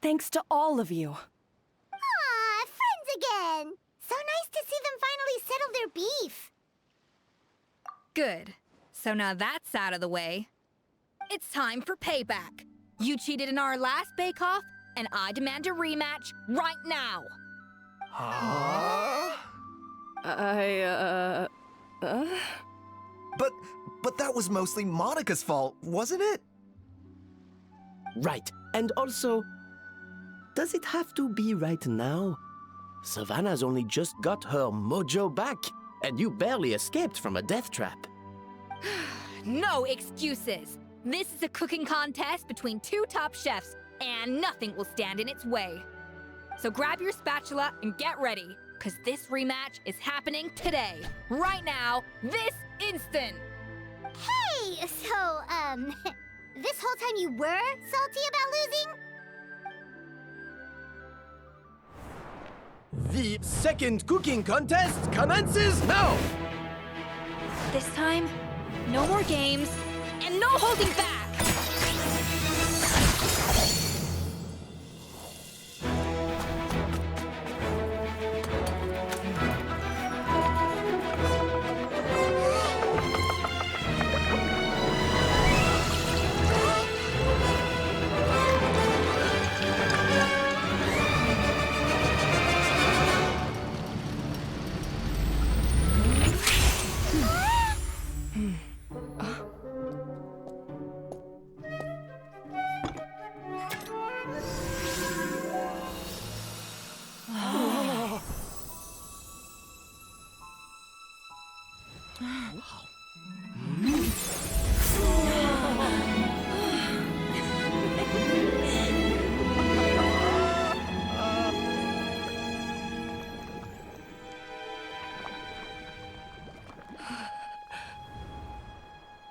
Thanks to all of you. Aw, friends again. So nice to see them finally settle their beef. Good. So now that's out of the way. It's time for payback. You cheated in our last bake-off, and I demand a rematch right now. Huh? But that was mostly Monica's fault, wasn't it? Right. And also, does it have to be right now? Savannah's only just got her mojo back, and you barely escaped from a death trap. No excuses. This is a cooking contest between 2 top chefs, and nothing will stand in its way. So grab your spatula and get ready, because this rematch is happening today, right now, this instant. Hey, Hey, so, this whole time you were salty about losing? The second cooking contest commences now! This time, no more games, and no holding back!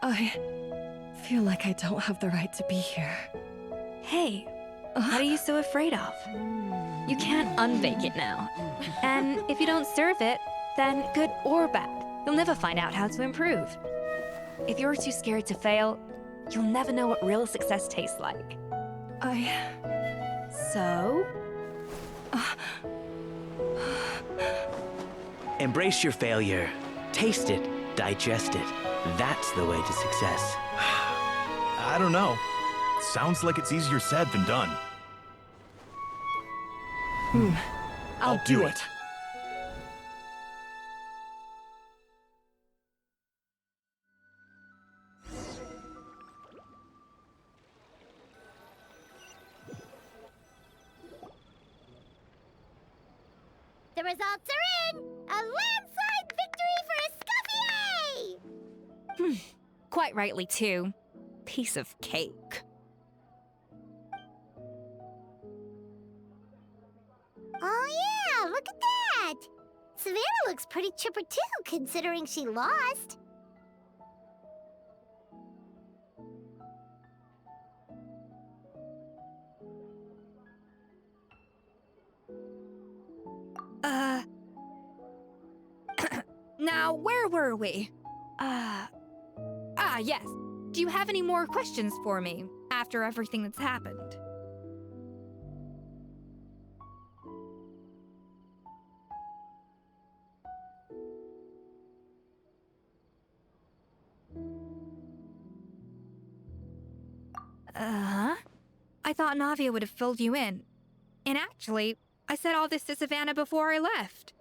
I feel like I don't have the right to be here. Hey, what are you so afraid of? You can't unbake it now. And if you don't serve it, then good or bad, you'll never find out how to improve. If you're too scared to fail, you'll never know what real success tastes like. So? Embrace your failure. Taste it. Digest it. That's the way to success. I don't know. Sounds like it's easier said than done. I'll do it. The results are in! A landslide victory for Eskofье! Quite rightly, too. Piece of cake. Oh yeah, look at that! Savannah looks pretty chipper too, considering she lost. Now, where were we? Yes. Do you have any more questions for me after everything that's happened? I thought Navia would have filled you in. And actually, I said all this to Savannah before I left.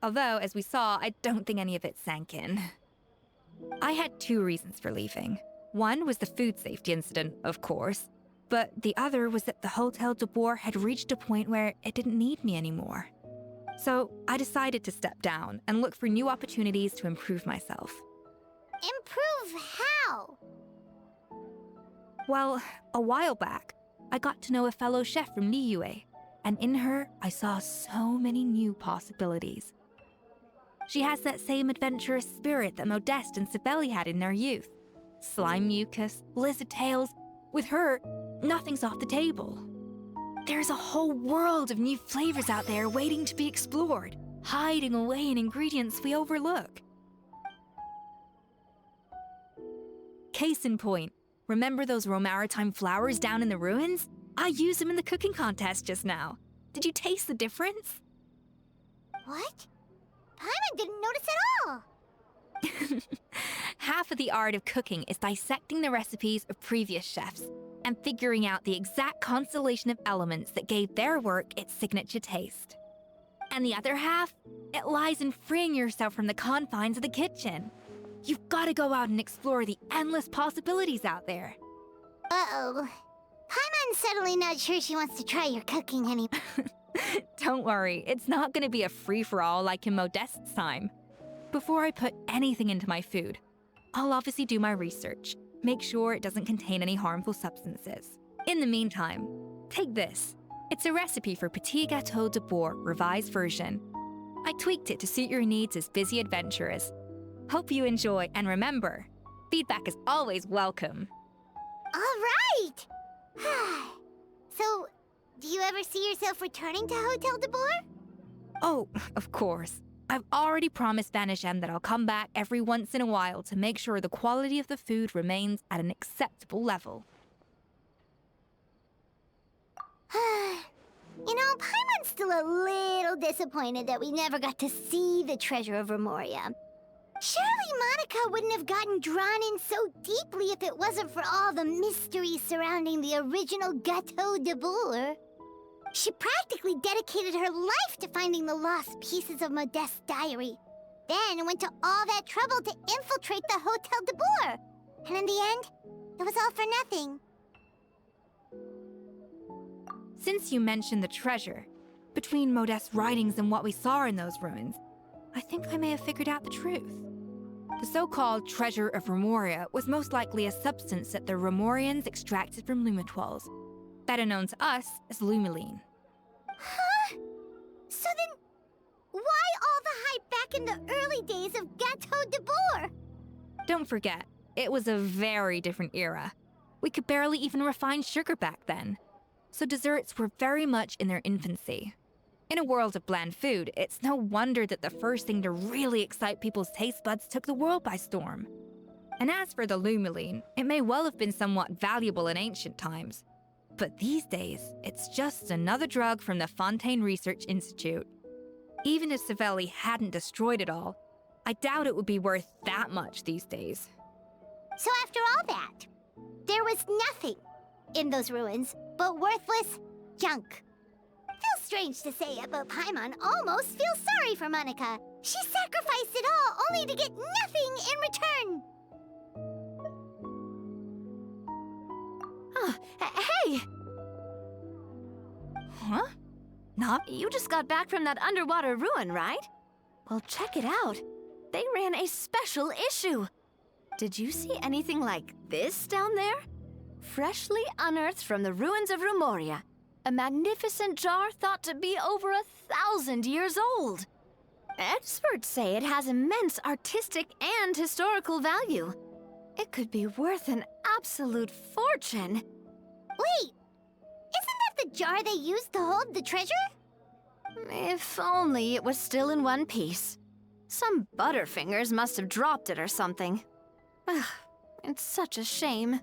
Although, as we saw, I don't think any of it sank in. I had two reasons for leaving. One was the food safety incident, of course, but the other was that the Hotel de Boer had reached a point where it didn't need me anymore. So I decided to step down and look for new opportunities to improve myself. Improve how? Well, a while back, I got to know a fellow chef from Niue, and in her, I saw so many new possibilities. She has that same adventurous spirit that Modeste and Sibeli had in their youth. Slime mucus, lizard tails. With her, nothing's off the table. There's a whole world of new flavors out there waiting to be explored, hiding away in ingredients we overlook. Case in point, remember those Romaritime flowers down in the ruins? I used them in the cooking contest just now. Did you taste the difference? What? Paimon didn't notice at all! Half of the art of cooking is dissecting the recipes of previous chefs and figuring out the exact constellation of elements that gave their work its signature taste. And the other half, it lies in freeing yourself from the confines of the kitchen. You've got to go out and explore the endless possibilities out there. Uh-oh. Paimon's suddenly not sure she wants to try your cooking anymore. Don't worry, it's not going to be a free-for-all like in Modeste's time. Before I put anything into my food, I'll obviously do my research, make sure it doesn't contain any harmful substances. In the meantime, take this. It's a recipe for Petit Gâteau de Boer revised version. I tweaked it to suit your needs as busy adventurers. Hope you enjoy, and remember, Feedback is always welcome. All right! So, do you ever see yourself returning to Hotel de Boer? Oh, of course. I've already promised Vanishem that I'll come back every once in a while to make sure the quality of the food remains at an acceptable level. You know, Paimon's still a little disappointed that we never got to see the treasure of Remoria. Surely Monica wouldn't have gotten drawn in so deeply if it wasn't for all the mystery surrounding the original Gâteau de Boer. She practically dedicated her life to finding the lost pieces of Modeste's diary. Then went to all that trouble to infiltrate the Hotel de Boer. And in the end, it was all for nothing. Since you mentioned the treasure, between Modeste's writings and what we saw in those ruins, I think I may have figured out the truth. The so-called treasure of Remoria was most likely a substance that the Remorians extracted from Lumitoiles, better known to us as Lumiline. Huh? So then, why all the hype back in the early days of Gâteau de Boer? Don't forget, it was a very different era. We could barely even refine sugar back then, so desserts were very much in their infancy. In a world of bland food, it's no wonder that the first thing to really excite people's taste buds took the world by storm. And as for the Lumiline, it may well have been somewhat valuable in ancient times. But these days, it's just another drug from the Fontaine Research Institute. Even if Savelli hadn't destroyed it all, I doubt it would be worth that much these days. So after all that, there was nothing in those ruins but worthless junk. Feels strange to say it, but Paimon almost feels sorry for Monica. She sacrificed it all only to get nothing in return. Hey! Huh? You just got back from that underwater ruin, right? Well, check it out. They ran a special issue. Did you see anything like this down there? Freshly unearthed from the ruins of Remoria. A magnificent jar thought to be over 1,000 years old. Experts say it has immense artistic and historical value. It could be worth an absolute fortune. Wait! Isn't that the jar they used to hold the treasure? If only it was still in one piece. Some butterfingers must have dropped it or something. Ugh, it's such a shame.